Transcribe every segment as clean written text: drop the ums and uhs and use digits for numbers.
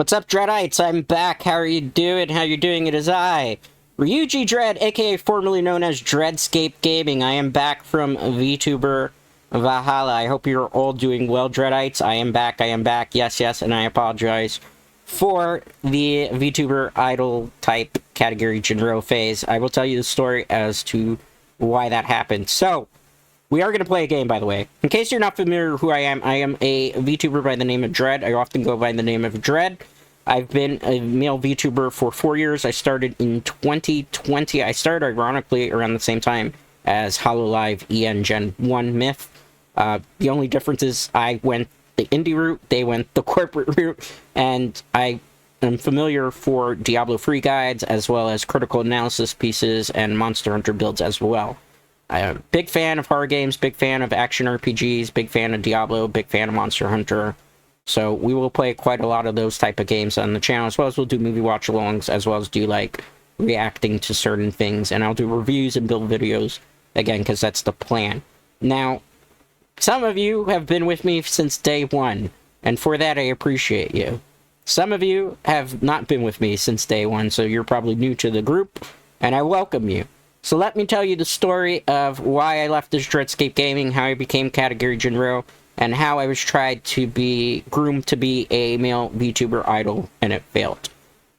What's up, Dreadites? I'm back. How are you doing? How you doing? It is I, Ryuji Dread, aka formerly known as Dreadscape Gaming. I am back from VTuber Valhalla. I hope you're all doing well, Dreadites. I am back. Yes, and I apologize for the VTuber idol type Katagiri Jinrou phase. I will tell you the story as to why that happened. So, we are going to play a game, by the way. In case you're not familiar with who I am a VTuber by the name of Dread. I often go by the name of Dread. I've been a male VTuber for 4 years. I started in 2020. I started, ironically, around the same time as HoloLive EN Gen 1 Myth. The only difference is I went the indie route, they went the corporate route, and I am familiar for Diablo IV guides, as well as critical analysis pieces and Monster Hunter builds as well. I'm a big fan of horror games, big fan of action RPGs, big fan of Diablo, big fan of Monster Hunter. So we will play quite a lot of those type of games on the channel, as well as we'll do movie watch-alongs, as well as do, like, reacting to certain things. And I'll do reviews and build videos, again, because that's the plan. Now, some of you have been with me since day one, and for that I appreciate you. Some of you have not been with me since day one, so you're probably new to the group, and I welcome you. So let me tell you the story of why I left this Dreadscape Gaming, how I became Katagiri Jinrou, and how I was tried to be groomed to be a male VTuber idol, and it failed.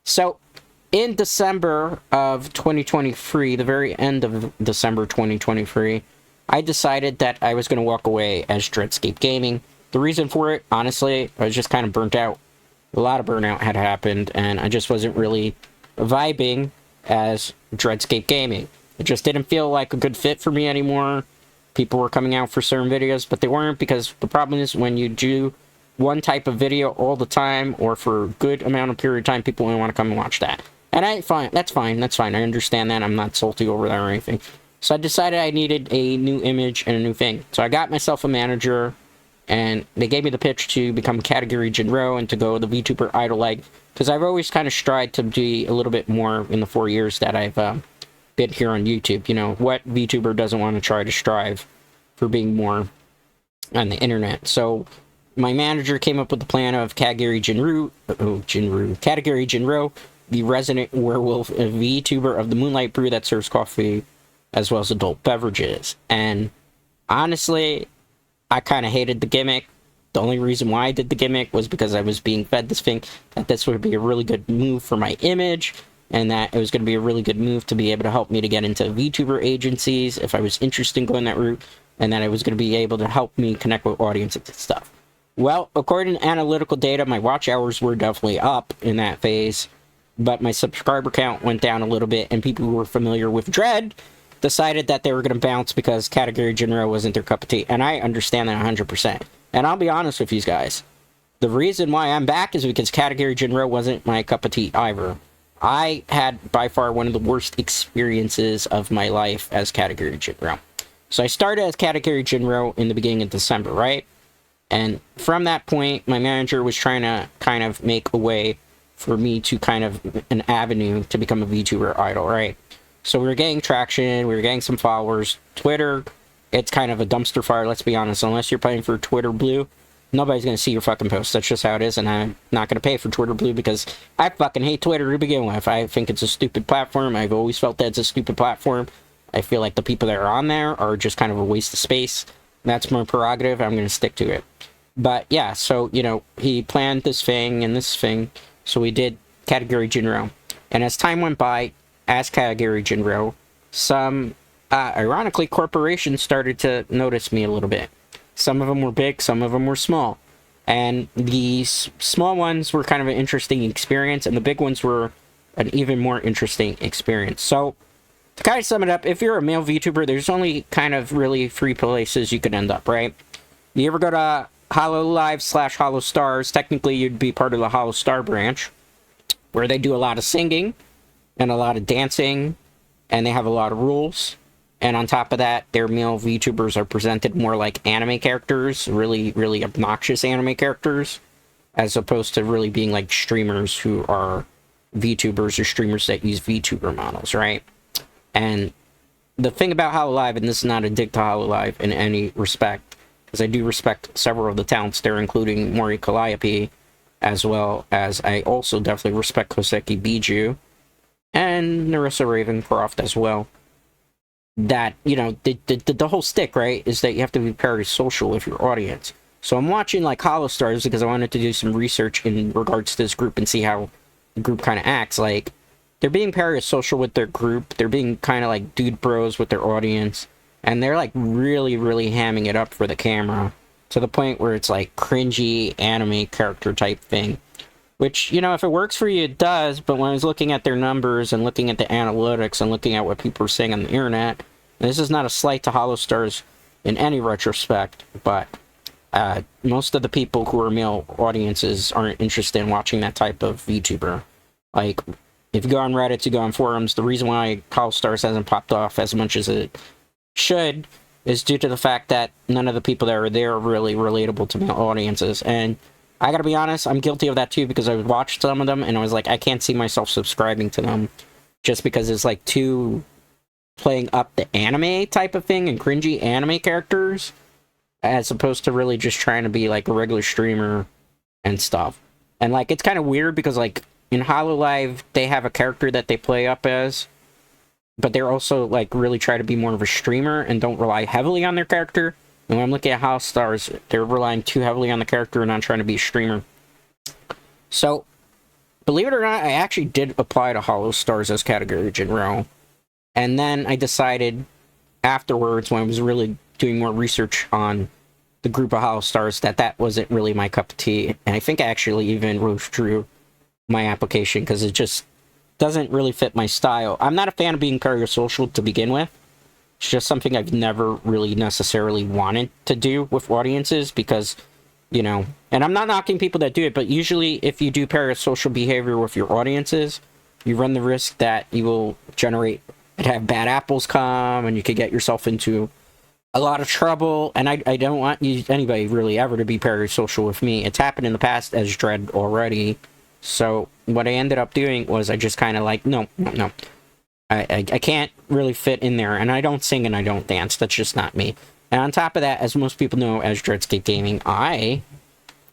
So, in December of 2023, the very end of December 2023, I decided that I was going to walk away as Dreadscape Gaming. The reason for it, honestly, I was just kind of burnt out. A lot of burnout had happened, and I just wasn't really vibing as Dreadscape Gaming. It just didn't feel like a good fit for me anymore. People were coming out for certain videos, but they weren't, because the problem is when you do one type of video all the time, or for a good amount of period of time, people only want to come and watch that. And that's fine. I understand that. I'm not salty over that or anything. So I decided I needed a new image and a new thing. So I got myself a manager, and they gave me the pitch to become Katagiri Jinrou and to go the VTuber idol like, because I've always kind of tried to be a little bit more in the 4 years that I've been here on YouTube. You know, what VTuber doesn't want to try to strive for being more on the internet? So my manager came up with the plan of Katagiri Jinrou, the resident werewolf VTuber of the Moonlight Brew that serves coffee as well as adult beverages. And honestly, I kind of hated the gimmick. The only reason why I did the gimmick was because I was being fed this thing that this would be a really good move for my image, and that it was going to be a really good move to be able to help me to get into VTuber agencies if I was interested in going that route, and that it was going to be able to help me connect with audiences and stuff. Well, according to analytical data, my watch hours were definitely up in that phase, but my subscriber count went down a little bit, and people who were familiar with Dread decided that they were going to bounce because Katagiri Jinrou wasn't their cup of tea, and I understand that 100%. And I'll be honest with you guys, the reason why I'm back is because Katagiri Jinrou wasn't my cup of tea either. I had by far one of the worst experiences of my life as Katagiri Jinrou. So I started as Katagiri Jinrou in the beginning of December, right? And from that point, my manager was trying to kind of make a way for me to kind of an avenue to become a VTuber idol, right? So we were getting traction, we were getting some followers. Twitter, it's kind of a dumpster fire, let's be honest. Unless you're paying for Twitter Blue, nobody's going to see your fucking posts. That's just how it is, and I'm not going to pay for Twitter Blue because I fucking hate Twitter to begin with. I think it's a stupid platform. I've always felt that it's a stupid platform. I feel like the people that are on there are just kind of a waste of space. That's my prerogative. I'm going to stick to it. But yeah, so, you know, he planned this thing and this thing, so we did Katagiri Jinrou. And as time went by, as Katagiri Jinrou, some, ironically, corporations started to notice me a little bit. Some of them were big, some of them were small. And these small ones were kind of an interesting experience, and the big ones were an even more interesting experience. So, to kind of sum it up, if you're a male VTuber, there's only kind of really 3 places you could end up, right? You ever go to HoloLive/HoloStars, technically you'd be part of the HoloStar branch, where they do a lot of singing, and a lot of dancing, and they have a lot of rules. And on top of that, their male VTubers are presented more like anime characters, really, really obnoxious anime characters, as opposed to really being like streamers who are VTubers or streamers that use VTuber models, right? And the thing about HoloLive, and this is not a dig to HoloLive in any respect, because I do respect several of the talents there, including Mori Calliope, as well as I also definitely respect Koseki Biju and Narissa Ravencroft as well. That, you know, the whole stick, right, is that you have to be parasocial with your audience. So I'm watching, like, Hollow Stars because I wanted to do some research in regards to this group and see how the group kind of acts. Like, they're being parasocial with their group, they're being kind of like dude bros with their audience, and they're, like, really, really hamming it up for the camera, to the point where it's, like, cringy anime character type thing. Which, you know, if it works for you, it does, but when I was looking at their numbers and looking at the analytics and looking at what people are saying on the internet, this is not a slight to Hollow Stars in any retrospect, but most of the people who are male audiences aren't interested in watching that type of VTuber. Like, if you go on Reddit, you go on forums, the reason why Hollow Stars hasn't popped off as much as it should is due to the fact that none of the people that are there are really relatable to male audiences, and I gotta be honest, I'm guilty of that too, because I watched some of them and I was like, I can't see myself subscribing to them, just because it's like too playing up the anime type of thing and cringy anime characters, as opposed to really just trying to be like a regular streamer and stuff. And like, it's kind of weird because like in Hololive, they have a character that they play up as, but they're also like really try to be more of a streamer and don't rely heavily on their character. And when I'm looking at Hollow Stars, they're relying too heavily on the character and not trying to be a streamer. So, believe it or not, I actually did apply to Hollow Stars as Katagiri Jinrou. And then I decided afterwards, when I was really doing more research on the group of Hollow Stars, that that wasn't really my cup of tea. And I think I actually even withdrew my application because it just doesn't really fit my style. I'm not a fan of being parasocial to begin with. It's just something I've never really necessarily wanted to do with audiences because, you know, and I'm not knocking people that do it, but usually if you do parasocial behavior with your audiences, you run the risk that you will have bad apples come, and you could get yourself into a lot of trouble, and I don't want anybody really ever to be parasocial with me. It's happened in the past as Dread already, so what I ended up doing was I just kind of like, no. I can't really fit in there, and I don't sing and I don't dance. That's just not me. And on top of that, as most people know, as Dreadscape Gaming, I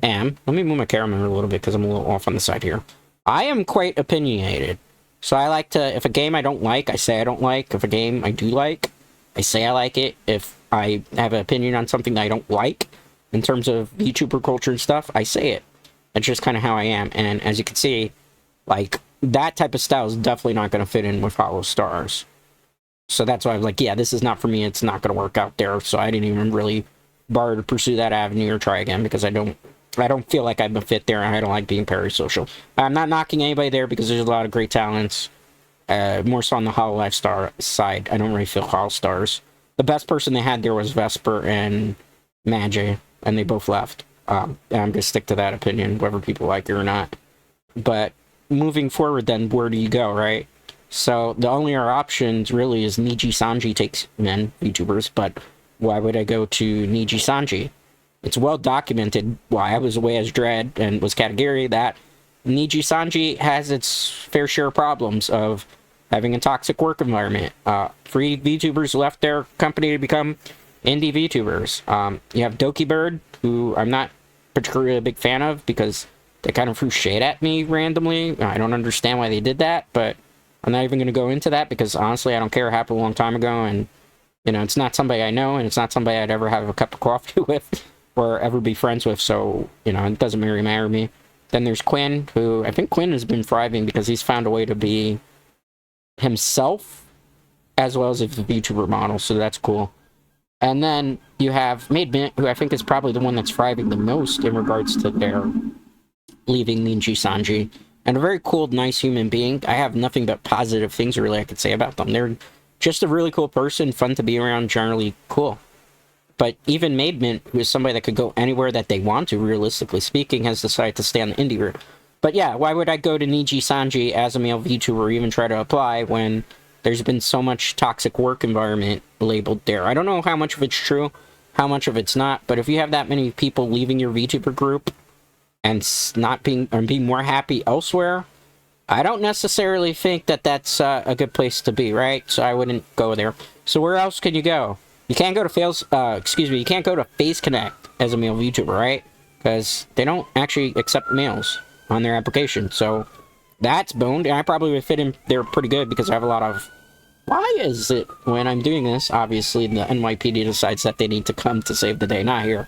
am... Let me move my camera a little bit because I'm a little off on the side here. I am quite opinionated. So I like to... If a game I don't like, I say I don't like. If a game I do like, I say I like it. If I have an opinion on something that I don't like, in terms of VTuber culture and stuff, I say it. That's just kind of how I am. And as you can see, like... that type of style is definitely not going to fit in with Hollow Stars. So that's why I was like, yeah, this is not for me. It's not going to work out there. So I didn't even really bother to pursue that avenue or try again because I don't feel like I'm a fit there, and I don't like being parasocial. I'm not knocking anybody there because there's a lot of great talents. More so on the Hololive Star side. I don't really feel Hollow Stars. The best person they had there was Vesper and Magi, and they both left. And I'm going to stick to that opinion, whether people like it or not. But moving forward, then, where do you go, right? So, the only other options, really, is Niji Sanji takes men, VTubers, but why would I go to Niji Sanji? It's well documented why I was away as Dread and was Katagiri, that Niji Sanji has its fair share of problems of having a toxic work environment. 3 VTubers left their company to become indie VTubers. You have Doki Bird, who I'm not particularly a big fan of, because they kind of threw shade at me randomly. I don't understand why they did that, but I'm not even going to go into that because, honestly, I don't care. It happened a long time ago, and, you know, it's not somebody I know, and it's not somebody I'd ever have a cup of coffee with or ever be friends with, so, you know, it doesn't really matter to me. Then there's Quinn, who, I think Quinn has been thriving because he's found a way to be himself as well as a VTuber model, so that's cool. And then you have Made Mint, who I think is probably the one that's thriving the most in regards to their leaving Niji Sanji, and a very cool, nice human being. I have nothing but positive things really I could say about them. They're just a really cool person, fun to be around, generally cool. But even Mabement, who is somebody that could go anywhere that they want to, realistically speaking, has decided to stay on the indie route. But yeah, why would I go to Niji Sanji as a male VTuber or even try to apply when there's been so much toxic work environment labeled there? I don't know how much of it's true, how much of it's not, but if you have that many people leaving your VTuber group and not being more happy elsewhere, I don't necessarily think that that's a good place to be, right? So I wouldn't go there. So where else can you go? You can't go to you can't go to FaZe Connect as a male VTuber, right? because they don't actually accept males on their application. So that's boned, and I probably would fit in there pretty good because I have a lot of... Why is it when I'm doing this, obviously the NYPD decides that they need to come to save the day? Not here.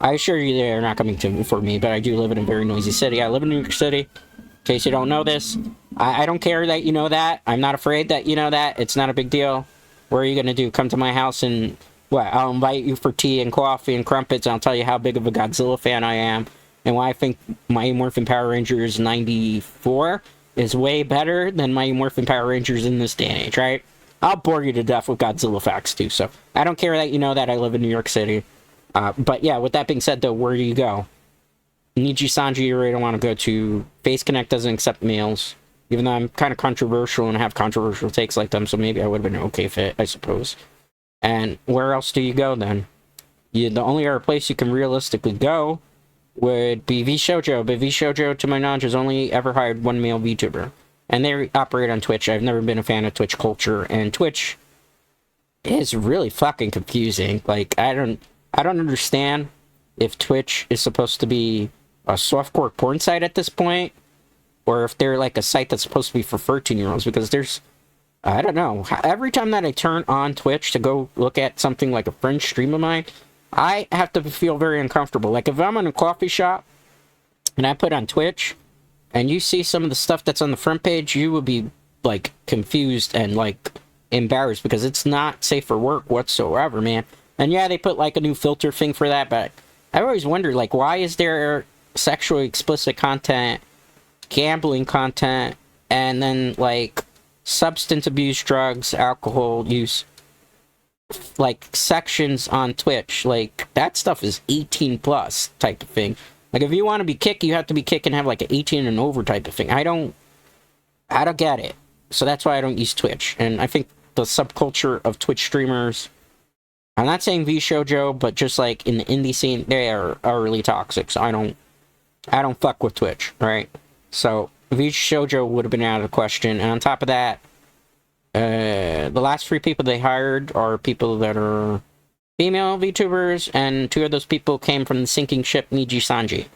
I assure you they're not coming for me, but I do live in a very noisy city. I live in New York City. In case you don't know this, I don't care that you know that. I'm not afraid that you know that. It's not a big deal. What are you going to do? Come to my house and... What? I'll invite you for tea and coffee and crumpets, and I'll tell you how big of a Godzilla fan I am, and why I think Mighty Morphin Power Rangers 94 is way better than Mighty Morphin Power Rangers in this day and age, right? I'll bore you to death with Godzilla facts, too, so I don't care that you know that I live in New York City. But yeah, with that being said, though, where do you go? Niji Sanji, you really don't want to go to. Face Connect doesn't accept males, even though I'm kind of controversial and have controversial takes like them, so maybe I would have been an okay fit, I suppose. And where else do you go, then? The only other place you can realistically go would be VShojo, but VShojo, to my knowledge, has only ever hired one male VTuber. And they operate on Twitch. I've never been a fan of Twitch culture, and Twitch is really fucking confusing. Like, I don't understand if Twitch is supposed to be a softcore porn site at this point, or if they're like a site that's supposed to be for 13-year-olds, because there's... I don't know. Every time that I turn on Twitch to go look at something like a friend stream of mine, I have to feel very uncomfortable. Like, if I'm in a coffee shop and I put on Twitch and you see some of the stuff that's on the front page, you would be, like, confused and, like, embarrassed because it's not safe for work whatsoever, man. And yeah, they put, like, a new filter thing for that, but I always wonder, like, why is there sexually explicit content, gambling content, and then, like... substance abuse, drugs, alcohol use, like, sections on Twitch. Like, that stuff is 18 plus type of thing. Like, if you want to be kick, you have to be kick and have, like, an 18 and over type of thing. I don't get it. So that's why I don't use Twitch. And I think the subculture of Twitch streamers, I'm not saying VShojo, but just, like, in the indie scene, they are really toxic. So I don't fuck with Twitch, right? So... VShojo would have been out of the question, and on top of that, the last 3 people they hired are people that are female VTubers, and 2 of those people came from the sinking ship Niji Sanji.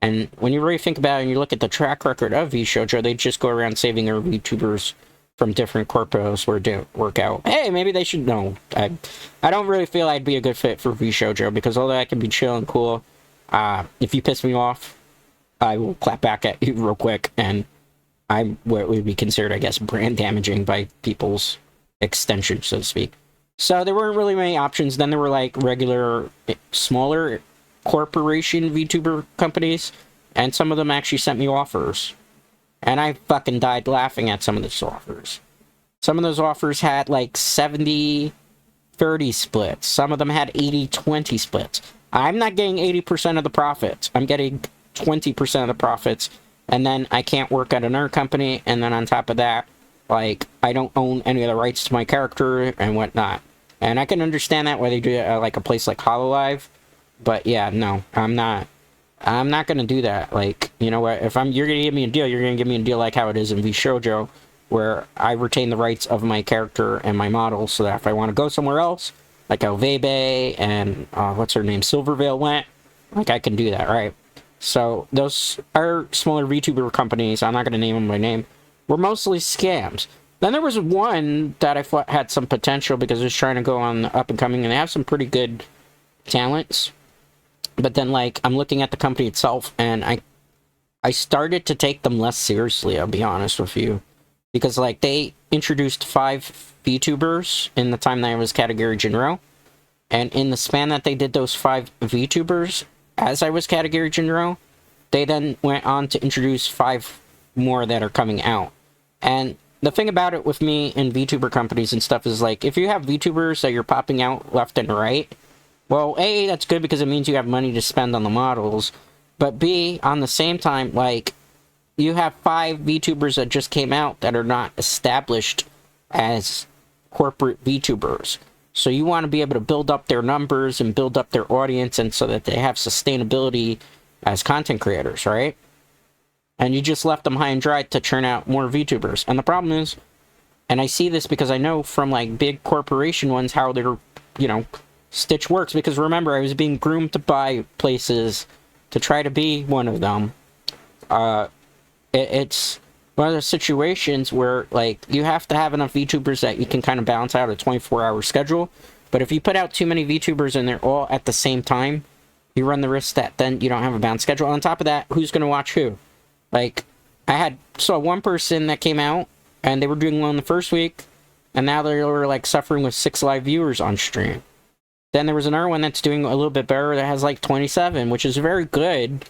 And when you really think about it and you look at the track record of VShojo, they just go around saving their VTubers from different corpos where they work out. Hey, maybe they should know. I don't really feel I'd be a good fit for VShojo, because although I can be chill and cool, if you piss me off, I will clap back at you real quick, and I'm what would be considered, I guess, brand damaging by people's extension, so to speak. So there weren't really many options. Then there were, like, regular, smaller corporation VTuber companies, and some of them actually sent me offers. And I fucking died laughing at some of those offers. Some of those offers had, like, 70-30 splits. Some of them had 80-20 splits. I'm not getting 80% of the profits. I'm getting 20% of the profits, and then I can't work at another company, and then on top of that, like, I don't own any of the rights to my character and whatnot. And I can understand that why they do it at, like, a place like HoloLive, but yeah, no, I'm not gonna do that. Like, you know what, if you're gonna give me a deal, you're gonna give me a deal like how it is in VShojo, where I retain the rights of my character and my model, so that if I want to go somewhere else, like how Vebe and, what's her name, Silvervale went, like, I can do that, right? So, those are smaller VTuber companies, I'm not going to name them by name, were mostly scams. Then there was one that I thought had some potential because it was trying to go on the up and coming, and they have some pretty good talents. But then, like, I'm looking at the company itself, and I started to take them less seriously, I'll be honest with you. Because, like, they introduced 5 VTubers in the time that I was Katagiri Jinrou. And in the span that they did those 5 VTubers, as I was Katagiri Jinrou, they then went on to introduce 5 more that are coming out. And the thing about it with me and VTuber companies and stuff is, like, if you have VTubers that you're popping out left and right, well, A, that's good because it means you have money to spend on the models, but B, on the same time, like, you have 5 VTubers that just came out that are not established as corporate VTubers. So you want to be able to build up their numbers and build up their audience, and so that they have sustainability as content creators, right? And you just left them high and dry to churn out more VTubers. And the problem is, and I see this because I know from, like, big corporation ones how their, you know, Stitch works. Because remember, I was being groomed to buy places to try to be one of them. It's one of those situations where, like, you have to have enough VTubers that you can kind of balance out a 24-hour schedule. But if you put out too many VTubers and they're all at the same time, you run the risk that then you don't have a balanced schedule. On top of that, who's going to watch who? Like, saw one person that came out, and they were doing well in the first week, and now they were, like, suffering with 6 live viewers on stream. Then there was another one that's doing a little bit better that has, like, 27, which is very good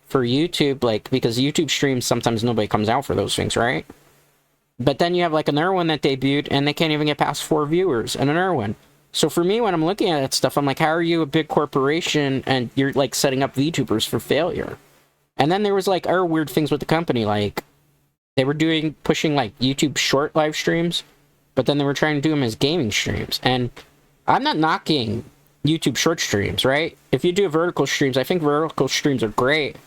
for YouTube, like, because YouTube streams, sometimes nobody comes out for those things, right? But then you have, like, another one that debuted, and they can't even get past 4 viewers, and another one. So for me, when I'm looking at that stuff, I'm like, how are you a big corporation, and you're, like, setting up VTubers for failure? And then there was, like, other weird things with the company, like, they were pushing, like, YouTube short live streams, but then they were trying to do them as gaming streams, and I'm not knocking YouTube short streams, right? If you do vertical streams, I think vertical streams are great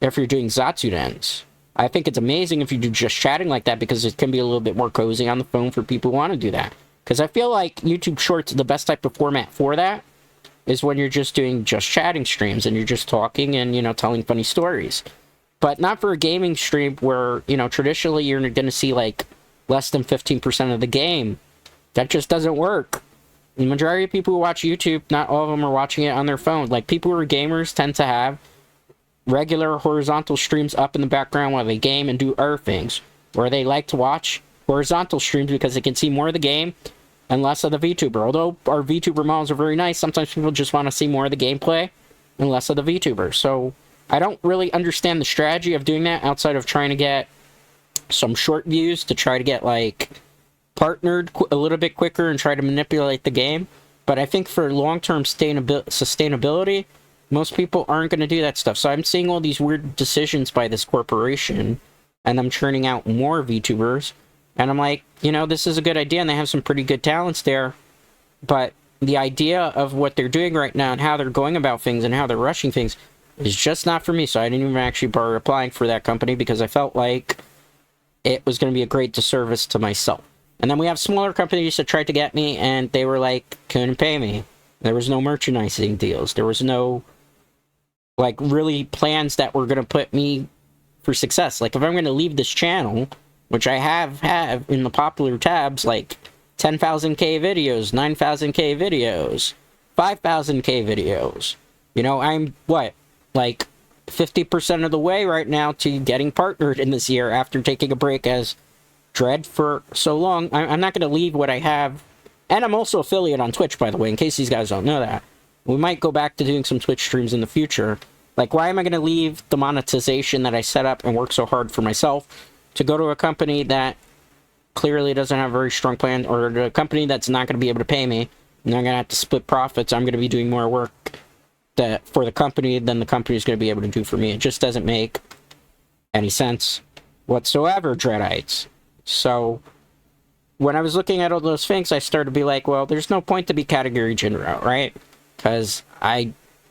if you're doing Zatsudans. I think it's amazing if you do just chatting like that, because it can be a little bit more cozy on the phone for people who want to do that. Because I feel like YouTube Shorts, the best type of format for that is when you're just doing just chatting streams and you're just talking and, you know, telling funny stories. But not for a gaming stream where, you know, traditionally you're going to see, like, less than 15% of the game. That just doesn't work. The majority of people who watch YouTube, not all of them are watching it on their phone. Like, people who are gamers tend to have regular horizontal streams up in the background while they game and do other things. Or they like to watch horizontal streams because they can see more of the game and less of the VTuber. Although our VTuber models are very nice, sometimes people just want to see more of the gameplay and less of the VTuber. So I don't really understand the strategy of doing that outside of trying to get some short views to try to get, like, partnered a little bit quicker and try to manipulate the game. But I think for long-term sustainability, most people aren't going to do that stuff. So I'm seeing all these weird decisions by this corporation, and I'm churning out more VTubers, and I'm like, you know, this is a good idea, and they have some pretty good talents there, but the idea of what they're doing right now and how they're going about things and how they're rushing things is just not for me. So I didn't even actually bother applying for that company because I felt like it was going to be a great disservice to myself. And then we have smaller companies that tried to get me, and they were like, couldn't pay me. There was no merchandising deals. There was no, like, really plans that were going to put me for success. Like, if I'm going to leave this channel, which I have in the popular tabs, like 10,000K videos, 9,000K videos, 5,000K videos. You know, I'm, what, like 50% of the way right now to getting partnered in this year after taking a break as Dread for so long. I'm not going to leave what I have. And I'm also affiliate on Twitch, by the way, in case these guys don't know that. We might go back to doing some Twitch streams in the future. Like, why am I going to leave the monetization that I set up and work so hard for myself to go to a company that clearly doesn't have a very strong plan, or to a company that's not going to be able to pay me, and I'm going to have to split profits? I'm going to be doing more work for the company than the company is going to be able to do for me. It just doesn't make any sense whatsoever, Dreadites. So when I was looking at all those things, I started to be like, well, there's no point to be Katagiri Jinrou, right? Because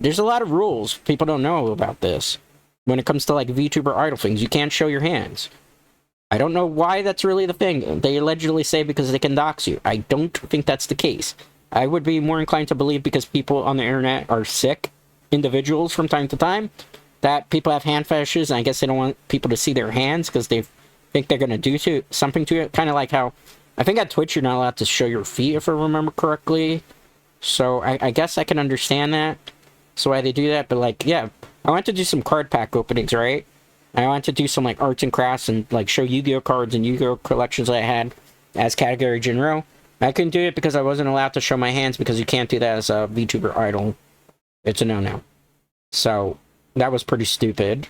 there's a lot of rules. People don't know about this. When it comes to, like, VTuber idol things, you can't show your hands. I don't know why that's really the thing. They allegedly say because they can dox you. I don't think that's the case. I would be more inclined to believe because people on the internet are sick individuals from time to time, that people have hand fetishes, and I guess they don't want people to see their hands because they think they're going to do something to it. Kind of like how, I think at Twitch you're not allowed to show your feet, if I remember correctly. So I guess I can understand that. So why they do that, but, like, yeah. I want to do some card pack openings, right? I want to do some, like, arts and crafts and, like, show Yu-Gi-Oh cards and Yu-Gi-Oh collections I had as Katagiri Jinrou. I couldn't do it because I wasn't allowed to show my hands, because you can't do that as a VTuber idol. It's a no-no. So, that was pretty stupid.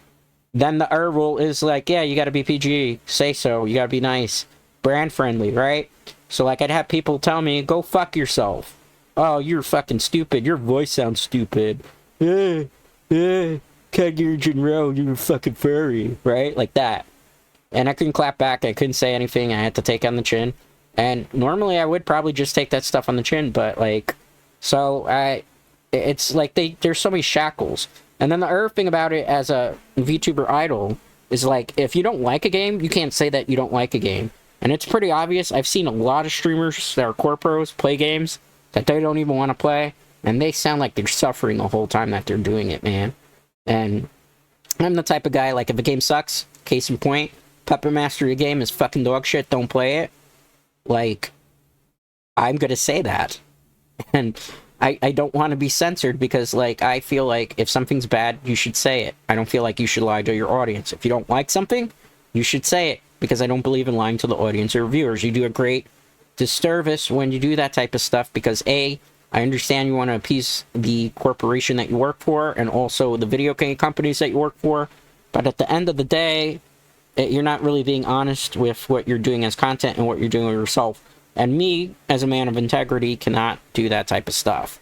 Then the other rule is, like, yeah, you gotta be PG. Say so. You gotta be nice. Brand friendly, right? So, like, I'd have people tell me, go fuck yourself. Oh, you're fucking stupid. Your voice sounds stupid. Katagiri Jinrou, you're a fucking furry. Right? Like that. And I couldn't clap back. I couldn't say anything. I had to take on the chin. And normally I would probably just take that stuff on the chin, but, like, so it's like there's so many shackles. And then the other thing about it as a VTuber idol is, like, if you don't like a game, you can't say that you don't like a game. And it's pretty obvious. I've seen a lot of streamers that are corporos play games that they don't even want to play, and they sound like they're suffering the whole time that they're doing it, man. And I'm the type of guy, like, if a game sucks, case in point, Puppet Master, your game is fucking dog shit, don't play it. Like, I'm gonna say that. And I don't want to be censored because, like, I feel like if something's bad, you should say it. I don't feel like you should lie to your audience. If you don't like something, you should say it, because I don't believe in lying to the audience or viewers. You do a great disservice when you do that type of stuff, because A, I understand you want to appease the corporation that you work for, and also the video game companies that you work for, but at the end of the day, you're not really being honest with what you're doing as content and what you're doing with yourself. And me, as a man of integrity, cannot do that type of stuff.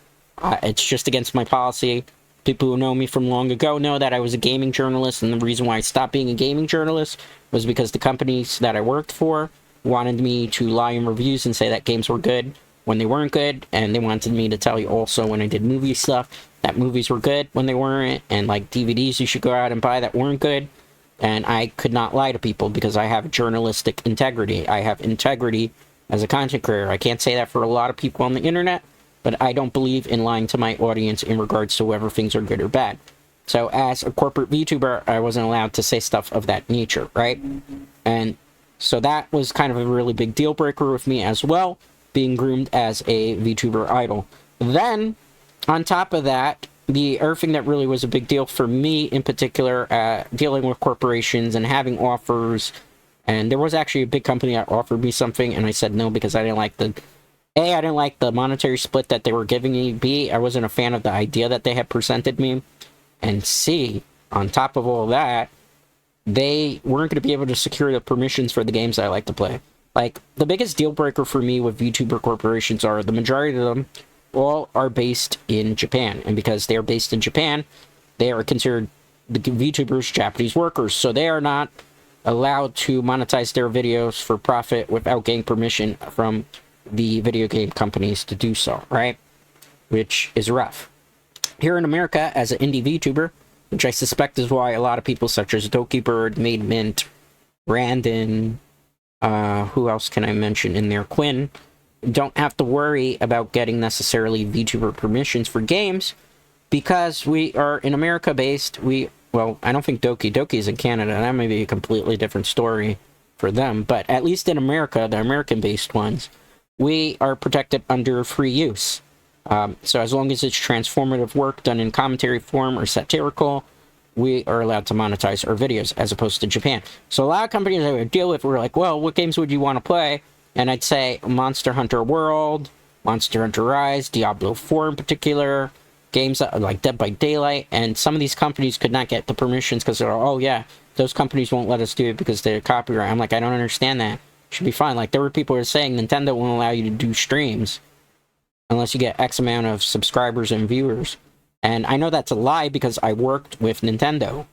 It's just against my policy. People who know me from long ago know that I was a gaming journalist, and the reason why I stopped being a gaming journalist was because the companies that I worked for wanted me to lie in reviews and say that games were good when they weren't good, and they wanted me to tell you also when I did movie stuff that movies were good when they weren't, and like DVDs you should go out and buy that weren't good. And I could not lie to people because I have journalistic integrity. I have integrity as a content creator. I can't say that for a lot of people on the internet, but I don't believe in lying to my audience in regards to whether things are good or bad. So as a corporate VTuber, I wasn't allowed to say stuff of that nature, right? And so that was kind of a really big deal breaker with me as well, being groomed as a VTuber idol. Then, on top of that, the other thing that really was a big deal for me in particular, dealing with corporations and having offers. And there was actually a big company that offered me something, and I said no because I didn't like I didn't like the monetary split that they were giving me. B, I wasn't a fan of the idea that they had presented me. And C, on top of all that, they weren't going to be able to secure the permissions for the games I like to play. Like, the biggest deal breaker for me with VTuber corporations are the majority of them all are based in Japan. And because they are based in Japan, they are considered the VTubers Japanese workers. So they are not allowed to monetize their videos for profit without getting permission from the video game companies to do so, right? Which is rough. Here in America, as an indie VTuber, which I suspect is why a lot of people such as Dokibird, Made Mint, Brandon, who else can I mention in there? Quinn, don't have to worry about getting necessarily VTuber permissions for games, because we are in America based. Well, I don't think Doki is in Canada. That may be a completely different story for them. But at least in America, the American-based ones, we are protected under free use. So as long as it's transformative work done in commentary form or satirical, we are allowed to monetize our videos, as opposed to Japan. So a lot of companies I would deal with were like, well, what games would you want to play? And I'd say Monster Hunter World, Monster Hunter Rise, Diablo IV in particular, games like Dead by Daylight, and some of these companies could not get the permissions because they're, oh yeah, those companies won't let us do it because they're copyright. I'm like, I don't understand that. It should be fine. Like, there were people who were saying Nintendo won't allow you to do streams unless you get X amount of subscribers and viewers. And I know that's a lie because I worked with Nintendo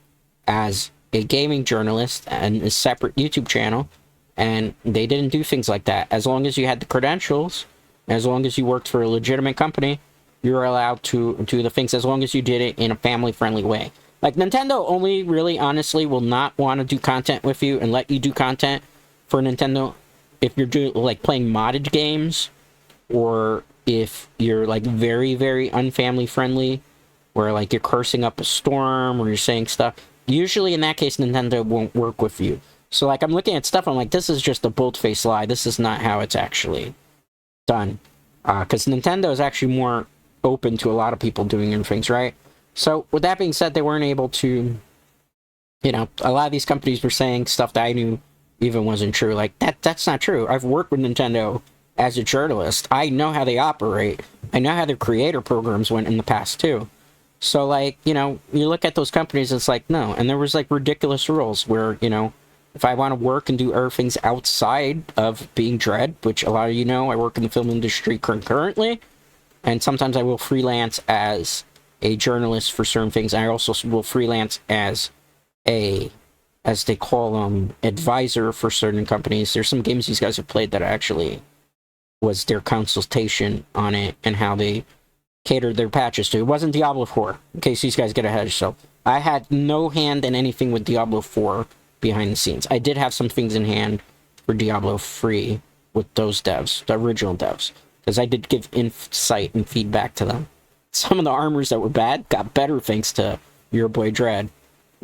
as a gaming journalist and a separate YouTube channel, and they didn't do things like that. As long as you had the credentials, as long as you worked for a legitimate company, you were allowed to do the things as long as you did it in a family-friendly way. Like, Nintendo only really, honestly, will not want to do content with you and let you do content for Nintendo if you're doing, like, playing modded games, or if you're, like, very, very unfamily-friendly, where, like, you're cursing up a storm, or you're saying stuff. Usually, in that case, Nintendo won't work with you. So, like, I'm looking at stuff, I'm like, this is just a bold-faced lie. This is not how it's actually done. Because Nintendo is actually more open to a lot of people doing things, right? So, with that being said, they weren't able to, you know, a lot of these companies were saying stuff that I knew even wasn't true. Like, that's not true. I've worked with Nintendo as a journalist. I know how they operate. I know how their creator programs went in the past, too. So, like, you know, you look at those companies, it's like, no. And there was, like, ridiculous rules where, you know, if I want to work and do other things outside of being Dread, which a lot of you know, I work in the film industry concurrently, and sometimes I will freelance as a journalist for certain things. I also will freelance as as they call them, advisor for certain companies. There's some games these guys have played that actually was their consultation on it and how they catered their patches to. It wasn't Diablo IV, in case these guys get ahead of yourself. I had no hand in anything with Diablo IV behind the scenes. I did have some things in hand for Diablo 3 with those devs, the original devs, because I did give insight and feedback to them. Some of the armors that were bad got better thanks to your boy Dread,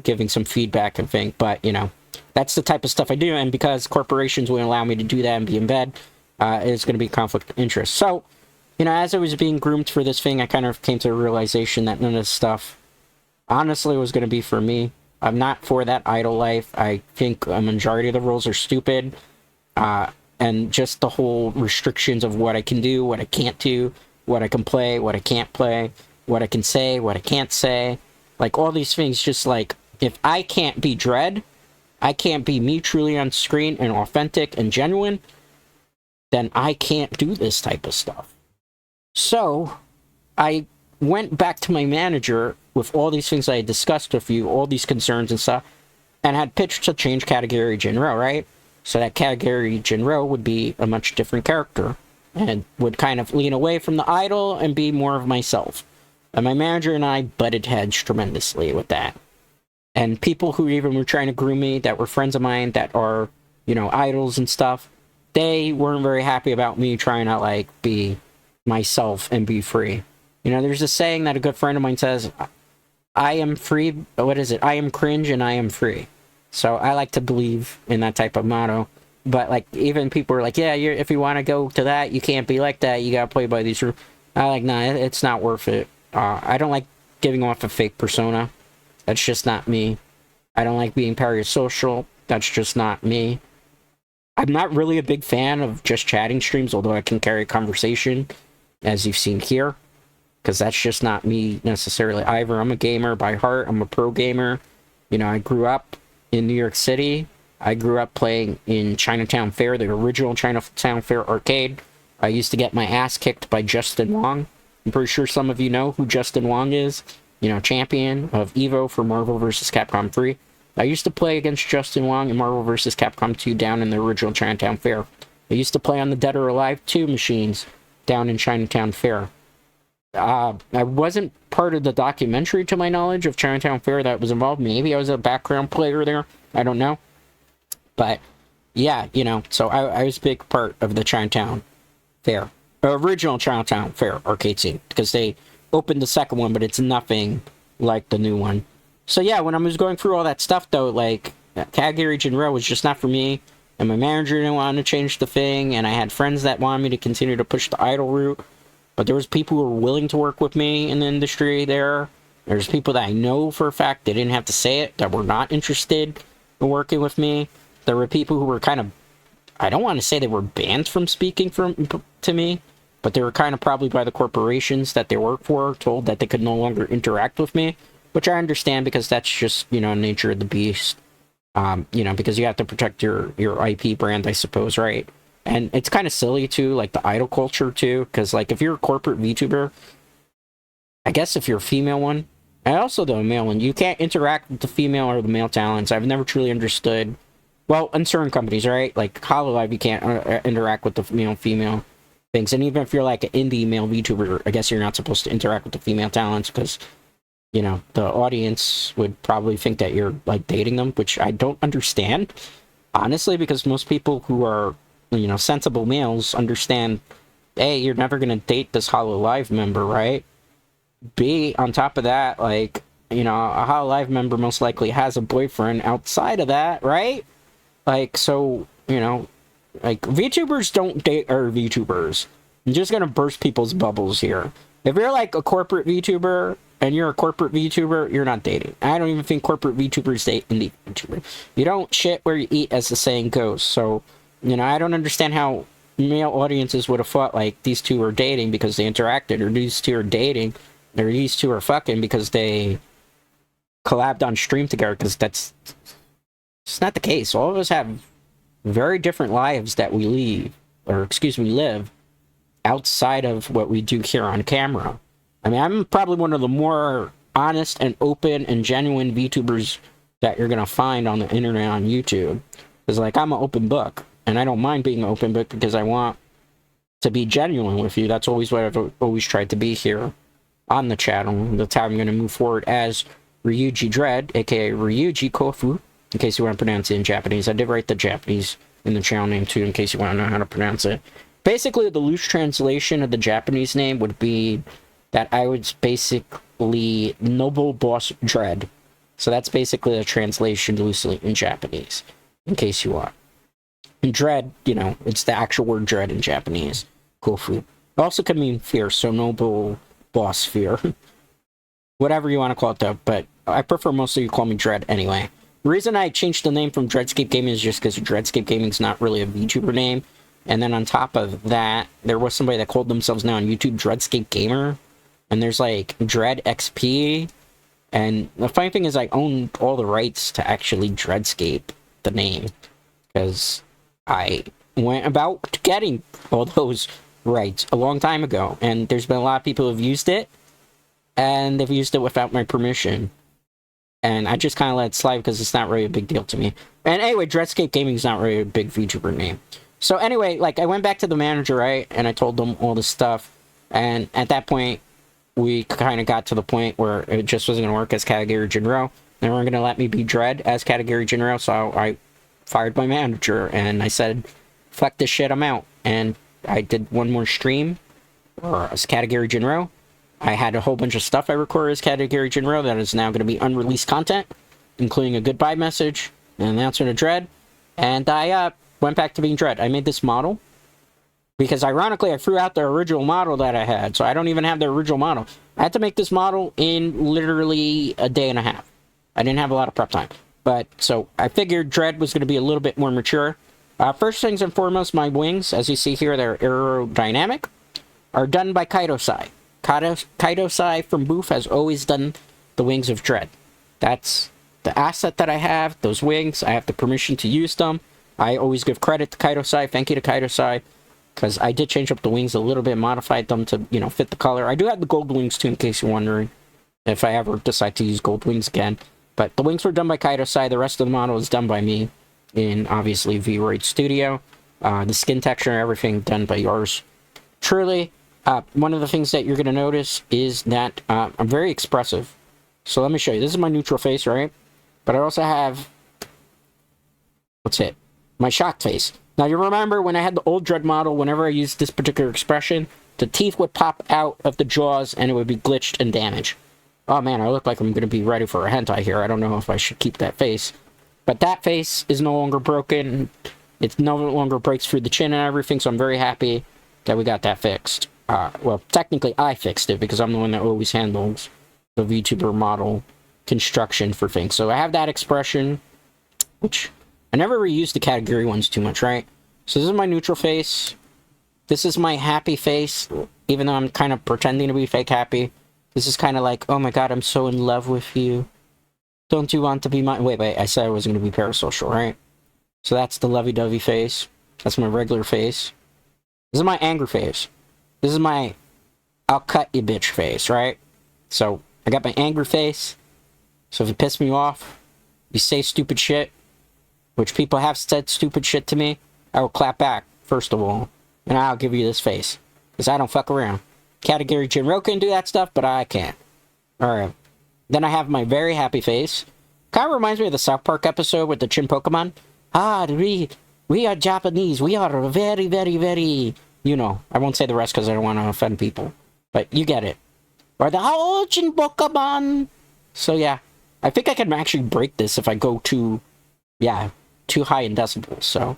giving some feedback and thing. But, you know, that's the type of stuff I do, and because corporations won't allow me to do that and be in bed, it's going to be conflict of interest. So, you know, as I was being groomed for this thing, I kind of came to the realization that none of this stuff, honestly, was going to be for me. I'm not for that idle life. I think a majority of the rules are stupid, and just the whole restrictions of what I can do, what I can't do, what I can play, what I can't play, what I can say, what I can't say. Like, all these things, just like, if I can't be Dread, I can't be me truly on screen and authentic and genuine, then I can't do this type of stuff. So, I went back to my manager with all these things I had discussed with you, all these concerns and stuff, and had pitched to change Katagiri Jinrou, right? So that Katagiri Jinrou would be a much different character, and would kind of lean away from the idol and be more of myself. And my manager and I butted heads tremendously with that. And people who even were trying to groom me, that were friends of mine, that are, you know, idols and stuff, they weren't very happy about me trying to, like, be myself and be free. You know, there's a saying that a good friend of mine says, I am free, what is it? I am cringe and I am free. So I like to believe in that type of motto. But, like, even people are like, yeah, if you want to go to that, you can't be like that, you gotta play by these rules. I like, nah, it's not worth it. I don't like giving off a fake persona. That's just not me. I don't like being parasocial. That's just not me. I'm not really a big fan of just chatting streams, although I can carry a conversation, as you've seen here, because that's just not me necessarily either. I'm a gamer by heart. I'm a pro gamer. You know, I grew up in New York City. I grew up playing in Chinatown Fair, the original Chinatown Fair arcade. I used to get my ass kicked by Justin Wong. I'm pretty sure some of you know who Justin Wong is. You know, champion of EVO for Marvel vs. Capcom 3. I used to play against Justin Wong in Marvel vs. Capcom 2 down in the original Chinatown Fair. I used to play on the Dead or Alive 2 machines down in Chinatown Fair. I wasn't part of the documentary, to my knowledge, of Chinatown Fair that was involved. Maybe I was a background player there. I don't know. But, yeah, you know, so I was a big part of the Chinatown Fair. Original Chinatown Fair arcade scene. Because they opened the second one, but it's nothing like the new one. So yeah, when I was going through all that stuff, though, like, Katagiri Jinrou was just not for me, and my manager didn't want to change the thing, and I had friends that wanted me to continue to push the idol route, but there was people who were willing to work with me in the industry there. There's people that I know for a fact, they didn't have to say it, that were not interested in working with me. There were people who were kind of, I don't want to say they were banned from speaking to me, but they were kind of probably by the corporations that they work for, told that they could no longer interact with me. Which I understand, because that's just, you know, nature of the beast. You know, because you have to protect your IP brand, I suppose, right? And it's kind of silly, too, like the idol culture, too. Because, like, if you're a corporate VTuber, I guess if you're a female one, and also the male one, you can't interact with the female or the male talents. I've never truly understood. Well, in certain companies, right? Like Hololive, you can't interact with the male-female things. And even if you're, like, an indie male VTuber, I guess you're not supposed to interact with the female talents, because, you know, the audience would probably think that you're, like, dating them, which I don't understand, honestly, because most people who are, you know, sensible males understand, A, you're never going to date this Hololive member, right? B, on top of that, like, you know, a Hololive member most likely has a boyfriend outside of that, right? Like, so, you know, like, VTubers don't date other VTubers. I'm just going to burst people's bubbles here. If you're, like, a corporate VTuber, and you're a corporate VTuber, you're not dating. I don't even think corporate VTubers date indie VTubers. You don't shit where you eat, as the saying goes. So, you know, I don't understand how male audiences would have thought, like, these two are dating because they interacted, or these two are dating, or these two are fucking because they collabed on stream together, because that's... It's not the case. All of us have very different lives that we live outside of what we do here on camera. I mean, I'm probably one of the more honest and open and genuine VTubers that you're going to find on the internet on YouTube. Because, like, I'm an open book. And I don't mind being an open book because I want to be genuine with you. That's always what I've always tried to be here on the channel. That's how I'm going to move forward as Ryuji Dread, aka Ryuji Kofu, in case you want to pronounce it in Japanese. I did write the Japanese in the channel name, too, in case you want to know how to pronounce it. Basically, the loose translation of the Japanese name would be that I would basically Noble Boss Dread. So that's basically a translation loosely in Japanese, in case you want. And dread, you know, it's the actual word dread in Japanese. Kofu. It also can mean fear, so Noble Boss Fear. Whatever you want to call it, though, but I prefer mostly you call me Dread anyway. The reason I changed the name from Dreadscape Gaming is just because Dreadscape Gaming is not really a VTuber name. And then on top of that, there was somebody that called themselves now on YouTube Dreadscape Gamer. And there's like Dread XP. And the funny thing is I owned all the rights to actually Dreadscape, the name. Because I went about getting all those rights a long time ago. And there's been a lot of people who have used it. And they've used it without my permission. And I just kind of let it slide because it's not really a big deal to me. And anyway, Dreadscape Gaming is not really a big VTuber name. So anyway, like, I went back to the manager, right? And I told them all this stuff. And at that point, we kind of got to the point where it just wasn't going to work as Katagiri Jinrou. They weren't going to let me be Dread as Katagiri Jinrou, so I fired my manager. And I said, fuck this shit, I'm out. And I did one more stream as Katagiri Jinrou. I had a whole bunch of stuff I recorded as Katagiri Jinrou that is now going to be unreleased content, including a goodbye message, an announcement of Dread, and I went back to being Dread. I made this model, because ironically I threw out the original model that I had, so I don't even have the original model. I had to make this model in literally a day and a half. I didn't have a lot of prep time. But, so, I figured Dread was going to be a little bit more mature. First things and foremost, my wings, as you see here, they're aerodynamic, are done by Kaito-sai. Kaito-sai from Booth has always done the wings of Dread. That's the asset that I have, those wings. I have the permission to use them. I always give credit to Kaito-sai. Thank you to Kaito-sai. Because I did change up the wings a little bit, modified them to, you know, fit the color. I do have the gold wings too, in case you're wondering. If I ever decide to use gold wings again. But the wings were done by Kaito-sai. The rest of the model is done by me. In, obviously, V-Roid Studio. The skin texture and everything done by yours truly. One of the things that you're going to notice is that I'm very expressive. So let me show you. This is my neutral face, right? But I also have... What's it? My shocked face. Now, you remember when I had the old Dread model, whenever I used this particular expression, the teeth would pop out of the jaws and it would be glitched and damaged. Oh man, I look like I'm going to be ready for a hentai here. I don't know if I should keep that face. But that face is no longer broken. It no longer breaks through the chin and everything, so I'm very happy that we got that fixed. Well, technically I fixed it because I'm the one that always handles the VTuber model construction for things. So I have that expression, which I never reuse the category ones too much, right? So this is my neutral face. This is my happy face, even though I'm kind of pretending to be fake happy. This is kind of like, oh my god, I'm so in love with you. Don't you want to be my... Wait, I said I wasn't going to be parasocial, right? So that's the lovey-dovey face. That's my regular face. This is my anger face. This is my I'll cut you bitch face, right? So, I got my anger face. So if you piss me off, you say stupid shit, which people have said stupid shit to me, I will clap back, first of all. And I'll give you this face. Because I don't fuck around. Katagiri Jinrou can do that stuff, but I can't. Alright. Then I have my very happy face. Kind of reminds me of the South Park episode with the Chin Pokemon. We are Japanese. We are very, very, very... You know, I won't say the rest because I don't want to offend people. But you get it. Or the Chin Pokemon. So yeah. I think I can actually break this if I go too... Yeah, too high in decibels. So,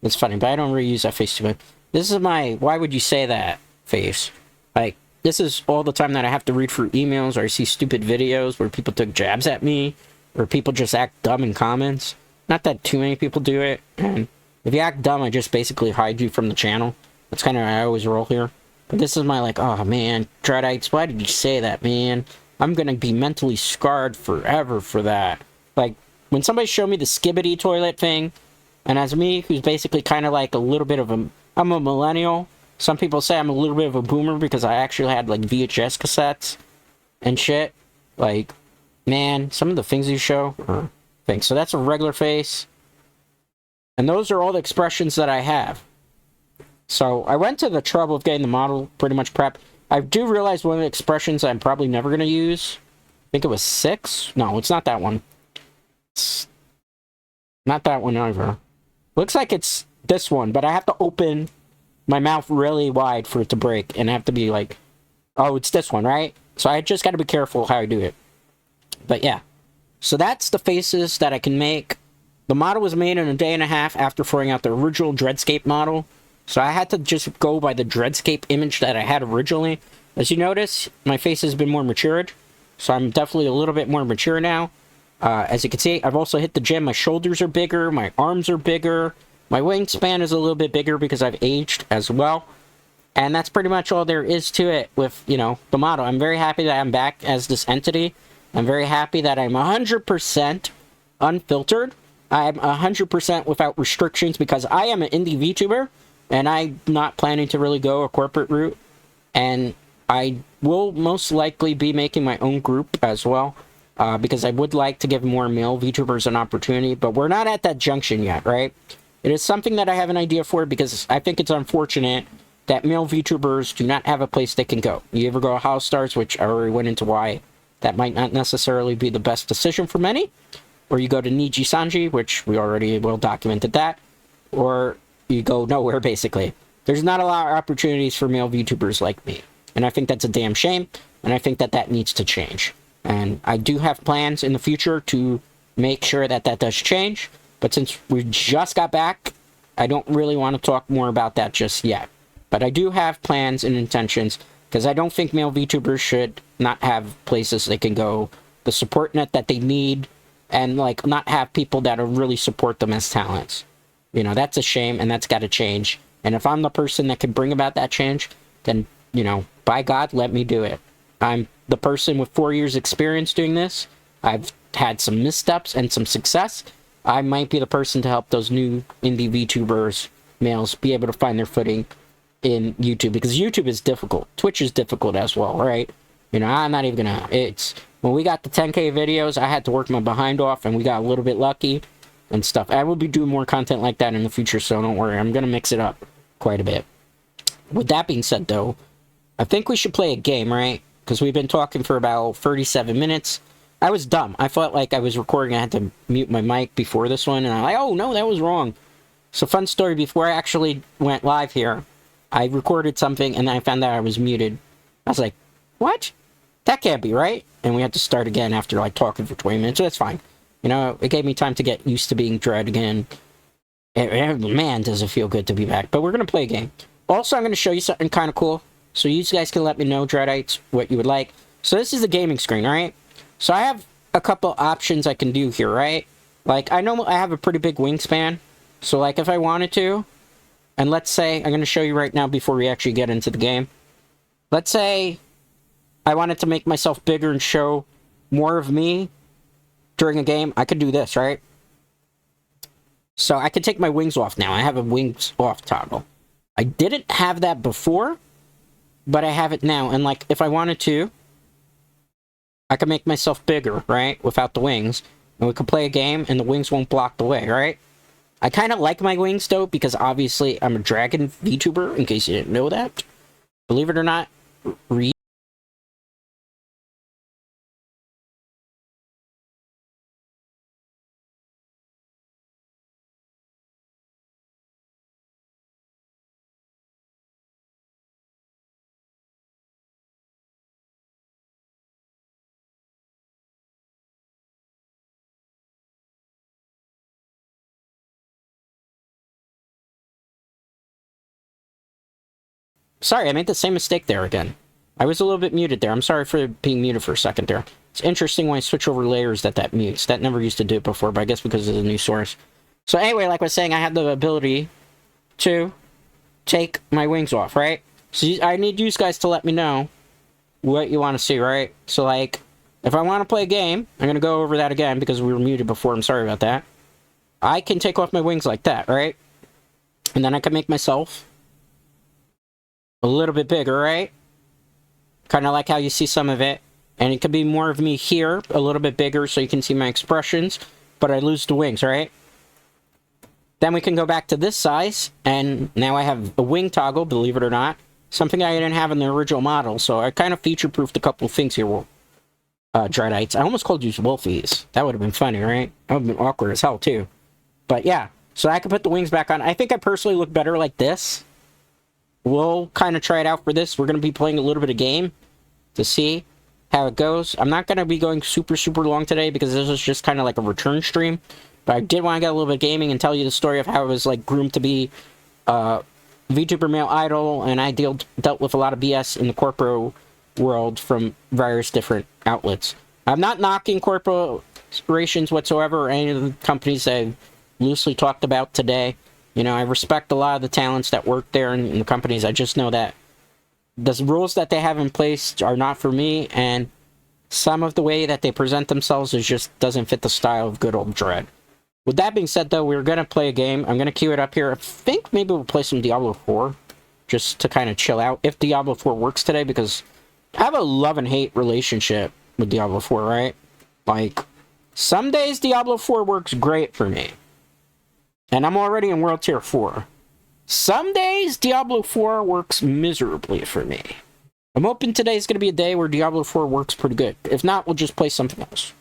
it's funny. But I don't really use that face too much. This is my why would you say that face. Like, this is all the time that I have to read through emails or I see stupid videos where people took jabs at me. Or people just act dumb in comments. Not that too many people do it. And if you act dumb, I just basically hide you from the channel. That's kind of how I always roll here. But this is my like, oh man, Dreadites, why did you say that, man? I'm gonna be mentally scarred forever for that. Like, when somebody showed me the Skibbity toilet thing, and as me, who's basically kind of like a little bit of a... I'm a millennial. Some people say I'm a little bit of a boomer because I actually had like VHS cassettes and shit. Like, man, some of the things you show are things. So that's a regular face. And those are all the expressions that I have. So I went to the trouble of getting the model pretty much prepped. I do realize one of the expressions I'm probably never going to use. I think it was 6. No, it's not that one. It's not that one either. Looks like it's this one, but I have to open my mouth really wide for it to break. And I have to be like, oh, it's this one, right? So I just got to be careful how I do it. But yeah. So that's the faces that I can make. The model was made in a day and a half after throwing out the original Dreadscape model. So I had to just go by the Dreadscape image that I had originally. As you notice, my face has been more matured. So I'm definitely a little bit more mature now. As you can see, I've also hit the gym. My shoulders are bigger. My arms are bigger. My wingspan is a little bit bigger because I've aged as well. And that's pretty much all there is to it with, you know, the model. I'm very happy that I'm back as this entity. I'm very happy that I'm 100% unfiltered. I'm 100% without restrictions because I am an indie VTuber. And I'm not planning to really go a corporate route. And I will most likely be making my own group as well. Because I would like to give more male VTubers an opportunity. But we're not at that junction yet, right? It is something that I have an idea for because I think it's unfortunate that male VTubers do not have a place they can go. You ever go to House Stars, which I already went into why that might not necessarily be the best decision for many. Or you go to Niji Sanji, which we already well documented that. Or you go nowhere, basically. There's not a lot of opportunities for male VTubers like me. And I think that's a damn shame. And I think that that needs to change. And I do have plans in the future to make sure that that does change. But since we just got back, I don't really want to talk more about that just yet. But I do have plans and intentions, because I don't think male VTubers should not have places they can go, the support net that they need, and like not have people that really support them as talents. You know, that's a shame, and that's got to change. And if I'm the person that can bring about that change, then, you know, by God, let me do it. I'm the person with 4 years experience doing this. I've had some missteps and some success. I might be the person to help those new indie VTubers, males, be able to find their footing in YouTube, because YouTube is difficult. Twitch is difficult as well, right? You know, I'm not even gonna, it's, when we got the 10K videos, I had to work my behind off, and we got a little bit lucky and stuff. I will be doing more content like that in the future, so don't worry. I'm gonna mix it up quite a bit. With that being said, though, I think we should play a game, right? Because we've been talking for about 37 minutes. I was dumb. I felt like I was recording. I had to mute my mic before this one, and I'm like, oh, no, that was wrong. So, fun story, before I actually went live here, I recorded something, and then I found out I was muted. I was like, what? That can't be right. And we had to start again after, like, talking for 20 minutes, so that's fine. You know, it gave me time to get used to being Dread again. Man, does it feel good to be back. But we're going to play a game. Also, I'm going to show you something kind of cool, so you guys can let me know, Dreadites, what you would like. So this is the gaming screen, right? So I have a couple options I can do here, right? Like, I know I have a pretty big wingspan. So, like, if I wanted to, and let's say, I'm going to show you right now before we actually get into the game. Let's say I wanted to make myself bigger and show more of me during a game. I could do this, right? So I could take my wings off now. I have a wings off toggle. I didn't have that before, but I have it now. And, like, if I wanted to, I can make myself bigger, right? Without the wings. And we can play a game, and the wings won't block the way, right? I kind of like my wings, though, because obviously I'm a dragon VTuber, in case you didn't know that. Believe it or not, sorry, I made the same mistake there again. I was a little bit muted there. I'm sorry for being muted for a second there. It's interesting when I switch over layers that mutes. That never used to do it before, but I guess because of the new source. So anyway, like I was saying, I have the ability to take my wings off, right? So I need you guys to let me know what you want to see, right? So, like, if I want to play a game, I'm going to go over that again because we were muted before. I'm sorry about that. I can take off my wings like that, right? And then I can make myself a little bit bigger, right? Kind of like how you see some of it. And it could be more of me here, a little bit bigger, so you can see my expressions. But I lose the wings, right? Then we can go back to this size. And now I have a wing toggle, believe it or not. Something I didn't have in the original model. So I kind of feature-proofed a couple of things here, Dreadites. I almost called you Wolfies. That would have been funny, right? That would have been awkward as hell, too. But yeah, so I can put the wings back on. I think I personally look better like this. We'll kind of try it out for this. We're going to be playing a little bit of game to see. how it goes. I'm not going to be going super long today because this is just kind of like a return stream. But I did want to get a little bit of gaming and tell you the story of how I was like groomed to be VTuber male idol, and I dealt with a lot of BS in the corporate world from various different outlets. I'm not knocking corporations whatsoever or any of the companies I've loosely talked about today. You know, I respect a lot of the talents that work there in the companies. I just know that the rules that they have in place are not for me, and some of the way that they present themselves is just doesn't fit the style of good old Dread. With that being said, though, we're going to play a game. I'm going to queue it up here. I think maybe we'll play some Diablo 4 just to kind of chill out. If Diablo 4 works today, because I have a love and hate relationship with Diablo 4, right? Like, some days Diablo 4 works great for me. And I'm already in World Tier 4. Some days Diablo 4 works miserably for me. I'm hoping today's going to be a day where Diablo 4 works pretty good. If not, we'll just play something else.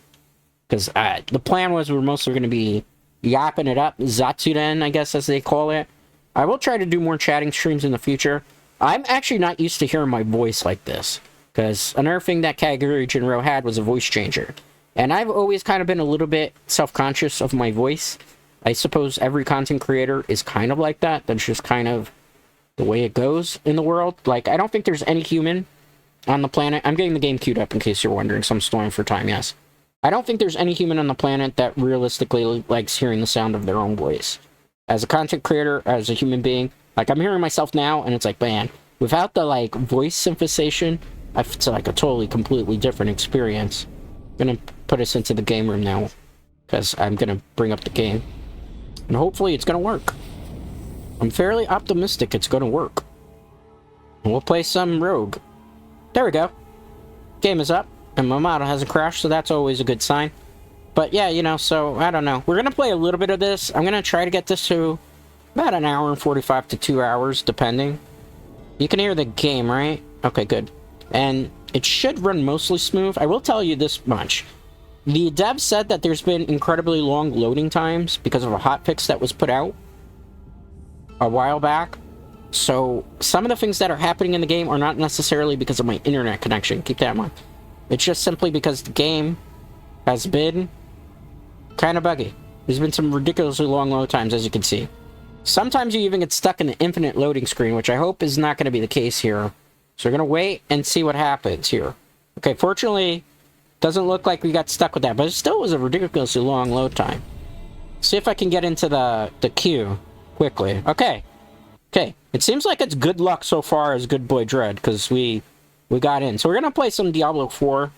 Because the plan was we're mostly going to be yapping it up. Zatsudan, I guess, as they call it. I will try to do more chatting streams in the future. I'm actually not used to hearing my voice like this. Because another thing that Katagiri Jinrou had was a voice changer. And I've always kind of been a little bit self-conscious of my voice. I suppose every content creator is kind of like that. That's just kind of the way it goes in the world. Like, I don't think there's any human on the planet. I'm getting the game queued up in case you're wondering, so I'm stalling for time, yes. I don't think there's any human on the planet that realistically likes hearing the sound of their own voice. As a content creator, as a human being, like, I'm hearing myself now, and it's like, man, without the, like, voice synthesization, it's like a totally, completely different experience. I'm gonna put us into the game room now, because I'm gonna bring up the game. And hopefully it's gonna work. I'm fairly optimistic it's gonna work. And we'll play some Rogue. There we go. Game is up. And my model hasn't crashed, so that's always a good sign. But yeah, you know, so, I don't know. We're gonna play a little bit of this. I'm gonna try to get this to about an hour and 45 to 2 hours, depending. You can hear the game, right? Okay, good. And it should run mostly smooth. I will tell you this much. The dev said that there's been incredibly long loading times because of a hotfix that was put out a while back. So, some of the things that are happening in the game are not necessarily because of my internet connection. Keep that in mind. It's just simply because the game has been kind of buggy. There's been some ridiculously long load times, as you can see. Sometimes you even get stuck in the infinite loading screen, which I hope is not going to be the case here. So we're going to wait and see what happens here. Okay, fortunately, doesn't look like we got stuck with that, but it still was a ridiculously long load time. See if I can get into the queue quickly. Okay. Okay, it seems like it's good luck so far as Good Boy Dread, because we got in. So we're going to play some Diablo 4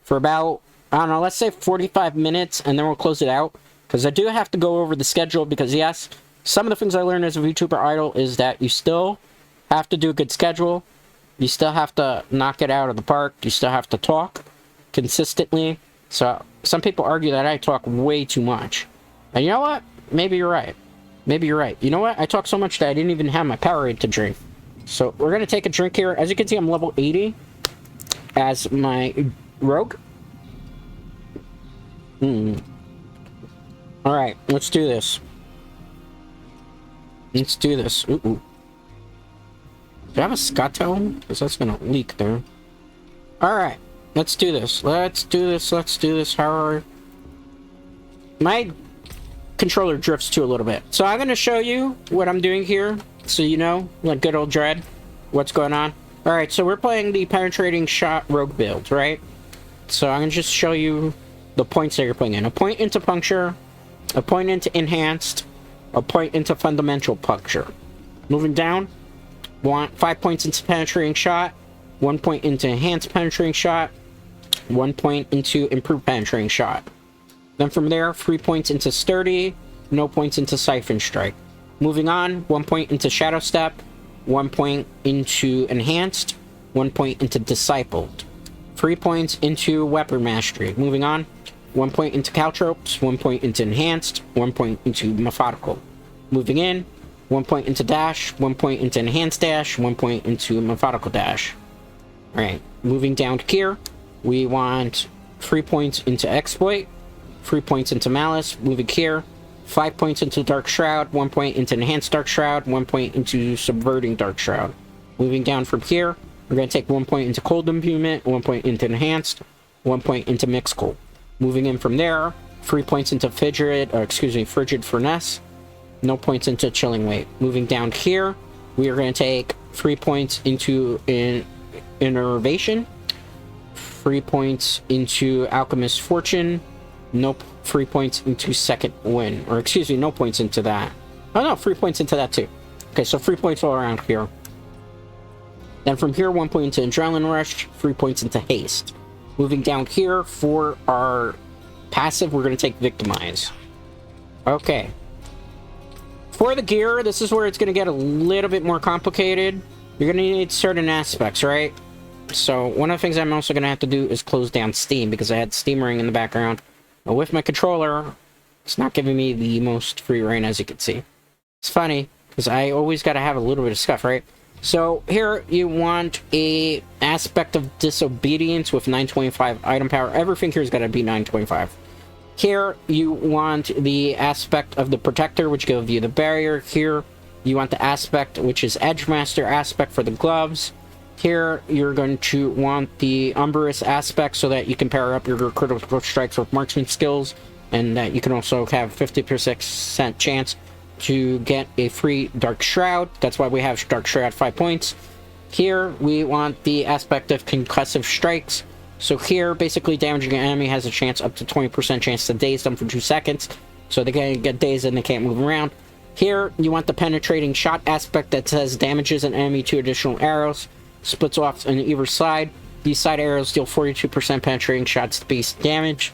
for about, I don't know, let's say 45 minutes, and then we'll close it out. Because I do have to go over the schedule, because yes, some of the things I learned as a VTuber idol is that you still have to do a good schedule. You still have to knock it out of the park. You still have to talk consistently. So some people argue that I talk way too much. And you know what? Maybe you're right. Maybe you're right. You know what? I talk so much that I didn't even have my Powerade to drink. So we're going to take a drink here. As you can see, I'm level 80 as my rogue. Alright, let's do this. Let's do this. Ooh. Do I have a Scotto? Because that's going to leak there. Alright, let's do this. Let's do this. How are... My controller drifts too a little bit. So I'm going to show you what I'm doing here. So you know, like good old Dread, what's going on. Alright, so we're playing the penetrating shot rogue build, right? So I'm going to just show you the points that you're putting in. A point into puncture, a point into enhanced, a point into fundamental puncture. Moving down, want 5 points into penetrating shot, 1 point into enhanced penetrating shot, 1 point into improved penetrating shot. Then from there, 3 points into sturdy, no points into siphon strike. Moving on, 1 point into Shadow Step, 1 point into Enhanced, 1 point into Discipled. 3 points into Weapon Mastery. Moving on, 1 point into Caltropes, 1 point into Enhanced, 1 point into Methodical. Moving in, 1 point into Dash, 1 point into Enhanced Dash, 1 point into Methodical Dash. Alright, moving down here, we want 3 points into Exploit, 3 points into Malice. Moving here, 5 points into Dark Shroud, 1 point into Enhanced Dark Shroud, 1 point into Subverting Dark Shroud. Moving down from here, We're going to take 1 point into cold imbuement, 1 point into enhanced, 1 point into mixed cold. Moving in from there, 3 points into frigid furnace, no points into chilling weight. Moving down here, we are going to take 3 points into innervation, 3 points into alchemist fortune, no 3 points into second wind, or excuse me, no points into that. Oh no, 3 points into that too. Okay, so 3 points all around here. Then from here, 1 point into adrenaline rush, 3 points into haste. Moving down here for our passive, we're going to take victimize. Okay. For the gear, this is where it's going to get a little bit more complicated. You're going to need certain aspects, right? So one of the things I'm also going to have to do is close down Steam, because I had Steam running in the background. But with my controller, it's not giving me the most free reign, as you can see. It's funny, because I always got to have a little bit of stuff, right? So here you want a aspect of disobedience with 925 item power. Everything here's got to be 925. Here you want the aspect of the protector, which gives you the barrier. Here you want the aspect, which is edge master aspect for the gloves. Here you're going to want the umbrous aspect so that you can pair up your critical strikes with marksman skills, and that you can also have 50% chance to get a free Dark Shroud. That's why we have Dark Shroud 5 points. Here, we want the aspect of concussive strikes. So here, basically damaging an enemy has a chance up to 20% chance to daze them for 2 seconds. So they can get dazed and they can't move around. Here, you want the penetrating shot aspect that says damages an enemy 2 additional arrows. Splits off on either side. These side arrows deal 42% penetrating shots to base damage.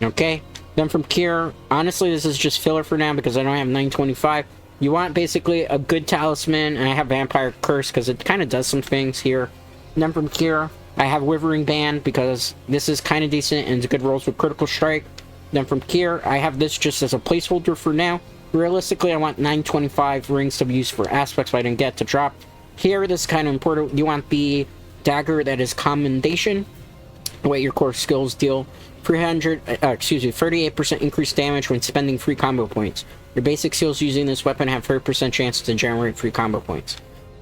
Okay. Then from here, honestly, this is just filler for now because I don't have 925. You want basically a good talisman, and I have Vampire Curse because it kind of does some things here. And then from here, I have Withering Band because this is kind of decent and it's good rolls with Critical Strike. Then from here, I have this just as a placeholder for now. Realistically, I want 925 rings to be used for aspects I didn't get to drop. Here, this is kind of important. You want the dagger that is Commendation. The way your core skills deal 38% increased damage when spending free combo points. Your basic skills using this weapon have 30% chance to generate free combo points.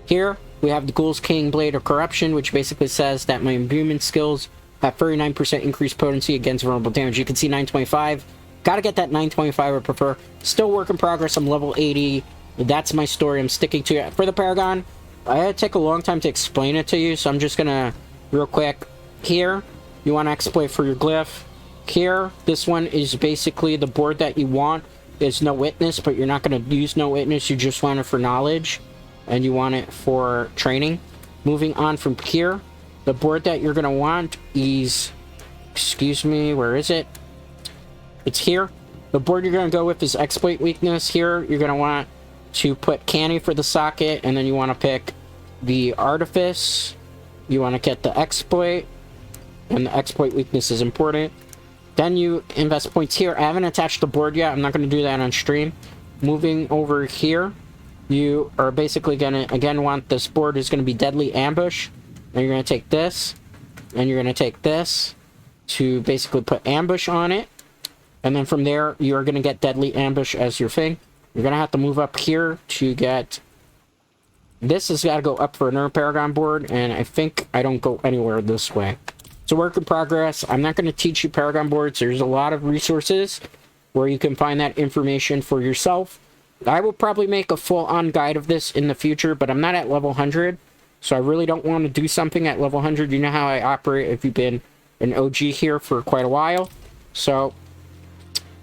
Here, we have the Ghoul's King Blade of Corruption, which basically says that my imbuement skills have 39% increased potency against vulnerable damage. You can see 925. Gotta get that 925 I prefer. Still work in progress. I'm level 80. That's my story. I'm sticking to it. For the Paragon, I had to take a long time to explain it to you, so I'm just gonna, real quick. Here, you want to exploit for your glyph. Here, this one is basically the board that you want. Is No Witness, but you're not going to use No Witness. You just want it for knowledge, and you want it for training. Moving on from here, the board that you're going to want is... Excuse me, where is it? It's here. The board you're going to go with is Exploit Weakness. Here, you're going to want to put Canny for the socket, and then you want to pick the Artifice. You want to get the Exploit, and the Exploit Weakness is important. Then you invest points here. I haven't attached the board yet. I'm not going to do that on stream. Moving over here, you are basically going to, again, want this board is going to be Deadly Ambush. And you're going to take this, and you're going to take this to basically put Ambush on it. And then from there, you're going to get Deadly Ambush as your thing. You're going to have to move up here to get... This has got to go up for another Paragon board, and I think I don't go anywhere this way. It's a work in progress. I'm not going to teach you Paragon boards. There's a lot of resources where you can find that information for yourself. I will probably make a full-on guide of this in the future, but I'm not at level 100, so I really don't want to do something at level 100. You know how I operate if you've been an OG here for quite a while. So,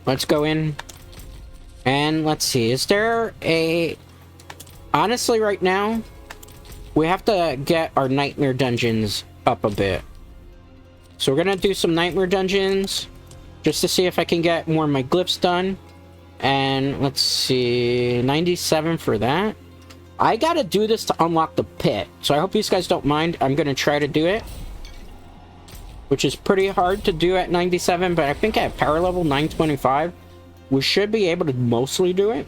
let's go in, and let's see. Is there a... Honestly, right now, we have to get our Nightmare Dungeons up a bit. So we're going to do some Nightmare Dungeons just to see if I can get more of my glyphs done. And let's see, 97 for that. I got to do this to unlock the pit. So I hope you guys don't mind. I'm going to try to do it, which is pretty hard to do at 97, but I think at power level 925, we should be able to mostly do it.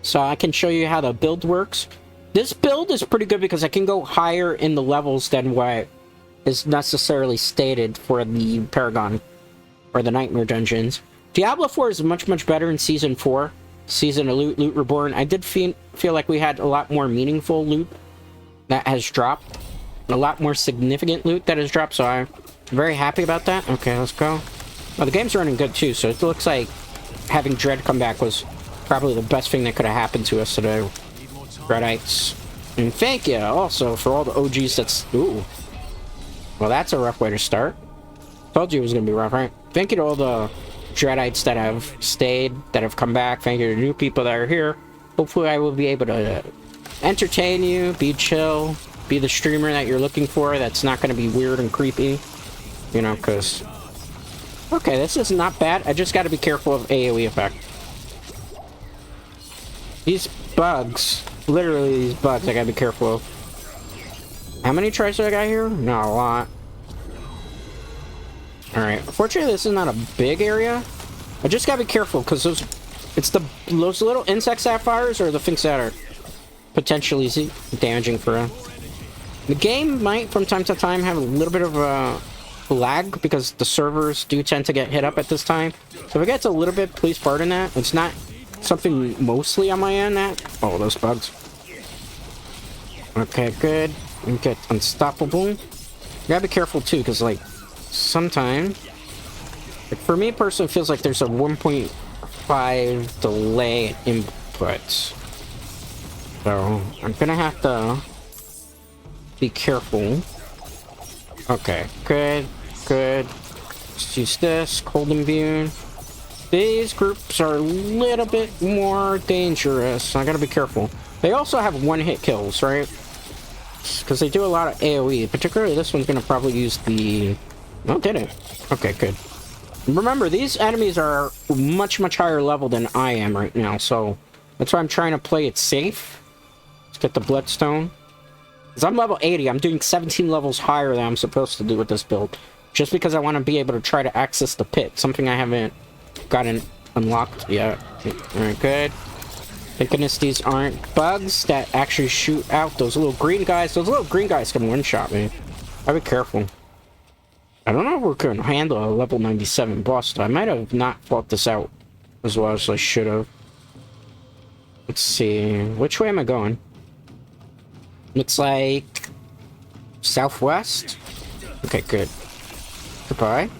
So I can show you how the build works. This build is pretty good because I can go higher in the levels than what is necessarily stated for the Paragon or the Nightmare Dungeons. Diablo 4 is much better in Season 4. Season of Loot Reborn. I did feel like we had a lot more meaningful loot that has dropped. A lot more significant loot that has dropped, so I'm very happy about that. Okay, let's go. Well, the game's running good too, so it looks like having Dread come back was probably the best thing that could have happened to us today. Dreadites. And thank you also for all the OGs that's... Ooh. Well, that's a rough way to start. Told you it was going to be rough, right? Thank you to all the Dreadites that have stayed, that have come back. Thank you to new people that are here. Hopefully I will be able to entertain you, be chill, be the streamer that you're looking for that's not going to be weird and creepy. You know, because... Okay, this is not bad. I just got to be careful of AoE effect. These bugs, literally these bugs, I gotta be careful of. How many tries do I got here? Not a lot. Alright, fortunately this is not a big area. I just gotta be careful, because those little insect sapphires are the things that are potentially damaging for us. The game might, from time to time, have a little bit of lag, because the servers do tend to get hit up at this time. So if it gets a little bit, please pardon that. It's not something mostly on my end that... Oh, those bugs. Okay, good. We get unstoppable. You gotta be careful too, because like sometimes, like, for me personally, it feels like there's a 1.5 delay in inputs. So I'm gonna have to be careful. Okay, good, good. Let's use this, cold imbue. These groups are a little bit more dangerous. I gotta be careful. They also have one-hit kills, right? Because they do a lot of AoE. Particularly this one's gonna probably use the... Oh, did it? Okay, good. Remember, these enemies are much, much higher level than I am right now, so that's why I'm trying to play it safe. Let's get the Bloodstone. Because I'm level 80, I'm doing 17 levels higher than I'm supposed to do with this build. Just because I want to be able to try to access the pit. Something I haven't gotten unlocked yet. Alright, good. Thank goodness these aren't bugs that actually shoot out those little green guys. Those little green guys can one-shot me. I'll be careful. I don't know if we can handle a level 97 boss, though. I might have not fought this out as well as I should have. Let's see. Which way am I going? Looks like... southwest? Okay, good. Goodbye.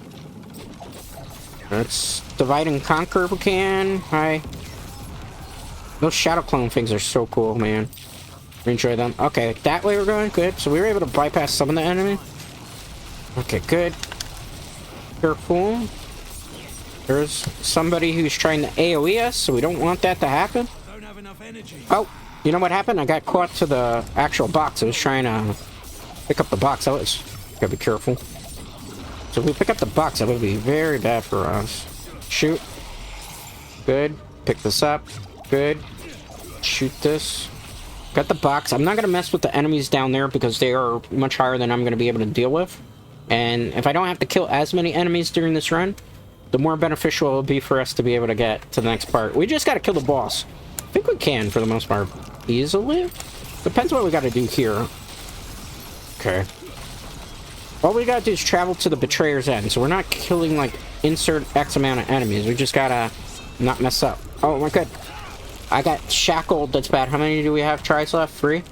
Let's divide and conquer if we can. Hi. Those shadow clone things are so cool, man. We enjoy them. Okay, that way we're going. Good. So we were able to bypass some of the enemy. Okay, good. Careful. There's somebody who's trying to AoE us, so we don't want that to happen. Oh, you know what happened? I got caught to the actual box. I was trying to pick up the box. That was... Gotta be careful. So if we pick up the box, that would be very bad for us. Shoot. Good. Pick this up. Good. Shoot this. Got the box. I'm not gonna mess with the enemies down there because they are much higher than I'm gonna be able to deal with. And if I don't have to kill as many enemies during this run, the more beneficial it will be for us to be able to get to the next part. We just gotta kill the boss. I think we can, for the most part, easily. Depends what we gotta do here. Okay. All we gotta do is travel to the Betrayer's End, so we're not killing, like, insert X amount of enemies. We just gotta not mess up. Oh my god. I got shackled, that's bad. How many do we have tries left? 3?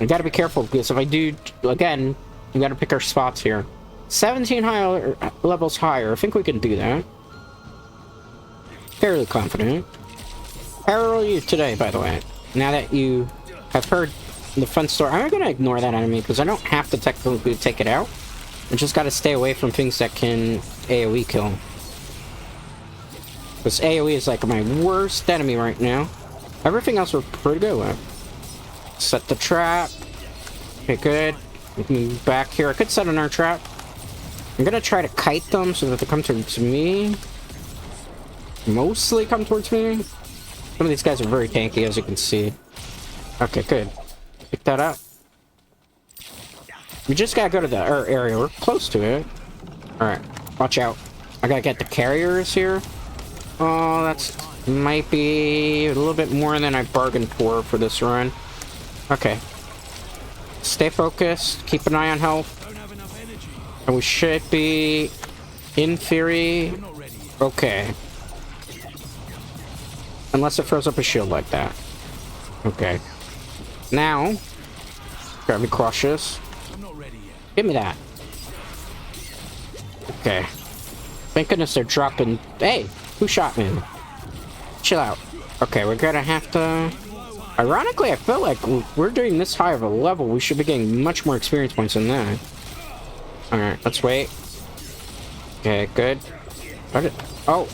I gotta be careful, because if I do, again, we gotta pick our spots here. 17 levels higher. I think we can do that. Fairly confident. How are you today, by the way? Now that you have heard the fun story, I'm gonna ignore that enemy, because I don't have to technically take it out. I just gotta stay away from things that can AoE kill. Because AoE is like my worst enemy right now. Everything else we're pretty good with. Set the trap. Okay, good. We can move back here. I could set another trap. I'm gonna try to kite them so that they come towards me. Mostly come towards me. Some of these guys are very tanky, as you can see. Okay, good. Pick that up. We just gotta go to the area. We're close to it. Alright, watch out. I gotta get the carriers here. Oh, that's might be a little bit more than I bargained for this run. Okay. Stay focused. Keep an eye on health. And we should be, in theory, okay. Unless it throws up a shield like that. Okay. Now, gotta be cautious. Give me that. Okay. Thank goodness they're dropping. Hey, who shot me? Chill out. Okay, we're gonna have to. Ironically, I feel like we're doing this high of a level. We should be getting much more experience points than that. Alright, let's wait. Okay, good. Oh,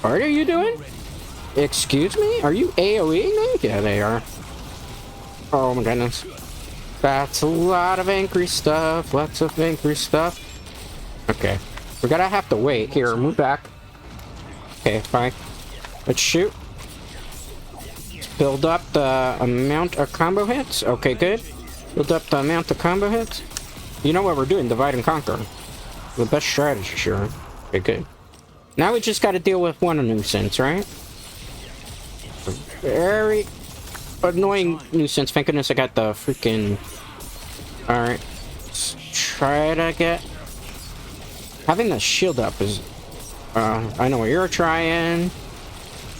what are you doing? Excuse me? Are you AoEing me? Yeah, they are. Oh my goodness. That's a lot of angry stuff. Lots of angry stuff. Okay. We're gonna have to wait. Here, move back. Okay, fine. Let's shoot. Build up the amount of combo hits. Okay, good. Build up the amount of combo hits. You know what we're doing? Divide and conquer. The best strategy, sure. Okay, good. Now we just gotta deal with one nuisance, right? A very annoying nuisance. Thank goodness I got the freaking... Alright. Let's try to get... Having the shield up is... I know what you're trying.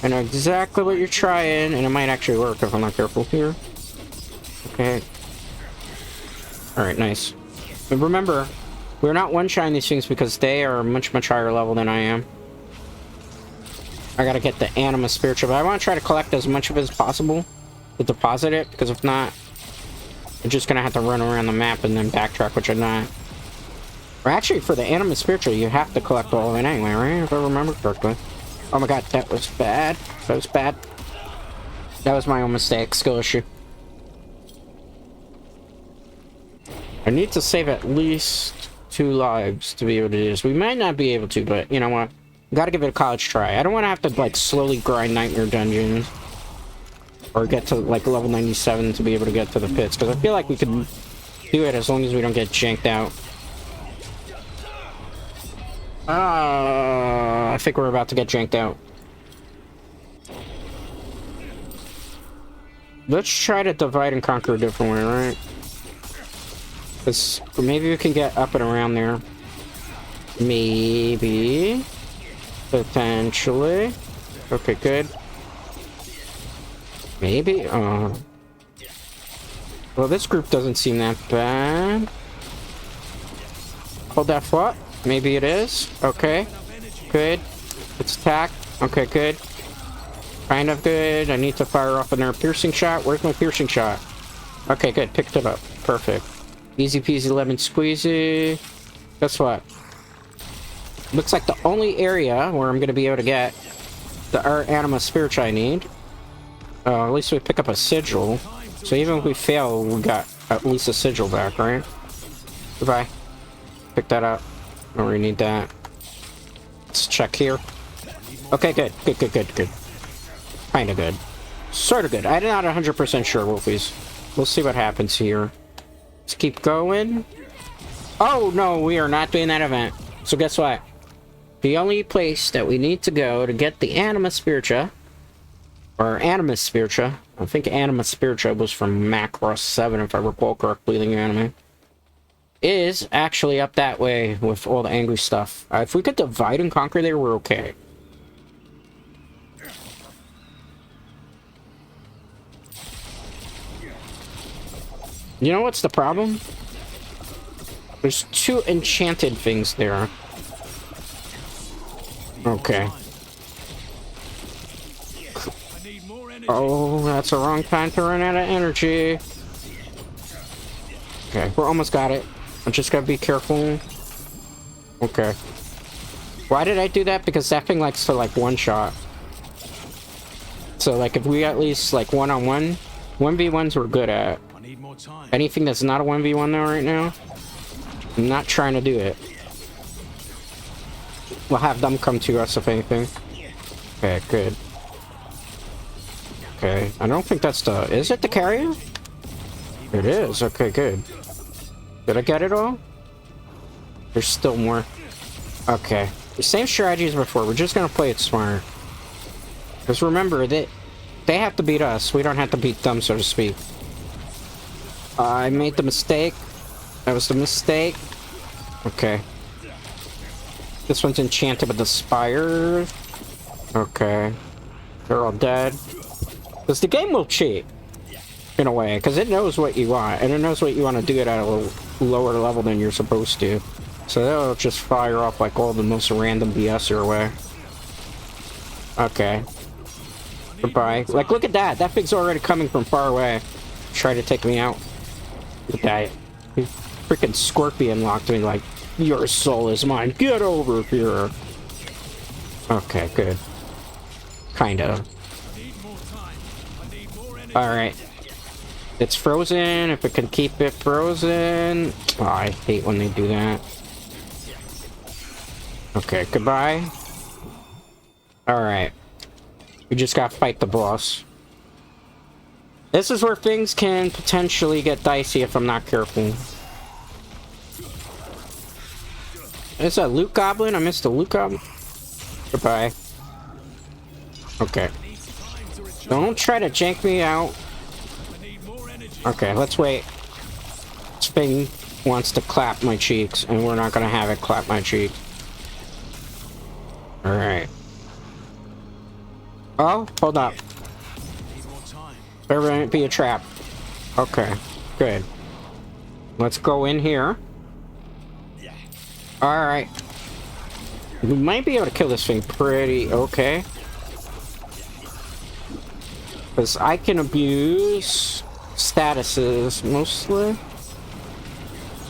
I know exactly what you're trying, and it might actually work if I'm not careful here. Okay. Alright, nice. But remember, we're not one-shotting these things because they are much higher level than I am. I gotta get the Anima Spiritual, but I want to try to collect as much of it as possible to deposit it, because if not, I'm just gonna have to run around the map and then backtrack, which I'm not. Or actually, for the Anima Spiritual, you have to collect all of it anyway, right? If I remember correctly. Oh my god, that was bad. That was bad. That was my own mistake. Skill issue. I need to save at least 2 lives to be able to do this. We might not be able to, but you know what? Gotta give it a college try. I don't want to have to, like, slowly grind Nightmare Dungeons. Or get to, like, level 97 to be able to get to the pits. Because I feel like we can do it as long as we don't get janked out. I think we're about to get janked out. Let's try to divide and conquer a different way, right? Because maybe we can get up and around there. Maybe. Potentially. Okay, good. Maybe. Well, this group doesn't seem that bad. Hold that thought. Maybe it is. Okay. Good. Let's attack. Okay, good. Kind of good. I need to fire off another piercing shot. Where's my piercing shot? Okay, good. Picked it up. Perfect. Easy peasy lemon squeezy. Guess what? Looks like the only area where I'm going to be able to get the Anima Spiritual I need. At least we pick up a sigil. So even if we fail, we got at least a sigil back, right? Goodbye. Pick that up. Don't really need that. Let's check here. Okay, good. Good. Kinda good. Sorta good. I'm not 100% sure, Wolfies. We'll see what happens here. Let's keep going. Oh, no, we are not doing that event. So guess what? The only place that we need to go to get the Anima Spiritual, or Animus Spiritual, I think Anima Spiritual was from Macross 7, if I recall correctly, the anime, is actually up that way with all the angry stuff. If we could divide and conquer there, we're okay. You know what's the problem? There's 2 enchanted things there. Okay. Oh, that's the wrong time to run out of energy. Okay, we're almost got it. I just gotta be careful. Okay. Why did I do that? Because that thing likes to, like, one-shot. So, like, if we at least, like, one-on-one, 1v1s we're good at. Anything that's not a 1v1 though right now, I'm not trying to do it. We'll have them come to us if anything. Okay, good. Okay, I don't think that's the... Is it the carrier? It is. Okay, good. Did I get it all? There's still more. Okay. The same strategy as before. We're just gonna play it smart. Because remember, they have to beat us. We don't have to beat them, so to speak. I made the mistake. That was the mistake. Okay. This one's enchanted with the spire. Okay. They're all dead. Because the game will cheat. in a way, because it knows what you want, and it knows what you want to do it at a little lower level than you're supposed to. So they'll just fire off like all the most random BS your way. Okay. Goodbye. Like, look at that. That thing's already coming from far away. Try to take me out. Look at that. He freaking scorpion locked me like, your soul is mine. Get over here. Okay, good. Kind of. Alright. It's frozen. If it can keep it frozen. Oh, I hate when they do that. Okay, goodbye. Alright. We just gotta fight the boss. This is where things can potentially get dicey if I'm not careful. Is that a loot goblin? I missed a loot goblin. Goodbye. Okay. Don't try to jank me out. Okay, let's wait. This thing wants to clap my cheeks, and we're not gonna have it clap my cheeks. Alright. Oh, hold up. There might be a trap. Okay, good. Let's go in here. Alright. We might be able to kill this thing pretty okay. Because I can abuse statuses, mostly.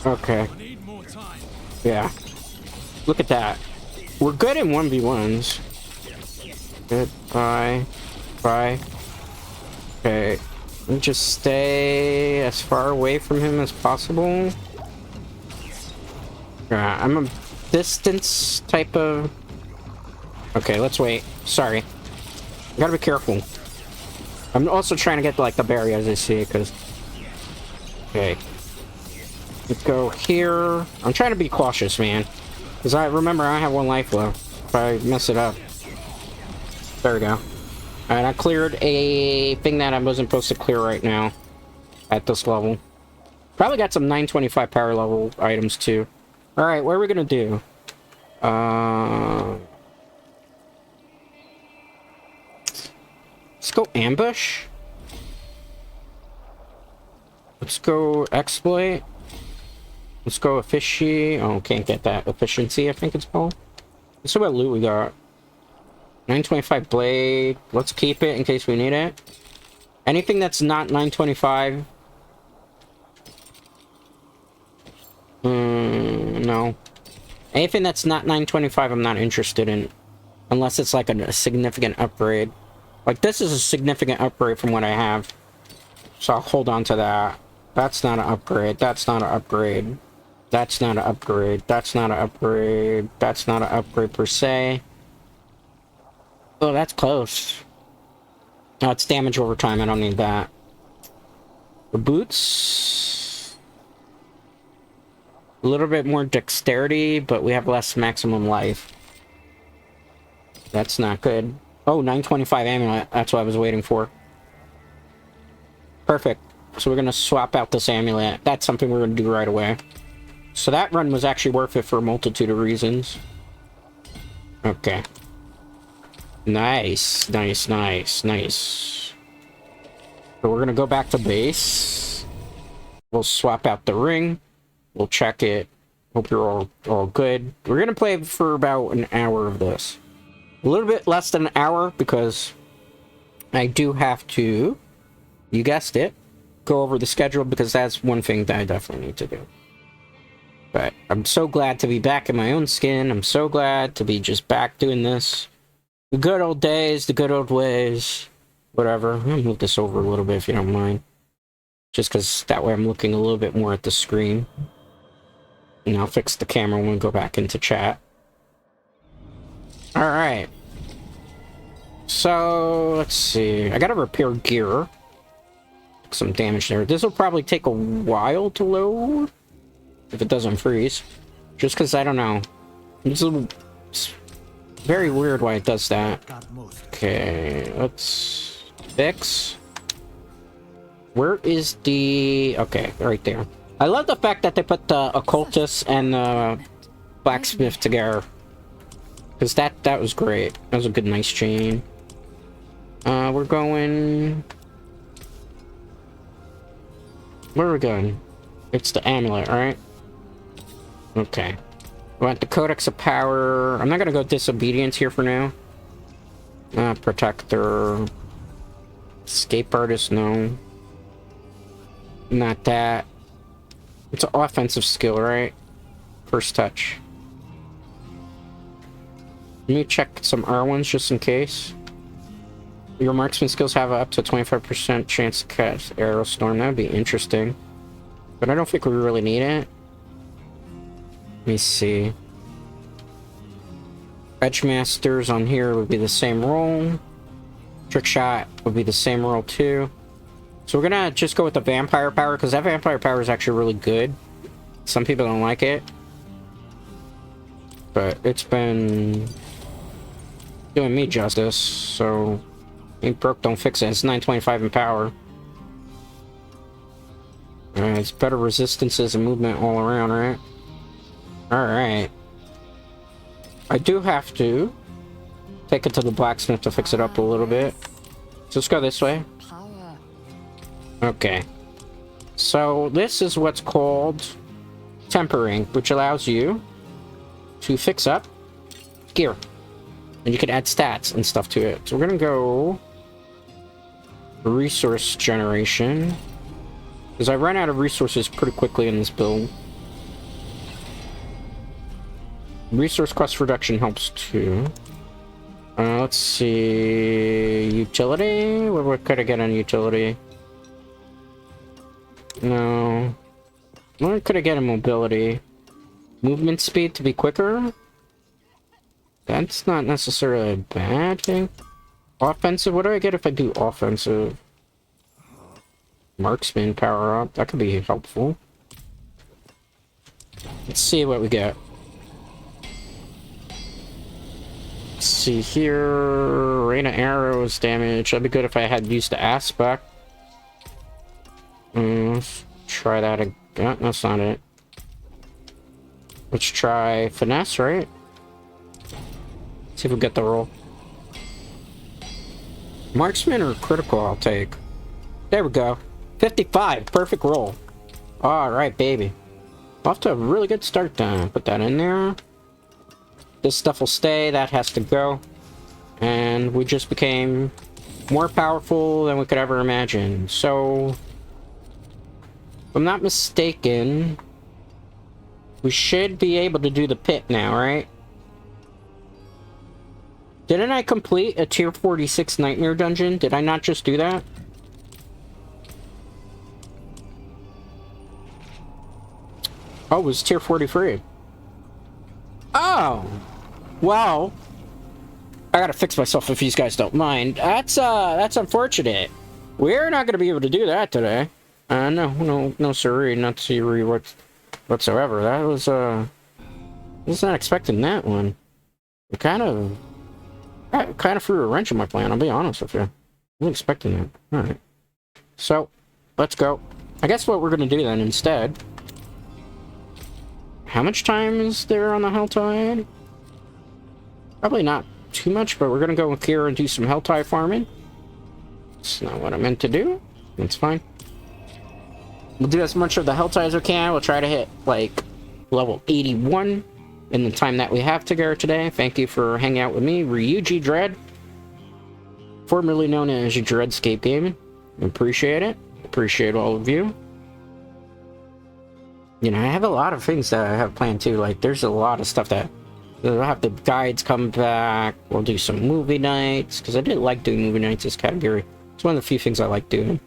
Okay. Yeah. Look at that. We're good in 1v1s. Goodbye. Bye. Okay. Let me just stay as far away from him as possible. Yeah, I'm a distance type of... Okay, let's wait. Sorry. Gotta be careful. I'm also trying to get, like, the berry as I see it, because... Okay. Let's go here. I'm trying to be cautious, man. Because I remember I have 1 life left. If I mess it up. There we go. Alright, I cleared a thing that I wasn't supposed to clear right now. At this level. Probably got some 925 power level items, too. Alright, what are we gonna do? Let's go ambush. Let's go exploit. Let's go efficiency. Oh, can't get that. Efficiency, I think it's called. Let's see what loot we got. 925 blade. Let's keep it in case we need it. Anything that's not 925. No. Anything that's not 925 I'm not interested in. Unless it's like a significant upgrade. Like this is a significant upgrade from what I have. So I'll hold on to that. That's not an upgrade. That's not an upgrade. That's not an upgrade. That's not an upgrade. That's not an upgrade per se. Oh, that's close. Oh, it's damage over time. I don't need that. The boots. A little bit more dexterity, but we have less maximum life. That's not good. Oh, 925 amulet. That's what I was waiting for. Perfect. So we're going to swap out this amulet. That's something we're going to do right away. So that run was actually worth it for a multitude of reasons. Okay. Nice. Nice, nice, nice. So we're going to go back to base. We'll swap out the ring. We'll check it. Hope you're all good. We're going to play for about an hour of this. A little bit less than an hour because I do have to, you guessed it, go over the schedule because that's one thing that I definitely need to do. But I'm so glad to be back in my own skin. I'm so glad to be just back doing this. The good old days, the good old ways, whatever. I'm gonna move this over a little bit if you don't mind. Just because that way I'm looking a little bit more at the screen. And I'll fix the camera when we go back into chat. Alright. So, let's see. I gotta repair gear. Some damage there. This will probably take a while to load. If it doesn't freeze. Just because I don't know. It's very weird why it does that. Okay, let's fix. Where is the... Okay, right there. I love the fact that they put the occultist and the blacksmith together. Because that was great. That was a good, nice chain. We're going... Where are we going? It's the amulet, right? Okay. We want the Codex of Power. I'm not gonna go Disobedience here for now. Protector. Escape Artist, no. Not that. It's an offensive skill, right? First touch. Let me check some R1s just in case. Your marksman skills have up to 25% chance to cast Arrow Storm. That would be interesting. But I don't think we really need it. Let me see. Edgemasters on here would be the same roll. Trick Shot would be the same roll too. So we're gonna just go with the Vampire Power, because that Vampire Power is actually really good. Some people don't like it. But it's been doing me justice, so ain't broke, don't fix it. It's 925 in power. It's better resistances and movement all around, right? Alright. I do have to take it to the blacksmith to fix it up a little bit. So let's go this way. Okay. So this is what's called tempering, which allows you to fix up gear. And you can add stats and stuff to it. So we're gonna go resource generation, because I run out of resources pretty quickly in this build. Resource cost reduction helps too. Let's see. Utility? What could I get on utility? No. What could I get on mobility? Movement speed to be quicker? That's not necessarily a bad thing. Offensive? What do I get if I do offensive? Marksman power up. That could be helpful. Let's see what we get. Let's see here. Rain of arrows damage. That'd be good if I had used the aspect. Let's try that again. That's not it. Let's try finesse, right? See if we get the roll. Marksman or critical, I'll take. There we go. 55. Perfect roll. Alright, baby. Off to a really good start then. Put that in there. This stuff will stay. That has to go. And we just became more powerful than we could ever imagine. So, if I'm not mistaken, we should be able to do the pit now, right? Didn't I complete a tier 46 nightmare dungeon? Did I not just do that? Oh, it was tier 43. Oh! Well, I gotta fix myself if you guys don't mind. That's unfortunate. We're not gonna be able to do that today. No siree, not siree whatsoever. That was, I was not expecting that one. It kind of threw a wrench in my plan, I'll be honest with you. I wasn't expecting that. Alright. So, let's go. I guess what we're gonna do then instead... How much time is there on the Helltide? Probably not too much, but we're gonna go here and do some Helltide farming. It's not what I meant to do. It's fine. We'll do as much of the Helltide as we can. We'll try to hit, like, level 81 in the time that we have together today. Thank you for hanging out with me, Ryuji Dread, formerly known as Dreadscape Gaming. Appreciate it. Appreciate all of you. You know, I have a lot of things that I have planned too. Like, there's a lot of stuff that we'll have the guides come back. We'll do some movie nights, because I did like doing movie nights as Katagiri. It's one of the few things I like doing.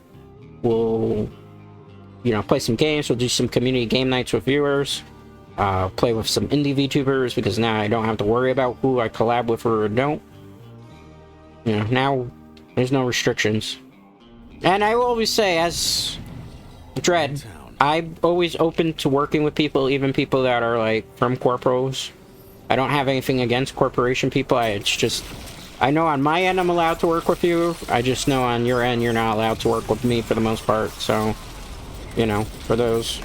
We'll, you know, play some games. We'll do some community game nights with viewers. Play with some indie VTubers, because now I don't have to worry about who I collab with or don't. You know, now there's no restrictions. And I will always say, as Dread, I'm always open to working with people, even people that are, like, from corporos. I don't have anything against corporation people. It's just, I know on my end I'm allowed to work with you. I just know on your end you're not allowed to work with me for the most part. So, you know, for those,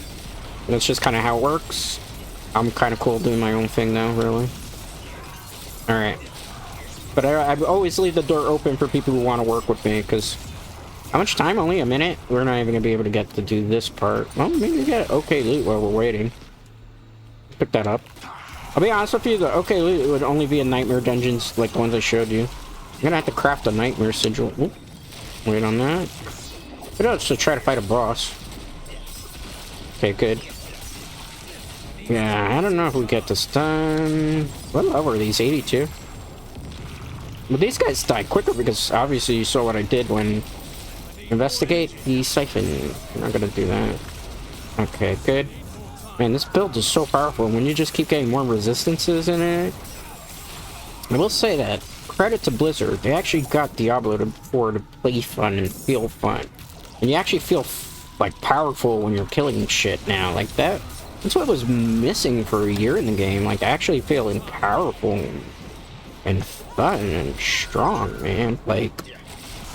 that's just kind of how it works. I'm kind of cool doing my own thing though, really. Alright. But I always leave the door open for people who want to work with me, because How much time? Only a minute? We're not even gonna be able to get to do this part. Well, maybe we get okay loot while we're waiting. Pick that up. I'll be honest with you, the okay loot would only be in nightmare dungeons like the ones I showed you. I'm gonna have to craft a nightmare sigil. Oop. Wait on that. But else to try to fight a boss. Okay, good. Yeah, I don't know if we get this done. What level are these? 82? But these guys die quicker because obviously you saw what I did when... Investigate the siphon. I'm not gonna do that. Okay, good. Man, this build is so powerful. When you just keep getting more resistances in it... I will say that, credit to Blizzard, they actually got Diablo IV to play fun and feel fun. And you actually feel, like, powerful when you're killing shit now. Like, that's what was missing for a year in the game. Like, actually feeling powerful and fun and strong, man. Like,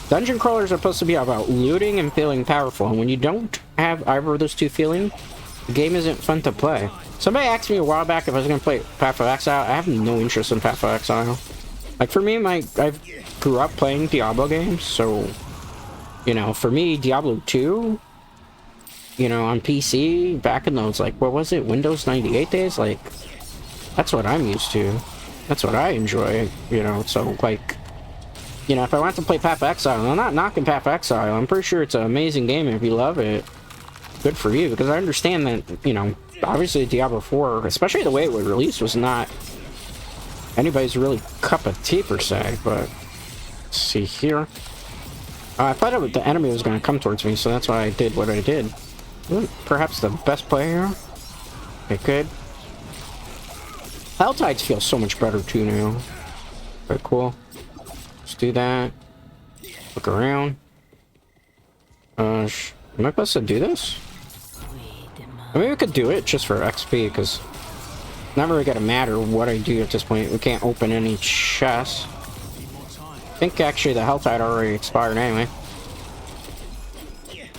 dungeon crawlers are supposed to be about looting and feeling powerful. And when you don't have either of those two feelings, the game isn't fun to play. Somebody asked me a while back if I was going to play Path of Exile. I have no interest in Path of Exile. Like, for me, I grew up playing Diablo games, so, you know, for me, Diablo 2, you know, on PC, back in those, like, what was it, Windows 98 days? Like, that's what I'm used to. That's what I enjoy, you know, so, like, you know, if I want to play Path of Exile, I'm not knocking Path of Exile. I'm pretty sure it's an amazing game, and if you love it, good for you, because I understand that, you know, obviously Diablo 4, especially the way it was released, was not anybody's really cup of tea per se, but let's see here. I thought the enemy was going to come towards me, so that's why I did what I did. Perhaps the best player. Okay, good. Helltides feel so much better too now. Very cool. Let's do that. Look around. Am I supposed to do this? I mean, we could do it just for XP, because it's not really gonna matter what I do at this point. We can't open any chests. I think actually the health tide already expired anyway.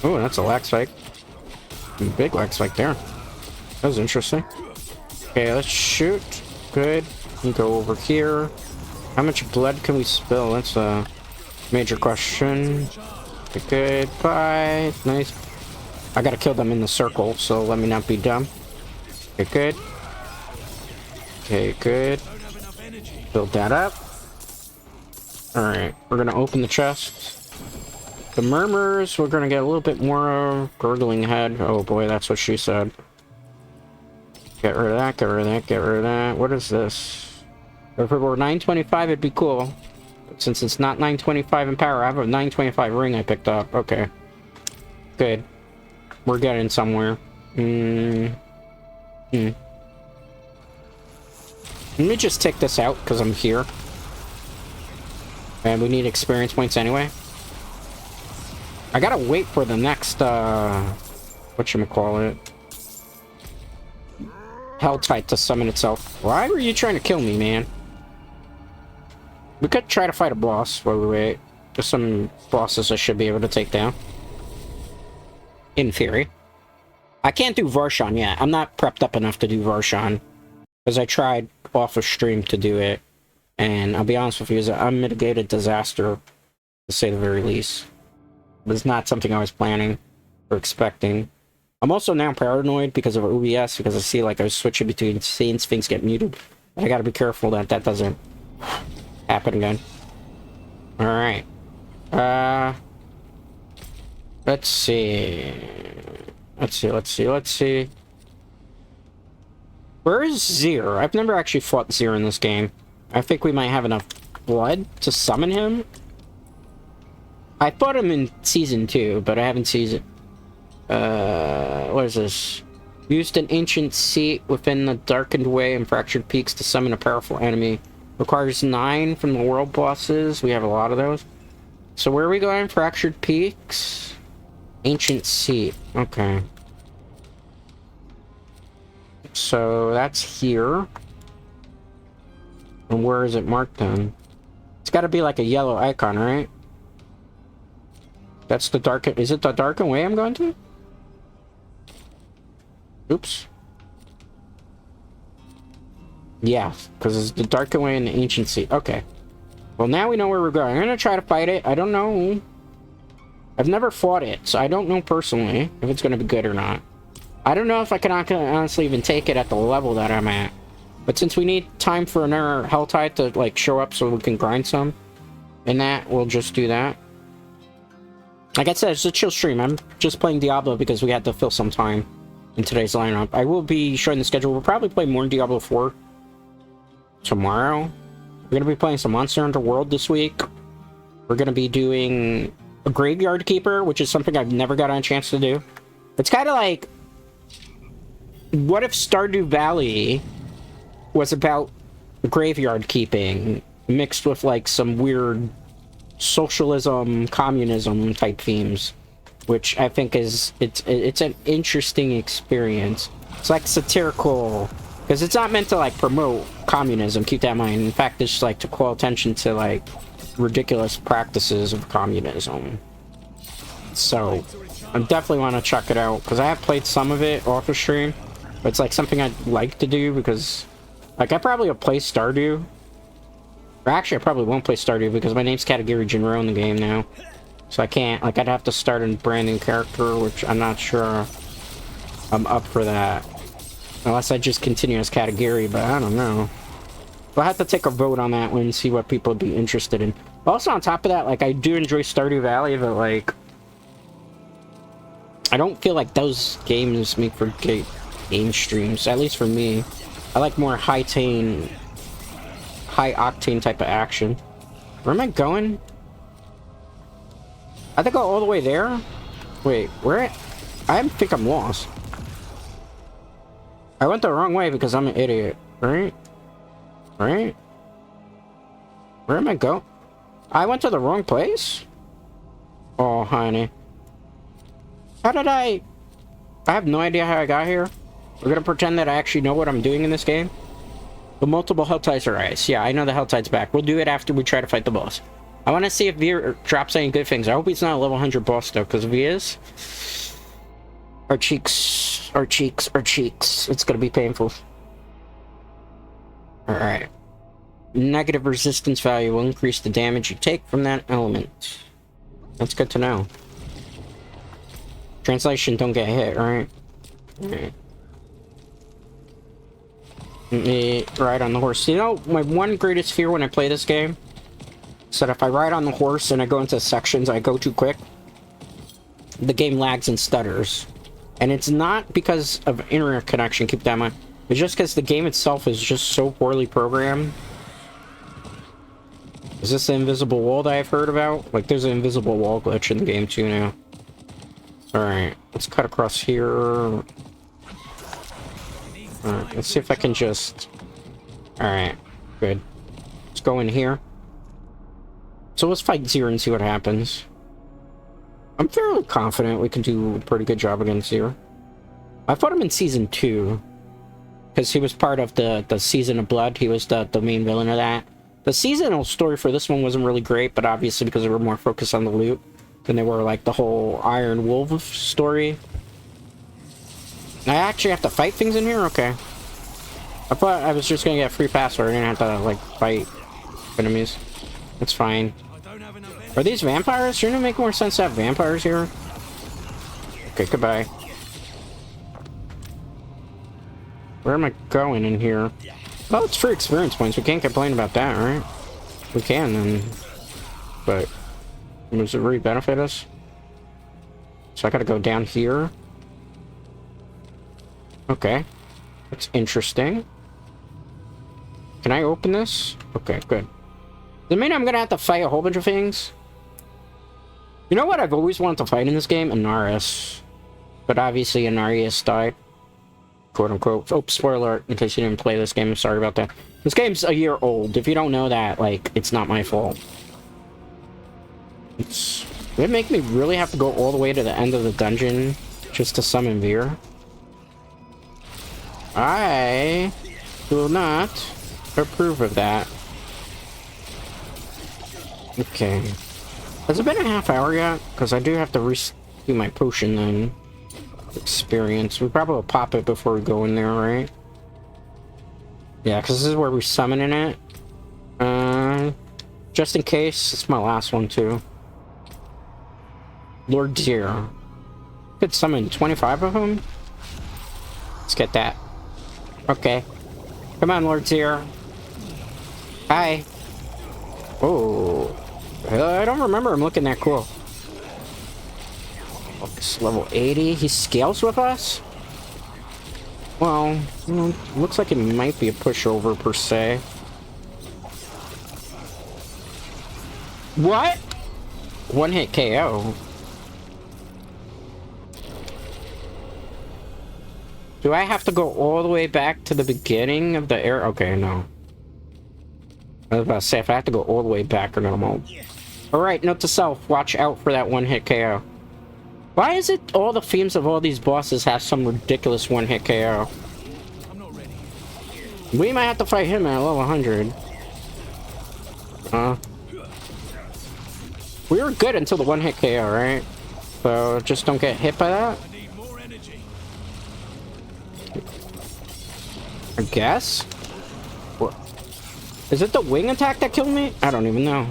Oh, that's a lag spike. Big lag spike there. That was interesting. Okay, let's shoot. Good. We go over here. How much blood can we spill? That's a major question. Okay, good. Bye. Nice. I gotta kill them in the circle, so let me not be dumb. Okay, good. Okay, good. Build that up. Alright, we're gonna open the chest. The murmurs, we're gonna get a little bit more gurgling head. Oh boy, that's what she said. Get rid of that, get rid of that, get rid of that. What is this? If it were 925, it'd be cool. But since it's not 925 in power, I have a 925 ring I picked up. Okay. Good. We're getting somewhere. Let me just take this out, because I'm here. And we need experience points anyway. I gotta wait for the next, whatchamacallit? Helltide to summon itself. Why were you trying to kill me, man? We could try to fight a boss while we wait. There's some bosses I should be able to take down. In theory. I can't do Varshan yet. I'm not prepped up enough to do Varshan. Because I tried off of stream to do it. And I'll be honest with you, it's an unmitigated disaster, to say the very least. It was not something I was planning or expecting. I'm also now paranoid because of OBS, because I see like I was switching between scenes, things get muted. But I gotta be careful that that doesn't happen again. Alright. Let's see. Let's see. Where is Zir? I've never actually fought Zir in this game. I think we might have enough blood to summon him. I fought him in Season 2, but I haven't seen it. What is this? Used an ancient seat within the darkened way and fractured peaks to summon a powerful enemy. Requires 9 from the world bosses. We have a lot of those. So where are we going? Fractured peaks? Ancient seat. Okay. So that's here. And where is it marked then? It's got to be like a yellow icon, right? That's the dark... Is it the darkened way I'm going to? Oops. Yeah, because it's the darkened way in the ancient sea. Okay. Well, now we know where we're going. I'm going to try to fight it. I don't know I've never fought it, so I don't know personally if it's going to be good or not. I don't know if I can honestly even take it at the level that I'm at. But since we need time for another Hell Tide to, like, show up so we can grind some, and that, we'll just do that. Like I said, it's a chill stream. I'm just playing Diablo because we had to fill some time in today's lineup. I will be showing the schedule. We'll probably play more Diablo 4 tomorrow. We're going to be playing some Monster Hunter World this week. We're going to be doing a Graveyard Keeper, which is something I've never gotten a chance to do. It's kind of like, what if Stardew Valley was about graveyard keeping mixed with like some weird socialism, communism type themes, which I think is it's an interesting experience. It's like satirical, because it's not meant to like promote communism, keep that in mind. In fact, it's like to call attention to like ridiculous practices of communism. So I definitely want to check it out, because I have played some of it off the stream, but it's like something I'd like to do, because like I probably will play Stardew. Or actually, I probably won't play Stardew because my name's Katagiri Jinrou in the game now. So I can't, like, I'd have to start a brand new character, which I'm not sure I'm up for that. Unless I just continue as Katagiri, but I don't know. I'll have to take a vote on that one and see what people would be interested in. Also, on top of that, like, I do enjoy Stardew Valley, but, like, I don't feel like those games make for great game streams, at least for me. I like more high-octane type of action. Where am I going? I think I'll go all the way there? Wait, where? I think I'm lost. I went the wrong way because I'm an idiot, right? Right? Where am I going? I went to the wrong place? Oh, honey. How did I have no idea how I got here. We're gonna pretend that I actually know what I'm doing in this game. The multiple Hell Tides are ice. Yeah, I know the Hell Tide's back. We'll do it after we try to fight the boss. I want to see if V drops any good things. I hope he's not a level 100 boss, though, because if he is, our cheeks. It's gonna be painful. Alright. Negative resistance value will increase the damage you take from that element. That's good to know. Translation, don't get hit, right? Alright. Let me ride on the horse. You know, my one greatest fear when I play this game is that if I ride on the horse and I go into sections I go too quick, the game lags and stutters. And it's not because of internet connection, keep that in mind. It's just because the game itself is just so poorly programmed. Is this the invisible wall that I've heard about? Like, there's an invisible wall glitch in the game too now. Alright, let's cut across here. Alright, let's see if I can just... Alright, good. Let's go in here. So let's fight Zero and see what happens. I'm fairly confident we can do a pretty good job against Zero. I fought him in Season 2. Because he was part of the Season of Blood. He was the main villain of that. The seasonal story for this one wasn't really great, but obviously because they were more focused on the loot than they were like the whole Iron Wolf story. I actually have to fight things in here? Okay. I thought I was just gonna get a free pass where I didn't have to, like, fight enemies. That's fine. Are these vampires? Shouldn't it make more sense to have vampires here? Okay, goodbye. Where am I going in here? Well, it's free experience points. We can't complain about that, right? We can, then. But does it really benefit us? So I gotta go down here. Okay. That's interesting. Can I open this? Okay, good. Does it mean I'm gonna have to fight a whole bunch of things? You know what I've always wanted to fight in this game? Anaris. But obviously Anarius died. Quote unquote. Oh, spoiler alert, in case you didn't play this game, I'm sorry about that. This game's a year old. If you don't know that, like, it's not my fault. Would it make me really have to go all the way to the end of the dungeon just to summon Veer? I will not approve of that. Okay. Has it been a half hour yet? Because I do have to do my potion then. Experience. We probably will pop it before we go in there, right? Yeah, because this is where we're summoning it. Just in case, it's my last one too. Lord Zero. Could summon 25 of them? Let's get that. Okay. Come on, Lord Zero. Hi. Oh. I don't remember him looking that cool. Focus level 80. He scales with us? Well, looks like it might be a pushover per se. What? One hit KO. Do I have to go all the way back to the beginning of the air? Okay, no. I was about to say, if I have to go all the way back or no, I won't. Alright, note to self, watch out for that one hit KO. Why is it all the themes of all these bosses have some ridiculous one hit KO? We might have to fight him at level 100. We were good until the one hit KO, right? So just don't get hit by that. I guess? What? Is it the wing attack that killed me? I don't even know.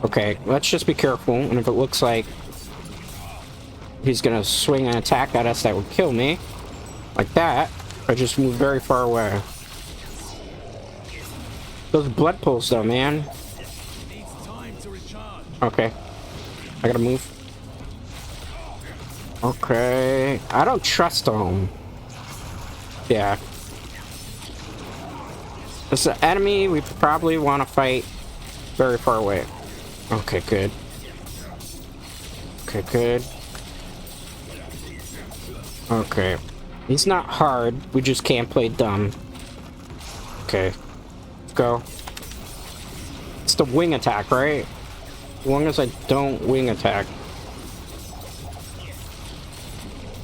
Okay, let's just be careful. And if it looks like he's gonna swing an attack at us that would kill me, like that, I just move very far away. Those blood pulls though, man. Okay. I gotta move. Okay. I don't trust him. Yeah. This is an enemy we probably want to fight very far away. Okay, good. Okay, good. Okay. He's not hard. We just can't play dumb. Okay. Let's go. It's the wing attack, right? As long as I don't wing attack.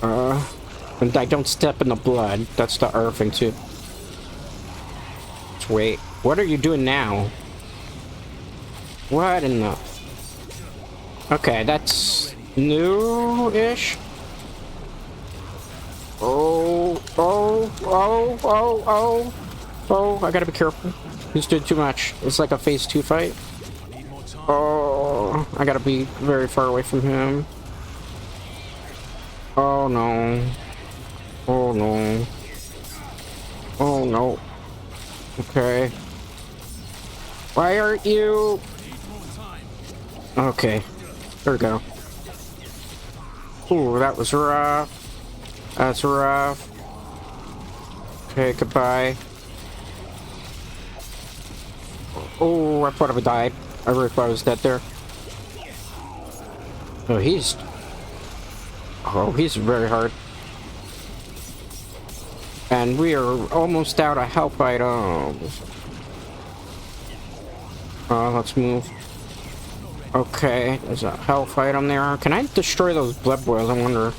And I don't step in the blood. That's the other thing, too. Let's wait. What are you doing now? What in the... Okay, that's new-ish. Oh, I gotta be careful. He's doing too much. It's like a phase 2 fight. Oh, I gotta be very far away from him. Oh no. Oh no. Oh no. Okay. Why aren't you? Okay. There we go. Ooh, that was rough. That's rough. Okay, goodbye. Oh, I thought I died. I really thought I was dead there. Oh, he's very hard. And we are almost out of health items. Let's move. Okay, there's a health item there. Can I destroy those blood boils? I wonder.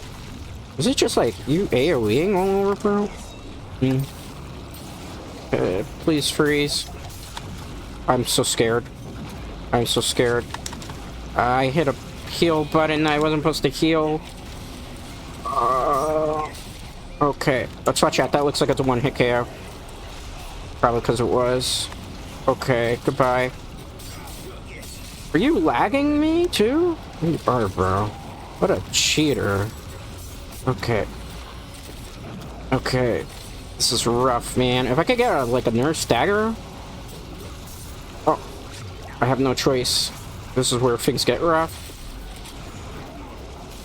Is it just like you AoEing all over, bro? Please freeze. I'm so scared. I'm so scared. I hit a heal button I wasn't supposed to heal. Okay, let's watch out. That looks like it's a one hit KO. Probably because it was. Okay, goodbye. Are you lagging me too? You are, bro. What a cheater. Okay. Okay. This is rough, man. If I could get like a nurse stagger. Oh, I have no choice. This is where things get rough.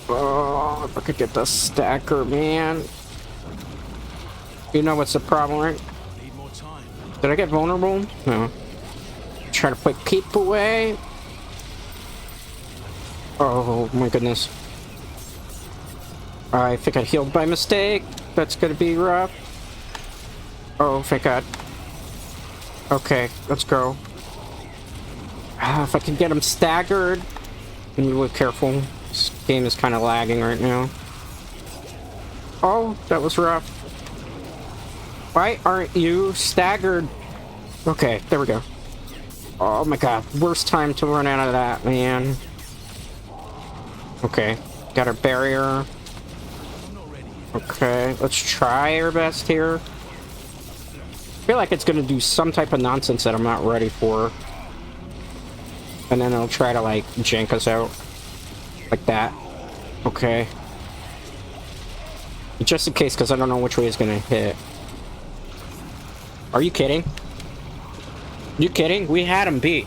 Oh, if I could get the stacker, man. You know what's the problem, right? Did I get vulnerable? No. Try to put keep away. Oh my goodness. I think I healed by mistake. That's gonna be rough. Oh, thank God. Okay, let's go. If I can get him staggered. I need to be careful. This game is kind of lagging right now. Oh, that was rough. Why aren't you staggered? Okay, there we go. Oh my God, worst time to run out of that, man. Okay, got our barrier. Okay, let's try our best here. I feel like it's gonna do some type of nonsense that I'm not ready for. And then it'll try to, like, jank us out. Like that. Okay. Just in case, because I don't know which way it's gonna hit. Are you kidding? You kidding? We had him beat.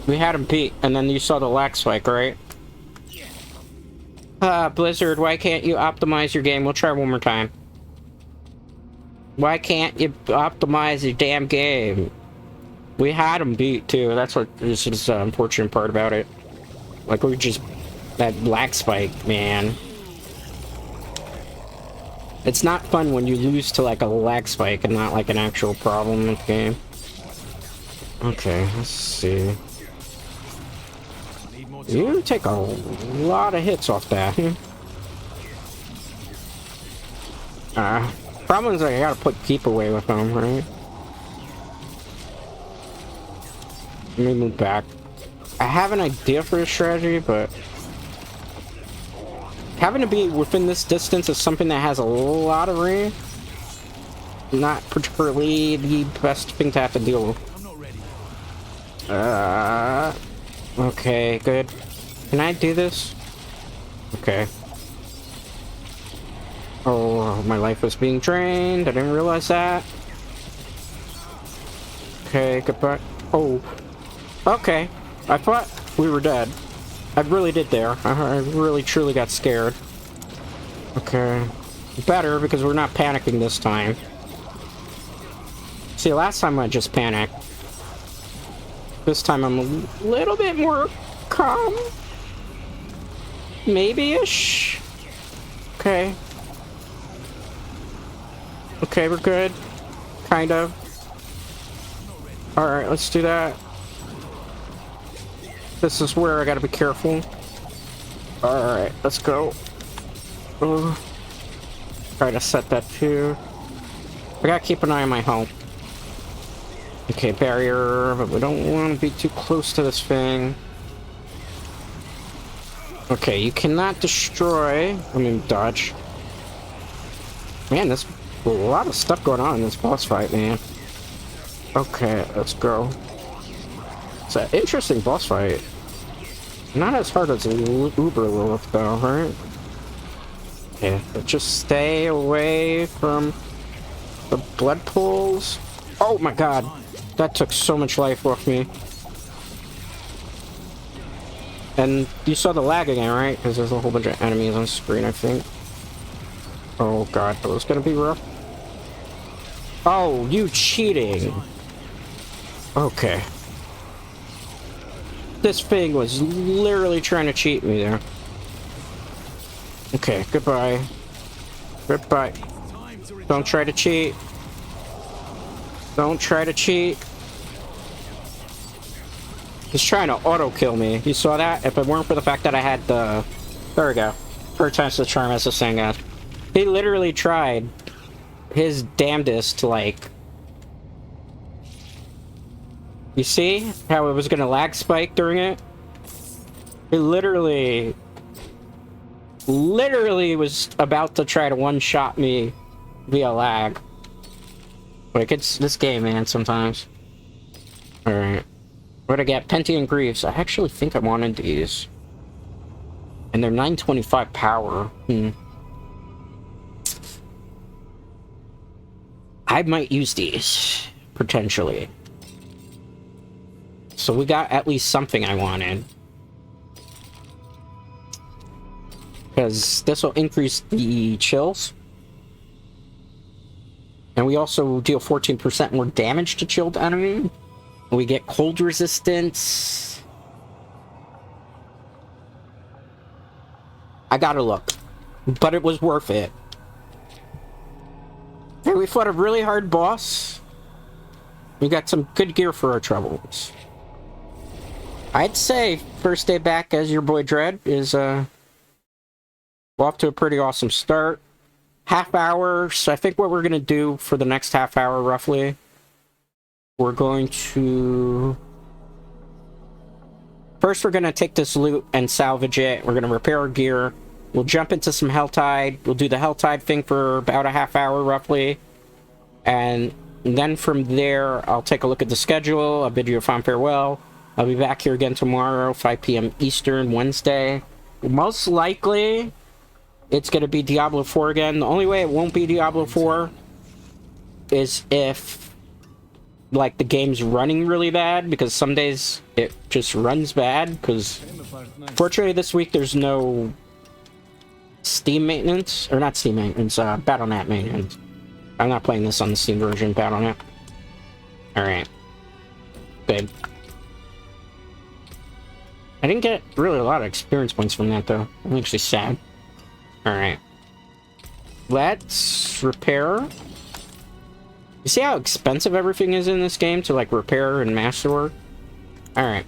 We had him beat, and then you saw the lag spike, right? Blizzard, why can't you optimize your game? We'll try one more time. Why can't you optimize your damn game? We had him beat, too. That's what is the unfortunate part about it. Like, we just... That lag spike, man. It's not fun when you lose to, like, a lag spike and not, like, an actual problem with the game. Okay, let's see. You take a lot of hits off that. Problem is I gotta keep away with them, right? Let me move back. I have an idea for a strategy, but having to be within this distance is something that has a lot of range. Not particularly the best thing to have to deal with. Okay, good. Can I do this? Okay. Oh, my life was being drained. I didn't realize that. Okay, goodbye. Oh. Okay. I thought we were dead. I really did there. I really truly got scared. Okay. Better, because we're not panicking this time. See, last time I just panicked. This time I'm a little bit more calm. Maybe-ish. Okay. Okay, we're good. Kind of. Alright, let's do that. This is where I gotta be careful. Alright, let's go. Try to set that too. I gotta keep an eye on my health. Okay, barrier, but we don't want to be too close to this thing. Okay, you cannot destroy. I mean, dodge. Man, there's a lot of stuff going on in this boss fight, man. Okay, let's go. It's an interesting boss fight. Not as hard as Uber look, though, right? Yeah, but just stay away from the blood pools. Oh my god, that took so much life off me. And you saw the lag again, right? Because there's a whole bunch of enemies on screen, I think. Oh god, that was gonna be rough. Oh, you cheating. Okay. This thing was literally trying to cheat me there. Okay, goodbye. Goodbye. Don't try to cheat. Don't try to cheat. He's trying to auto-kill me. You saw that? If it weren't for the fact that I had the... There we go. Third time's the charm, as the saying goes. He literally tried his damnedest to, like... You see how it was gonna lag spike during it? He literally was about to try to one-shot me via lag. Like, it's this game, man, sometimes. Alright. What'd I get? Pentium Greaves. I actually think I wanted these. And they're 925 power. I might use these. Potentially. So we got at least something I wanted. Because this will increase the chills. And we also deal 14% more damage to chilled enemy. We get cold resistance. I gotta look. But it was worth it. Hey, we fought a really hard boss. We got some good gear for our troubles. I'd say first day back as your boy Dread is off to a pretty awesome start. Half hour, so I think what we're gonna do for the next half hour roughly, we're going to... First we're gonna take this loot and salvage it. We're gonna repair our gear. We'll jump into some Helltide. We'll do the Helltide thing for about a half hour roughly. And then from there, I'll take a look at the schedule. I'll bid you a fond farewell. I'll be back here again tomorrow, 5 p.m. Eastern, Wednesday. Most likely, it's going to be Diablo 4 again. The only way it won't be Diablo 4 is if, like, the game's running really bad, because some days it just runs bad, because fortunately this week there's no Steam maintenance, or not Steam maintenance, Battle.net maintenance. I'm not playing this on the Steam version, Battle.net. Alright. Good. I didn't get really a lot of experience points from that, though. I'm actually sad. Alright. Let's repair. You see how expensive everything is in this game to, like, repair and masterwork? Alright.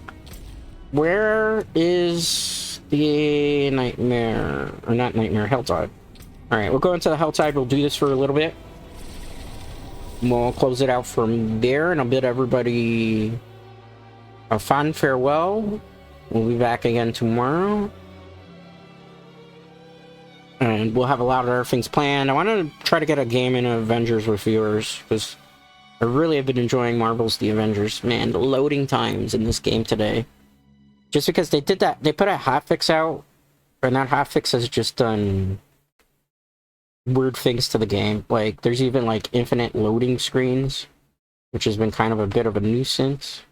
Where is the nightmare? Or not nightmare, Helltide. Alright, we'll go into the Helltide. We'll do this for a little bit. We'll close it out from there, and I'll bid everybody a fond farewell. We'll be back again tomorrow. And we'll have a lot of other things planned. I want to try to get a game in Avengers with viewers, because I really have been enjoying Marvel's The Avengers. Man, the loading times in this game today. Just because they did that, they put a hotfix out, and that hotfix has just done weird things to the game. Like, there's even, like, infinite loading screens, which has been kind of a bit of a nuisance.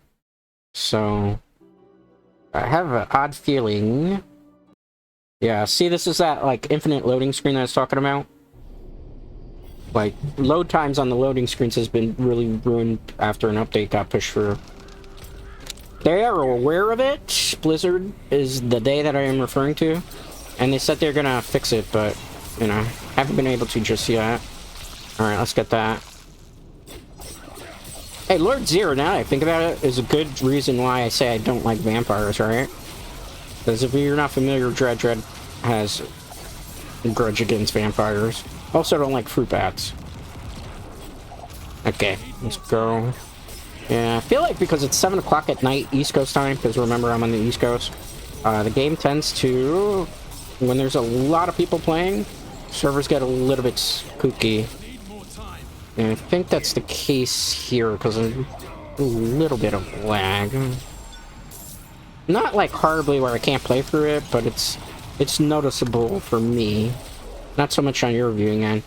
So, I have an odd feeling. Yeah, see, this is that, like, infinite loading screen that I was talking about. Like, load times on the loading screens has been really ruined after an update got pushed through. They are aware of it. Blizzard is the day that I am referring to. And they said they're gonna fix it, but, you know, haven't been able to just yet. Alright, let's get that. Hey, Lord Zero, now that I think about it, is a good reason why I say I don't like vampires, right? Because if you're not familiar, Dread has a grudge against vampires. Also don't like fruit bats. Okay, let's go. Yeah, I feel like because it's 7 o'clock at night East Coast time, because remember I'm on the East Coast, the game tends to, when there's a lot of people playing, servers get a little bit spooky. And I think that's the case here, because of a little bit of lag. Not like horribly where I can't play through it, but it's noticeable for me. Not so much on your viewing end.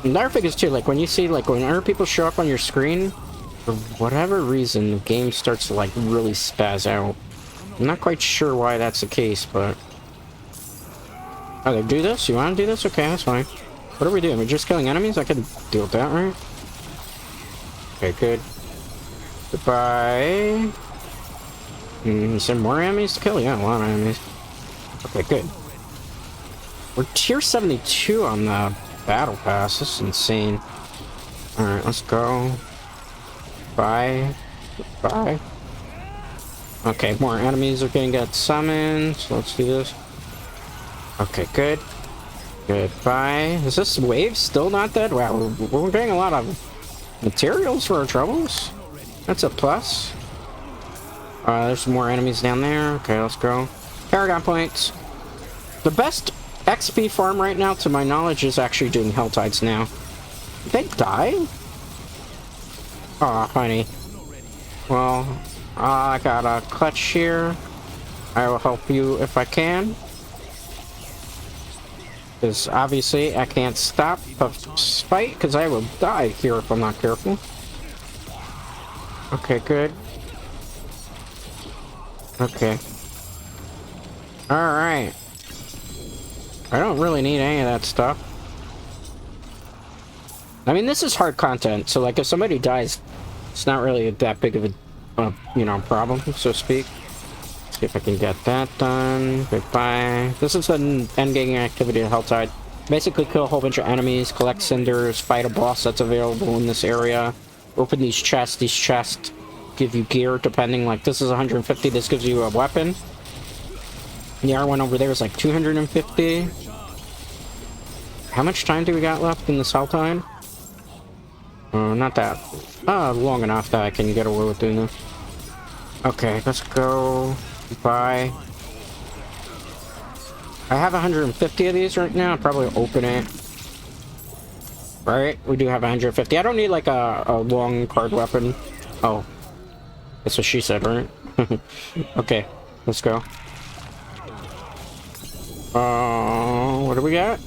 And the other thing is too, like when you see, like when other people show up on your screen, for whatever reason, the game starts to like really spaz out. I'm not quite sure why that's the case, but... Oh, they do this? You want to do this? Okay, that's fine. What are we doing? We're just killing enemies? I can deal with that, right? Okay, good. Goodbye. Is there more enemies to kill? Yeah, a lot of enemies. Okay, good. We're tier 72 on the battle pass. This is insane. Alright, let's go. Bye. Bye. Okay, more enemies are gonna get summoned. So let's do this. Okay, good. Goodbye. Is this wave still not dead? Wow, we're getting a lot of materials for our troubles. That's a plus. There's some more enemies down there. Okay, let's go. Paragon points. The best XP farm right now, to my knowledge, is actually doing Helltides now. Did they die? Aw, honey. Well, I got a clutch here. I will help you if I can. Because obviously I can't stop a fight, because I will die here if I'm not careful. Okay, good. Okay. Alright. I don't really need any of that stuff. I mean, this is hard content, so like if somebody dies, it's not really that big of a, you know, problem, so to speak. Let's see if I can get that done. Goodbye. This is an endgame activity of Helltide. Basically kill a whole bunch of enemies, collect cinders, fight a boss that's available in this area, open these chests. These chests give you gear depending, like this is 150, this gives you a weapon. The other one over there is like 250. How much time do we got left in this Helltide? Not that long enough that I can get away with doing this. Okay, let's go. Bye. I have 150 of these right now. I'll probably open it. Right? We do have 150. I don't need like a long card weapon. Oh. That's what she said, right? Okay, let's go. What do we got?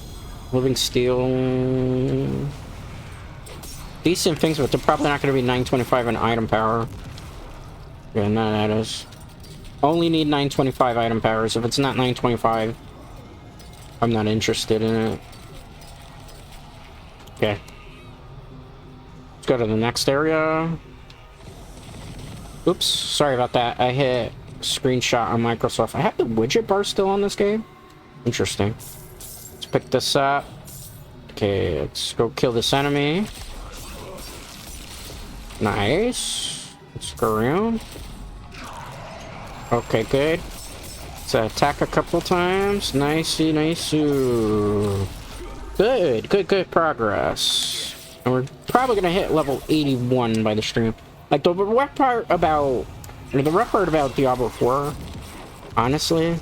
Living steel. Decent things, but they're probably not going to be 925 in item power. Yeah, none of that is. Only need 925 item powers. If it's not 925, I'm not interested in it. Okay. Let's go to the next area. Oops, sorry about that. I hit screenshot on Microsoft. I have the widget bar still on this game? Interesting. Let's pick this up. Okay, let's go kill this enemy. Nice. Let's go around. Okay, good. Let's attack a couple times. Nicey, nice. Good progress. And we're probably gonna hit level 81 by the stream. Like, the rough part about Diablo 4, honestly,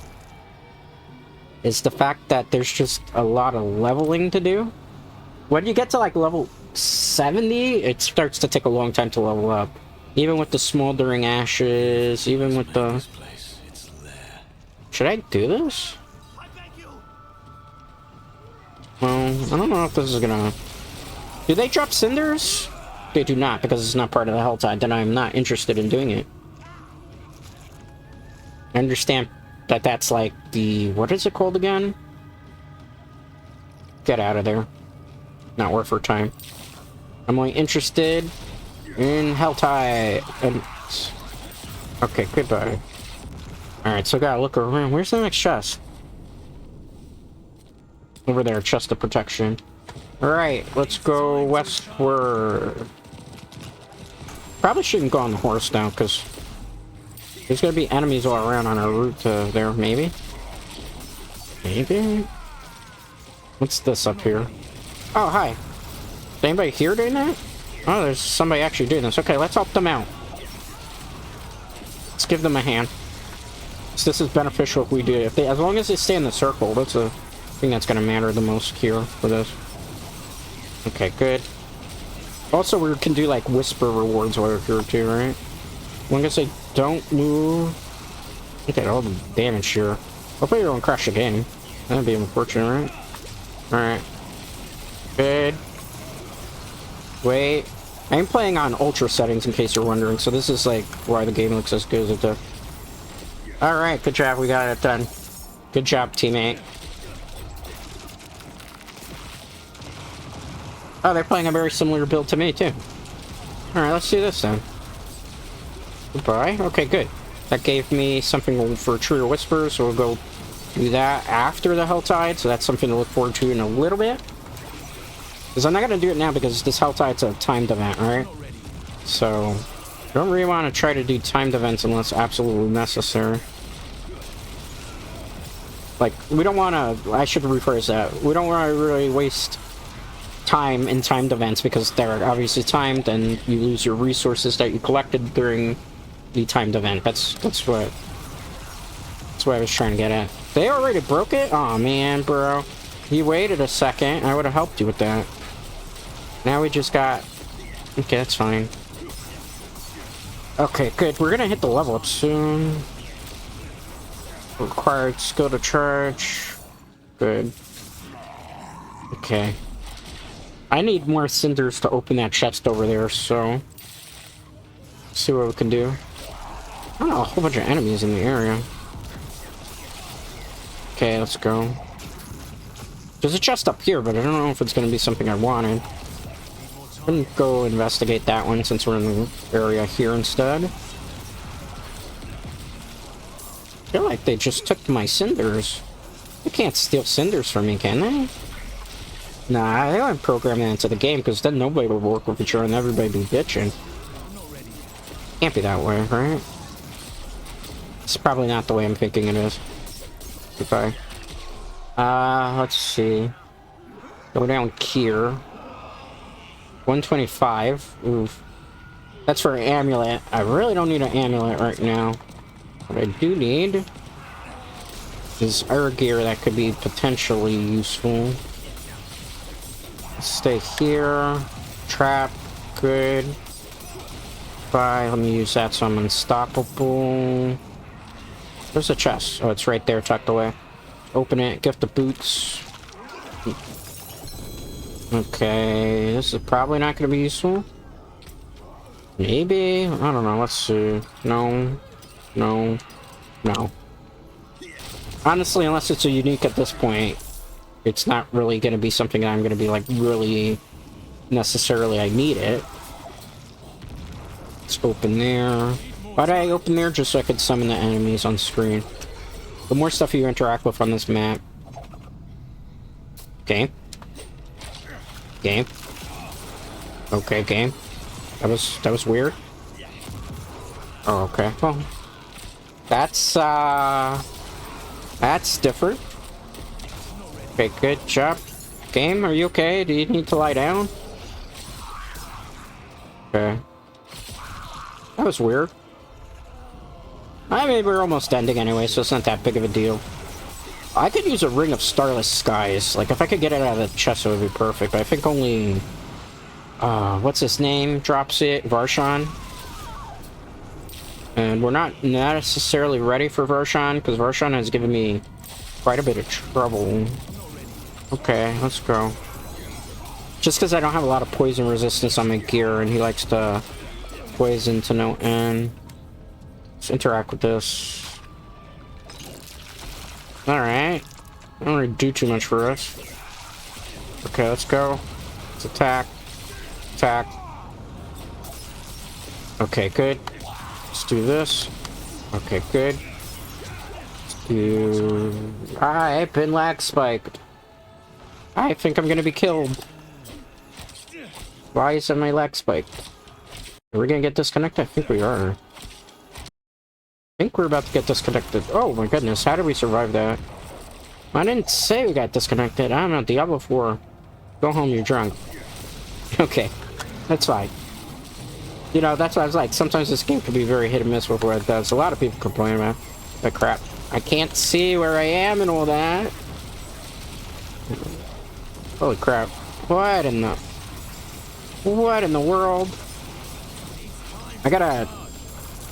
is the fact that there's just a lot of leveling to do. When you get to, like, level 70, it starts to take a long time to level up. Even with the smoldering ashes, even with the... Should I do this? Well, I don't know if this is gonna... Do they drop cinders? They do not, because it's not part of the Helltide. Then I'm not interested in doing it. I understand that that's like the... What is it called again? Get out of there. Not worth our time. I'm only interested in Helltide. Okay, goodbye. Alright, so gotta look around. Where's the next chest? Over there, chest of protection. Alright, let's go westward. Probably shouldn't go on the horse now, because there's gonna be enemies all around on our route to there, maybe? Maybe? What's this up here? Oh, hi. Is anybody here doing that? Oh, there's somebody actually doing this. Okay, let's help them out. Let's give them a hand. So this is beneficial if we do it. As long as they stay in the circle, that's the thing that's gonna matter the most here for this. Okay, good. Also, we can do, like, whisper rewards while we're here, too, right? As long as they don't move... Look at all the damage here. Hopefully you don't crash the game. That'd be unfortunate, right? Alright. Good. Wait. I'm playing on ultra settings, in case you're wondering, so this is, like, why the game looks as good as it does. Alright, good job, we got it done. Good job, teammate. Oh, they're playing a very similar build to me, too. Alright, let's do this then. Goodbye. Okay, good. That gave me something for True Whisper, so we'll go do that after the Helltide, so that's something to look forward to in a little bit. Because I'm not going to do it now, because this Helltide's a timed event, right? So, I don't really want to try to do timed events unless absolutely necessary. Like, we don't want to... I should rephrase that. We don't want to really waste time in timed events because they're obviously timed and you lose your resources that you collected during the timed event. That's what I was trying to get at. They already broke it? Aw, man, bro. You waited a second. I would have helped you with that. Now we just got... Okay, that's fine. Okay, good. We're gonna hit the level up soon. Required skill to charge. Good. Okay. I need more cinders to open that chest over there, so... Let's see what we can do. I don't know, a whole bunch of enemies in the area. Okay, let's go. There's a chest up here, but I don't know if it's going to be something I wanted. I'm going to go investigate that one since we're in the area here instead. I feel like they just took my cinders. They can't steal cinders from me, can they? Nah, they don't program that into the game, because then nobody would work with each other and everybody be bitching. Can't be that way, right? It's probably not the way I'm thinking it is. Goodbye. Let's see. Go down here. 125. Oof. That's for an amulet. I really don't need an amulet right now. What I do need is air gear that could be potentially useful. Stay here. Trap. Good. Bye. Let me use that so I'm unstoppable. Where's the chest? Oh, it's right there, tucked away. Open it. Gift the boots. Okay, this is probably not going to be useful. Maybe? I don't know. Let's see. No. No. No. Honestly, unless it's a unique at this point, it's not really going to be something that I'm going to be, like, really necessarily I need it. Let's open there. Why did I open there? Just so I could summon the enemies on screen. The more stuff you interact with on this map. Okay. Game. Okay, game. That was weird. Oh, okay. Well, that's different. Okay, good job. Game, are you okay? Do you need to lie down? Okay. That was weird. I mean, we're almost ending anyway, so it's not that big of a deal. I could use a Ring of Starless Skies. Like, if I could get it out of the chest, it would be perfect. But I think only... what's his name? Drops it. Varshan. And we're not necessarily ready for Varshan, because Varshan has given me quite a bit of trouble. Okay, let's go. Just because I don't have a lot of poison resistance on my gear, and he likes to poison to no end. Let's interact with this. Alright. I don't really do too much for us. Okay, let's go. Let's attack. Attack. Okay, good. Let's do this. Okay, good. Let's do... I've been lag spiked. I think I'm gonna be killed. Why isn't my lag spiked? Are we gonna get disconnected? I think we are. I think we're about to get disconnected. Oh my goodness, how did we survive that? I didn't say we got disconnected. I don't know, Diablo IV. Go home, you're drunk. Okay, that's fine. You know, that's what I was like. Sometimes this game can be very hit and miss with what it does. A lot of people complain about that crap. I can't see where I am and all that. Holy crap. What in the world?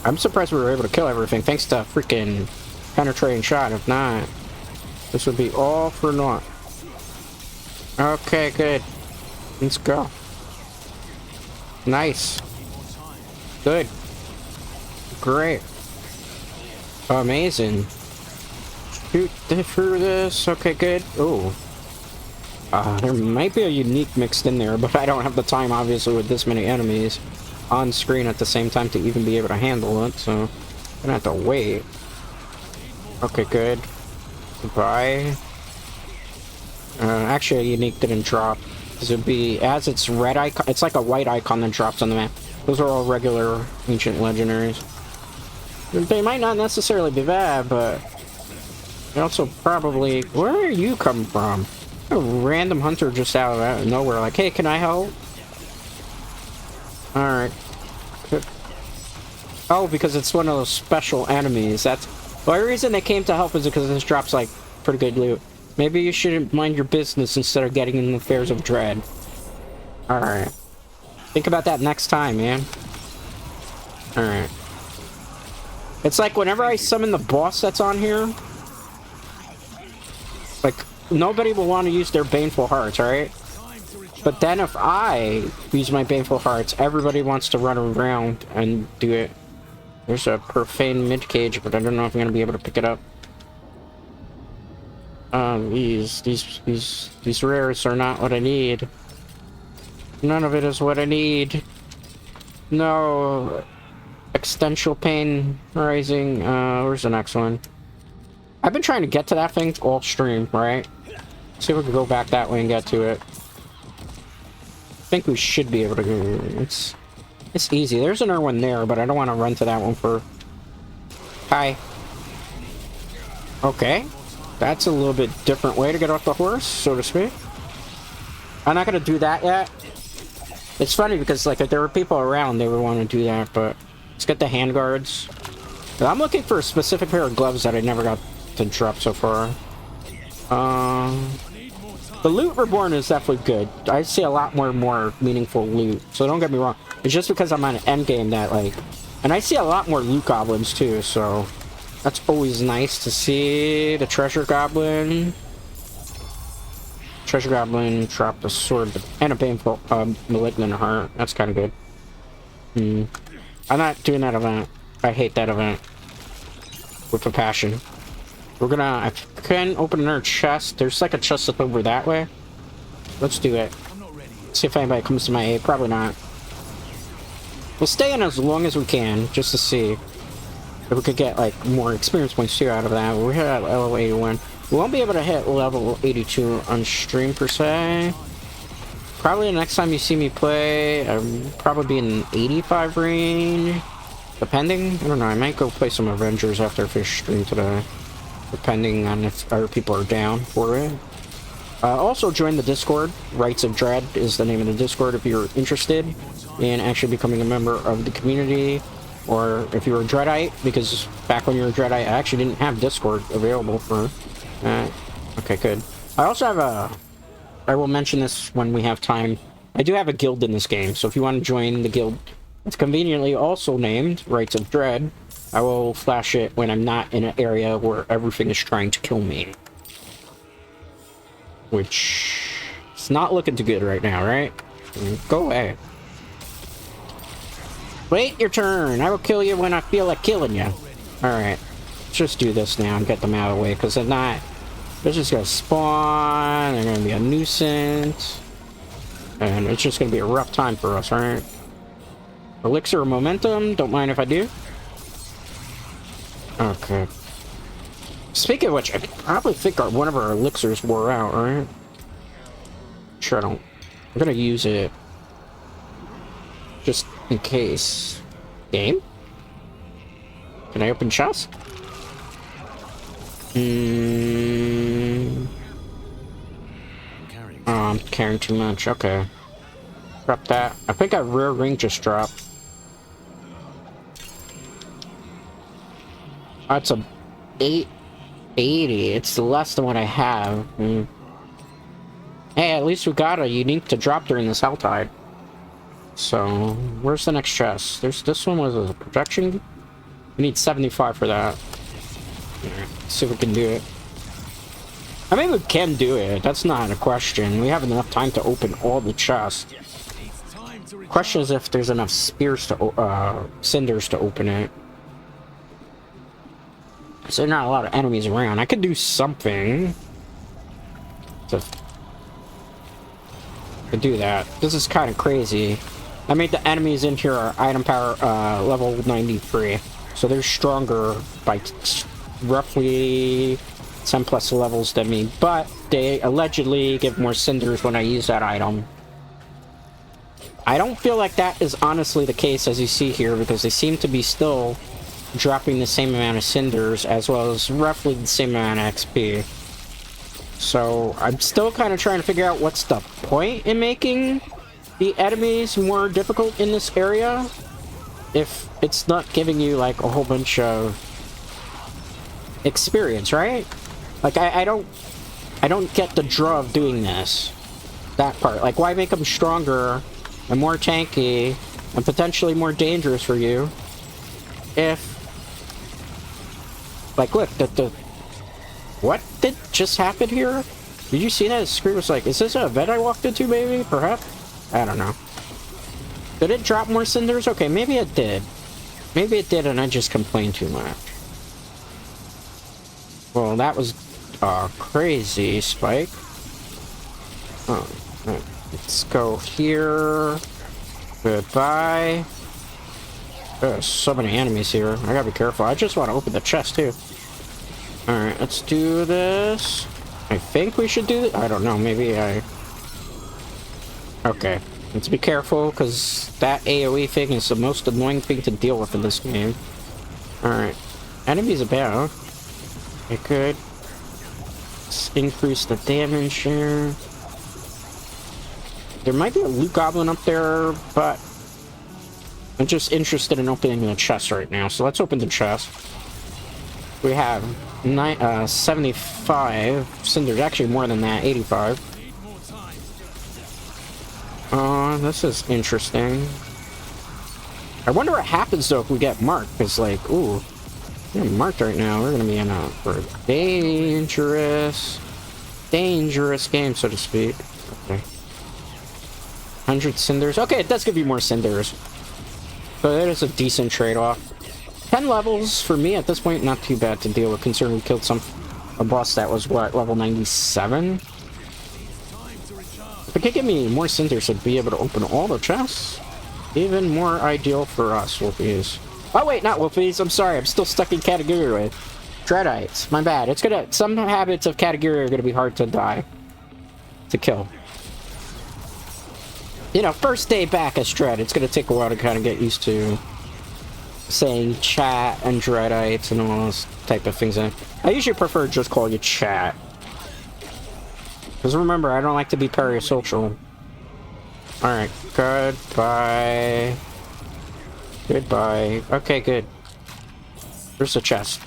I'm surprised we were able to kill everything thanks to freaking penetrating shot. If not, this would be all for naught. Okay, good. Let's go. Nice. Good. Great. Amazing. Shoot through this. Okay, good. Oh. There might be a unique mixed in there, but I don't have the time, obviously, with this many enemies on screen at the same time to even be able to handle it, so I'm gonna have to wait. Okay, good. Goodbye. Actually, a unique didn't drop. Because it'd be, as its red icon, it's like a white icon that drops on the map. Those are all regular ancient legendaries. They might not necessarily be bad, but they also probably... Where are you coming from? A random hunter just out of nowhere, like, hey, can I help? Alright. Oh, because it's one of those special enemies. That's... The only reason they came to help is because this drops, like, pretty good loot. Maybe you shouldn't mind your business instead of getting in the affairs of dread. Alright. Think about that next time, man. Alright. It's like whenever I summon the boss that's on here, like, nobody will want to use their Baneful Hearts, right? But then if I use my Baneful Hearts, everybody wants to run around and do it. There's a profane mid-cage, but I don't know if I'm going to be able to pick it up. These rares are not what I need. None of it is what I need. No. Existential pain rising. Where's the next one? I've been trying to get to that thing all stream, right? See if we can go back that way and get to it. I think we should be able to go. It's easy. There's another one there, but I don't want to run to that one for... Hi. Okay. That's a little bit different way to get off the horse, so to speak. I'm not going to do that yet. It's funny because, like, if there were people around, they would want to do that, but... Let's get the handguards. I'm looking for a specific pair of gloves that I never got to drop so far. The loot reborn is definitely good. I see a lot more meaningful loot, so don't get me wrong. It's just because I'm on an end game that, like... And I see a lot more loot goblins, too, so... That's always nice to see. The treasure goblin. Treasure goblin dropped a sword and a painful malignant heart. That's kind of good. I'm not doing that event. I hate that event with a passion. We're gonna... I can open another chest. There's like a chest up over that way. Let's do it. See if anybody comes to my aid. Probably not. We'll stay in as long as we can, just to see if we could get like more experience points too out of that. We're here at level 81. We won't be able to hit level 82 on stream per se. Probably the next time you see me play, I'll probably be in 85 range. Depending. I don't know. I might go play some Avengers after I finish stream today. Depending on if other people are down for it. Also join the Discord. Rights of Dread is the name of the Discord if you're interested in actually becoming a member of the community. Or if you're a Dreadite, because back when you were a Dreadite, I actually didn't have Discord available for that. Okay, good. I also have a... I will mention this when we have time. I do have a guild in this game, so if you want to join the guild, it's conveniently also named Rights of Dread. I will flash it when I'm not in an area where everything is trying to kill me. Which... It's not looking too good right now, right? Go away. Wait your turn. I will kill you when I feel like killing you. Alright. Let's just do this now and get them out of the way, because if not, they're just going to spawn, they're going to be a nuisance, and it's just going to be a rough time for us, alright? Elixir of Momentum, don't mind if I do. Okay. Speaking of which, I probably think one of our elixirs wore out, right? Sure, I don't. I'm gonna use it just in case. Game? Can I open chests? Oh, I'm carrying too much. Okay. Drop that. I think that rare ring just dropped. Oh, it's a 880. It's less than what I have. Hey, at least we got a unique to drop during this Helltide. So, where's the next chest? There's this one was a projection. We need 75 for that. Right, see if we can do it. I mean, we can do it. That's not a question. We have enough time to open all the chests. Question is if there's enough spears to, cinders to open it. So there's not a lot of enemies around. I could do something to do that. This is kind of crazy. I made the enemies in here are item power level 93. So they're stronger by roughly 10 plus levels than me. But they allegedly give more cinders when I use that item. I don't feel like that is honestly the case as you see here, because they seem to be still dropping the same amount of cinders as well as roughly the same amount of XP. So I'm still kind of trying to figure out what's the point in making the enemies more difficult in this area if it's not giving you like a whole bunch of experience, right? Like I don't get the draw of doing this. That part. Like, why make them stronger and more tanky and potentially more dangerous for you if, like, look, what did just happen here? Did you see that? The screen was like, is this an event I walked into, maybe? Perhaps? I don't know. Did it drop more cinders? Okay, maybe it did. Maybe it did and I just complained too much. Well, that was a crazy spike. Oh, let's go here. Goodbye. There's so many enemies here. I gotta be careful. I just want to open the chest too. Alright, let's do this. I think we should do it. I don't know. Maybe I... Okay. Let's be careful, because that AoE thing is the most annoying thing to deal with in this game. Alright. Enemies about. Okay, good. Let's increase the damage here. There might be a loot goblin up there, but I'm just interested in opening the chest right now. So let's open the chest. We have 75 cinders, actually more than that, 85. This is interesting. I wonder what happens though if we get marked, because like, ooh, we're marked right now. We're gonna be in a dangerous game, so to speak. Okay. 100 cinders. Okay, it does give you more cinders. So that is a decent trade-off. 10 levels for me at this point, not too bad to deal with, considering we killed a boss that was what, level 97? If it could give me more cinders, I'd be able to open all the chests. Even more ideal for us, Wolfies. Oh wait, not Wolfies, I'm sorry, I'm still stuck in Katagiri. Dreadites, my bad. It's gonna, some habits of Katagiri are gonna be hard to kill. You know, first day back as Dread, it's gonna take a while to kind of get used to saying chat and Dreadites and all those type of things. I usually prefer to just call you chat. Because remember, I don't like to be parasocial. Alright, goodbye. Goodbye. Okay, good. There's a chest.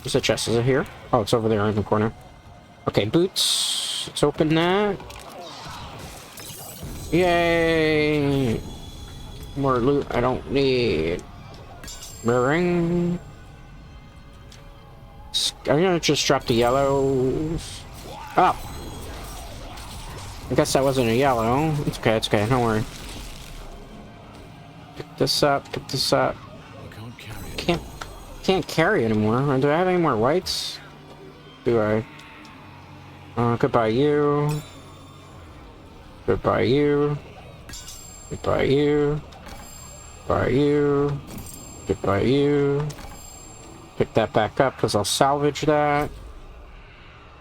There's a chest. Is it here? Oh, it's over there in the corner. Okay, boots. Let's open that. Yay! More loot I don't need. Ring. I'm gonna just drop the yellows. Oh! I guess that wasn't a yellow. It's okay, don't worry. Pick this up, pick this up. Can't carry anymore. Do I have any more whites? Do I? Goodbye you. Goodbye you. Goodbye you. Goodbye you. Goodbye you. Pick that back up because I'll salvage that.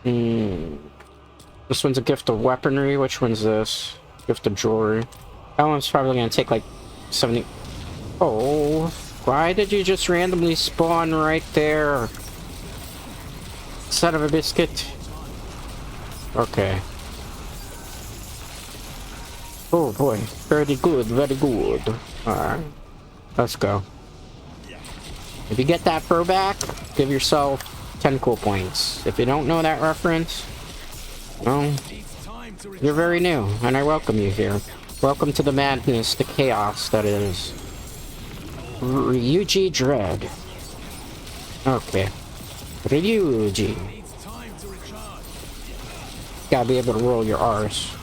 This one's a gift of weaponry. Which one's this? Gift of jewelry. That one's probably gonna take like 70. Oh, why did you just randomly spawn right there? Son of a biscuit. Okay. Oh boy, very good, very good. Alright, let's go. If you get that throwback, give yourself 10 cool points. If you don't know that reference, well, you're very new, and I welcome you here. Welcome to the madness, the chaos that is Ryuji Dread. Okay. Ryuji. Gotta be able to roll your R's.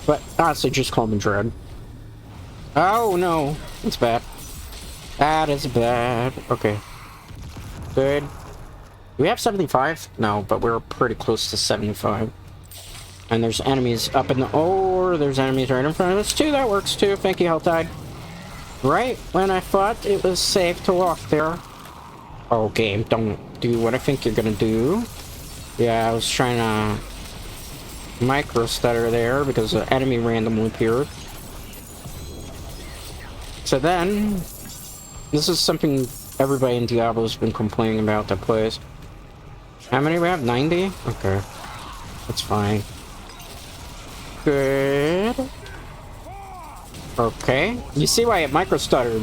But honestly, just call me Dread. Oh no, that's bad. That is bad. Okay. Good. Do we have 75? No, but we're pretty close to 75. And there's enemies up in the... Oh, there's enemies right in front of us too. That works too. Thank you, Helltide. Right when I thought it was safe to walk there. Oh, game, don't do what I think you're gonna do. Yeah, I was trying to micro stutter there because the enemy randomly appeared. So then, this is something everybody in Diablo has been complaining about that plays. How many we have? 90? Okay. That's fine. Good. Okay. You see why it micro stuttered,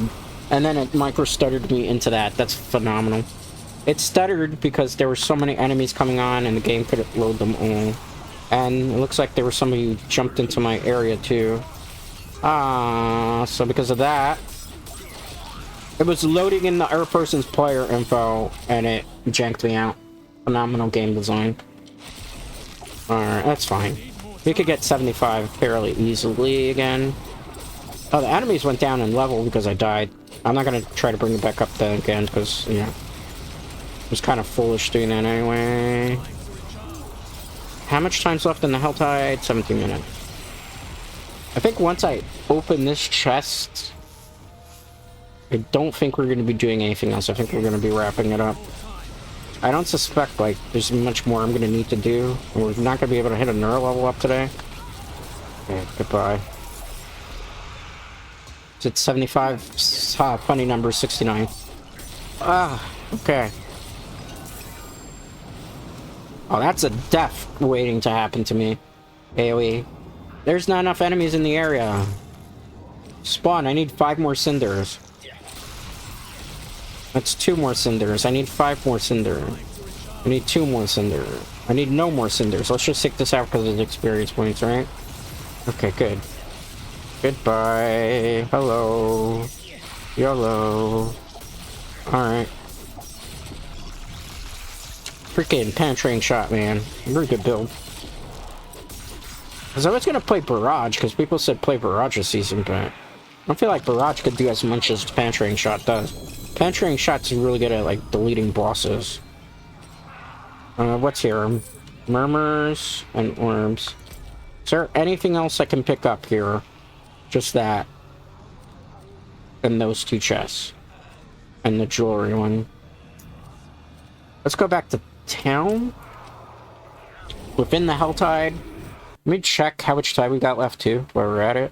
and then it micro stuttered me into that. That's phenomenal. It stuttered because there were so many enemies coming on and the game couldn't load them all. And it looks like there was somebody who jumped into my area too. So because of that, it was loading in the other person's player info and it janked me out. Phenomenal game design. Alright, that's fine. We could get 75 fairly easily again. Oh, the enemies went down in level because I died. I'm not gonna try to bring it back up then again because, you know, it was kind of foolish doing that anyway. How much time's left in the Helltide? 17 minutes. I think once I open this chest, I don't think we're going to be doing anything else. I think we're going to be wrapping it up. I don't suspect, like, there's much more I'm going to need to do. We're not going to be able to hit a neuro level up today. Okay, goodbye. It's 75. Funny number, 69. Okay. Oh, that's a death waiting to happen to me. AoE. There's not enough enemies in the area. Spawn, I need 5 more cinders. That's 2 more cinders. I need 5 more cinders. I need 2 more cinders. I need no more cinders. Let's just take this out because of the experience points, right? Okay, good. Goodbye. Hello. YOLO. Alright. Freaking penetrating shot, man. Very good build. Because I was gonna play Barrage, because people said play Barrage this season, but I don't feel like Barrage could do as much as penetrating shot does. Penetrating shot's really good at, like, deleting bosses. What's here? Murmurs and orbs. Is there anything else I can pick up here? Just that. And those two chests. And the jewelry one. Let's go back to town. Within the Helltide. Let me check how much time we got left too, while we're at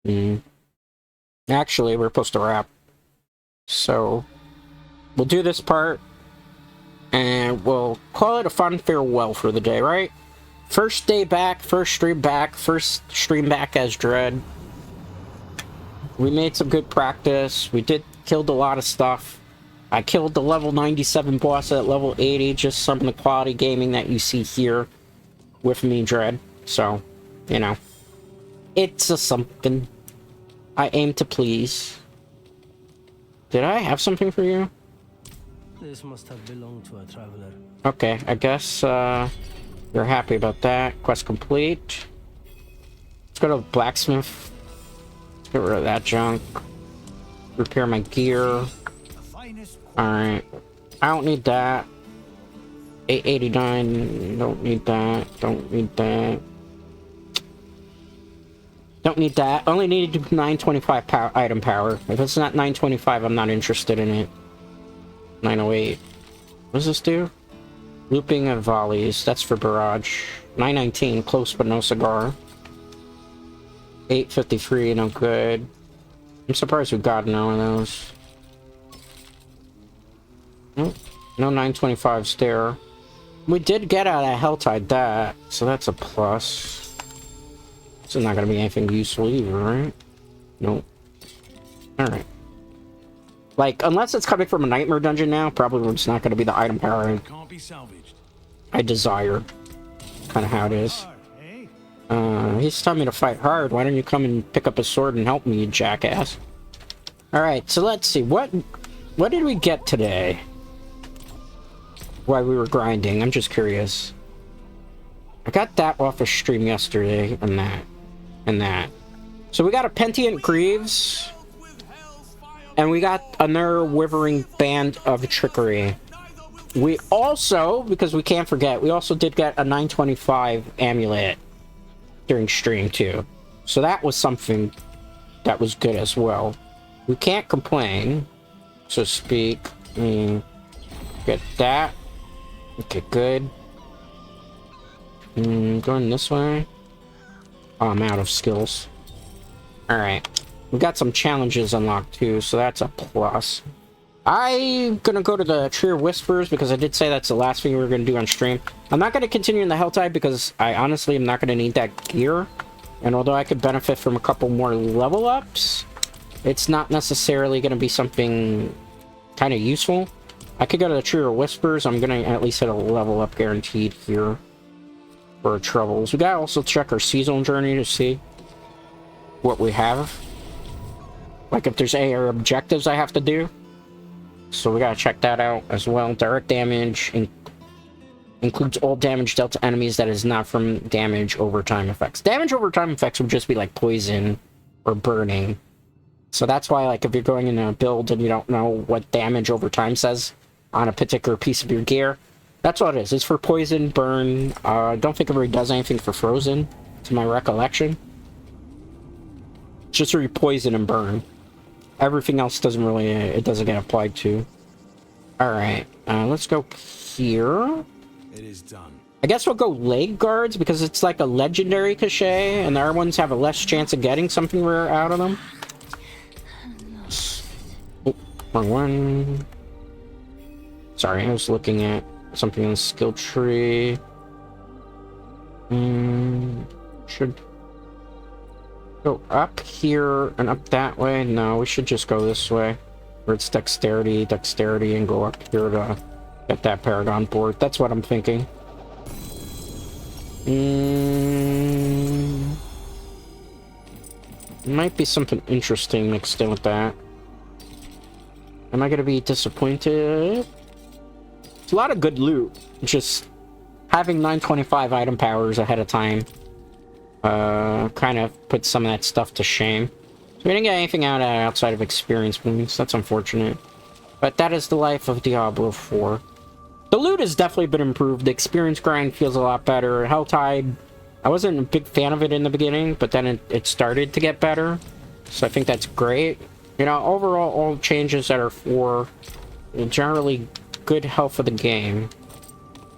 it. Actually, we're supposed to wrap. So, we'll do this part. And we'll call it a fun farewell for the day, right? First day back, first stream back as Dread. We made some good practice. We killed a lot of stuff. I killed the level 97 boss at level 80, just some of the quality gaming that you see here with me, Dread. So, you know, it's a something. I aim to please. Did I have something for you? This must have belonged to a traveler. Okay, I guess you're happy about that. Quest complete. Let's go to the blacksmith. Get rid of that junk. Repair my gear. Alright. I don't need that. 889. Don't need that. Don't need that. Don't need that. Only need 925 item power. If it's not 925, I'm not interested in it. 908. What does this do? Looping of volleys. That's for barrage. 919. Close but no cigar. 853. No good. I'm surprised we got none of those. Nope. No 925s there. We did get out of Helltide that, so that's a plus. It's not gonna be anything useful either, right? Nope. Alright. Like, unless it's coming from a nightmare dungeon now, probably it's not gonna be the item power I desire. Kinda how it is. He's telling me to fight hard. Why don't you come and pick up a sword and help me, you jackass? Alright, so let's see. What did we get today? While we were grinding, I'm just curious. I got that off a stream yesterday, and that. And that. So we got a Pentient Greaves. And we got another Withering Band of Trickery. We also, because we can't forget, we also did get a 925 amulet during stream too. So that was something that was good as well. We can't complain, so to speak. Get that. Okay, good. Going this way. Oh, I'm out of skills. Alright. We got some challenges unlocked too, so that's a plus. I'm gonna go to the Tree of Whispers because I did say that's the last thing we were gonna do on stream. I'm not gonna continue in the Helltide because I honestly am not gonna need that gear. And although I could benefit from a couple more level ups, it's not necessarily gonna be something kind of useful. I could go to the Tree of Whispers. I'm gonna at least hit a level up guaranteed here for troubles. We gotta also check our seasonal journey to see what we have. Like if there's any objectives I have to do. So we gotta check that out as well. Direct damage includes all damage dealt to enemies that is not from damage over time effects. Damage over time effects would just be like poison or burning. So that's why, like, if you're going in a build and you don't know what damage over time says on a particular piece of your gear, that's what it is. It's for poison, burn. I don't think it really does anything for frozen, to my recollection. It's just really poison and burn. Everything else doesn't really, it doesn't get applied to. Alright, let's go here. It is done. I guess we'll go leg guards because it's like a legendary cachet and the other ones have a less chance of getting something rare out of them. Oh, wrong one. Sorry, I was looking at something on the skill tree. Should go up here and up that way. No, we should just go this way. Where it's dexterity, and go up here to get that Paragon board. That's what I'm thinking. Might be something interesting mixed in with that. Am I gonna be disappointed? It's a lot of good loot. Just having 925 item powers ahead of time kind of puts some of that stuff to shame. So we didn't get anything out outside of experience points. That's unfortunate. But that is the life of Diablo 4. The loot has definitely been improved. The experience grind feels a lot better. Helltide, I wasn't a big fan of it in the beginning, but then it started to get better. So I think that's great. You know, overall, all changes that are for generally good health of the game.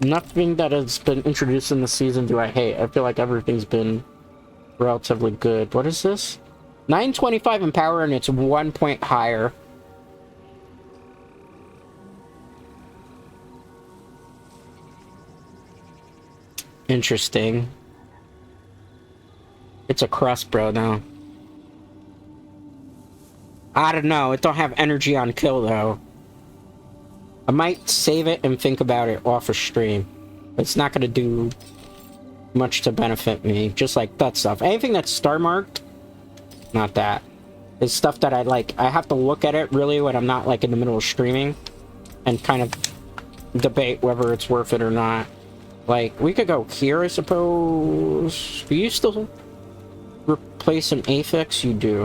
Nothing that has been introduced in the season do I hate. I feel like everything's been relatively good. What is this? 925 in power, and it's 1 point higher. Interesting. It's a crossbow now. I don't know. It don't have energy on kill, though. I might save it and think about it off of stream. It's not going to do much to benefit me. Just like that stuff. Anything that's star marked, not that. It's stuff that I like. I have to look at it really when I'm not like in the middle of streaming and kind of debate whether it's worth it or not. Like, we could go here, I suppose. Do you still replace an affix? You do.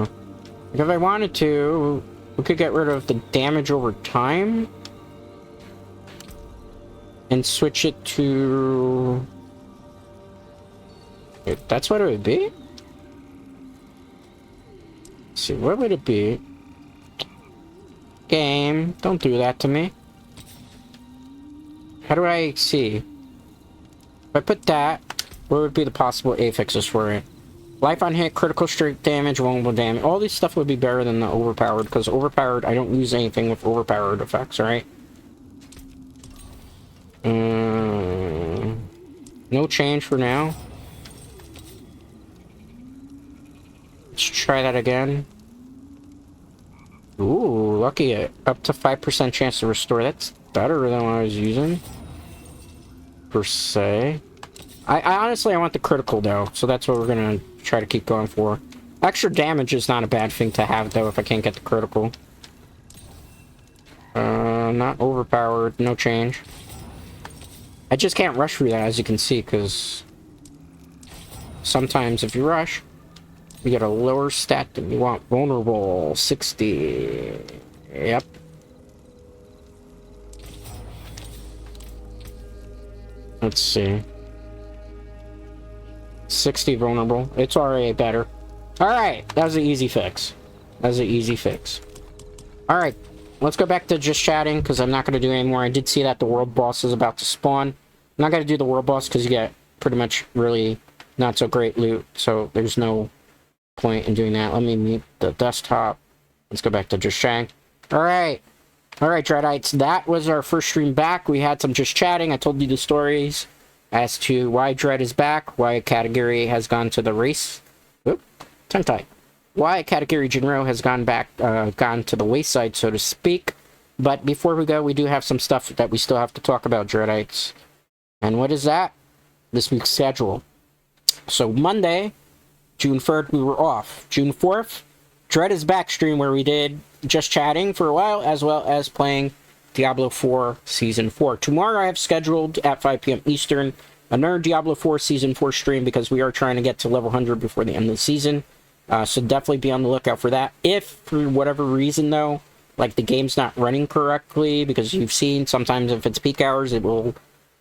Like, if I wanted to, we could get rid of the damage over time and switch it to... That's what it would be? Let's see, what would it be? Game, don't do that to me. How do I see? If I put that, what would be the possible affixes for it? Life on hit, critical strike damage, vulnerable damage. All these stuff would be better than the overpowered, because overpowered, I don't use anything with overpowered effects, right? No change for now. Let's try that again. Ooh, lucky it. Up to 5% chance to restore. That's better than what I was using. Per se. I honestly, I want the critical, though. So that's what we're going to try to keep going for. Extra damage is not a bad thing to have, though, if I can't get the critical. Not overpowered. No change. I just can't rush through that, as you can see, because sometimes if you rush, you get a lower stat than you want. Vulnerable, 60. Yep. Let's see. 60 vulnerable. It's already better. Alright, that was an easy fix. That was an easy fix. Alright, let's go back to just chatting, because I'm not going to do any more. I did see that the world boss is about to spawn. I'm not going to do the world boss, because you get pretty much really not so great loot, so there's no point in doing that. Let me mute the desktop. Let's go back to just chatting. Alright. Alright, Dreadites, that was our first stream back. We had some just chatting. I told you the stories as to why Dread is back, why Katagiri has gone to the race. Oop, tongue tie. Why Katagiri Jinrou has gone to the wayside, so to speak. But before we go, we do have some stuff that we still have to talk about, Dreadites. And what is that? This week's schedule. So Monday, June 3rd, we were off. June 4th, Dread is back stream where we did just chatting for a while, as well as playing Diablo 4 Season 4. Tomorrow I have scheduled at 5 p.m. Eastern another Diablo 4 Season 4 stream, because we are trying to get to level 100 before the end of the season. So definitely be on the lookout for that. If, for whatever reason, though, like the game's not running correctly, because you've seen sometimes if it's peak hours, it will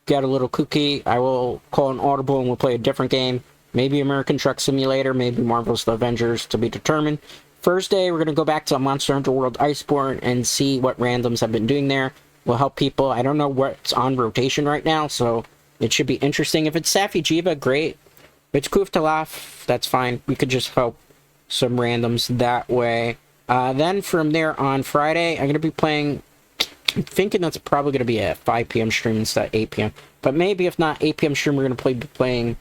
get a little kooky, I will call an audible and we'll play a different game. Maybe American Truck Simulator, maybe Marvel's The Avengers, to be determined. Thursday, we're going to go back to Monster Hunter World Iceborne and see what randoms have been doing there. We'll help people. I don't know what's on rotation right now, so it should be interesting. If it's Safi Jiva, great. If it's Kuf Talaf, that's fine. We could just help some randoms that way. Then from there on Friday, I'm going to be playing... I'm thinking that's probably going to be a 5 p.m. stream instead of 8 p.m. But maybe if not 8 p.m. stream, we're going to be playing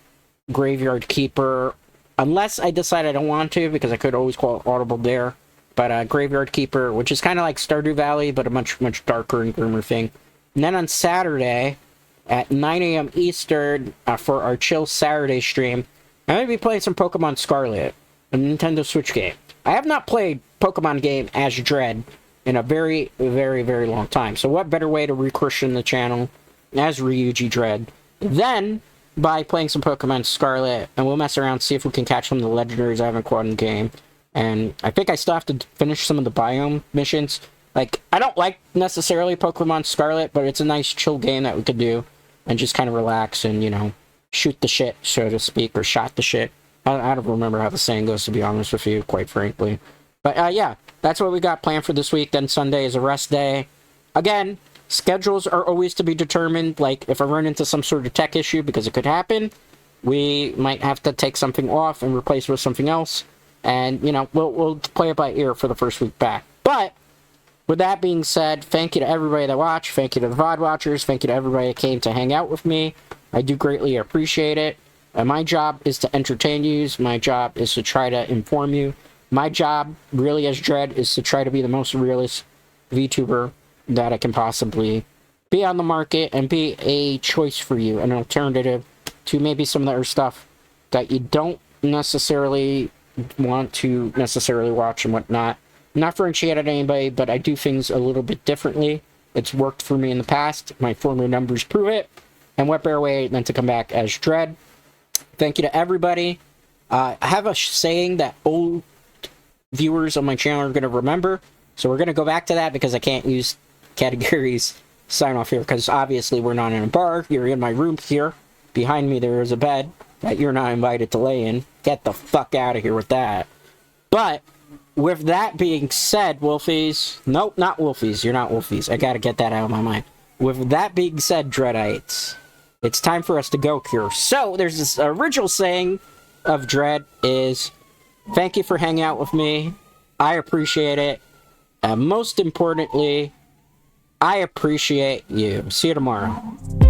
Graveyard Keeper. Unless I decide I don't want to, because I could always call it audible there. But Graveyard Keeper, which is kind of like Stardew Valley, but a much, much darker and grimmer thing. And then on Saturday, at 9 a.m. Eastern, for our Chill Saturday stream, I'm going to be playing some Pokemon Scarlet. a Nintendo Switch game. I have not played Pokemon game as Dread in a very, very, very long time. So what better way to re-christen the channel as Ryuji Dread than by playing some Pokemon Scarlet, and we'll mess around, see if we can catch some of the legendaries I haven't caught in the game. And I think I still have to finish some of the biome missions. Like, I don't like necessarily Pokemon Scarlet, but it's a nice chill game that we could do and just kind of relax and, you know, shoot the shit, so to speak, or shot the shit. I don't remember how the saying goes, to be honest with you, quite frankly. But, yeah, that's what we got planned for this week. Then Sunday is a rest day. Again, schedules are always to be determined. Like, if I run into some sort of tech issue, because it could happen, we might have to take something off and replace it with something else. And, you know, we'll play it by ear for the first week back. But, with that being said, thank you to everybody that watched. Thank you to the VOD watchers. Thank you to everybody that came to hang out with me. I do greatly appreciate it. My job is to entertain you. My job is to try to inform you. My job, really as Dread, is to try to be the most realist VTuber that I can possibly be on the market and be a choice for you, an alternative to maybe some of the other stuff that you don't necessarily want to necessarily watch and whatnot. Not differentiated anybody, but I do things a little bit differently. It's worked for me in the past. My former numbers prove it. And what better way than to come back as Dread. Thank you to everybody. I have a saying that old viewers on my channel are going to remember. So we're going to go back to that because I can't use Katagiri's sign off here because obviously we're not in a bar. You're in my room here. Behind me there is a bed that you're not invited to lay in. Get the fuck out of here with that. But with that being said, Wolfies... Nope, not Wolfies. You're not Wolfies. I gotta get that out of my mind. With that being said, Dreadites, it's time for us to go here. So, there's this original saying of Dread is, thank you for hanging out with me. I appreciate it. And most importantly, I appreciate you. See you tomorrow.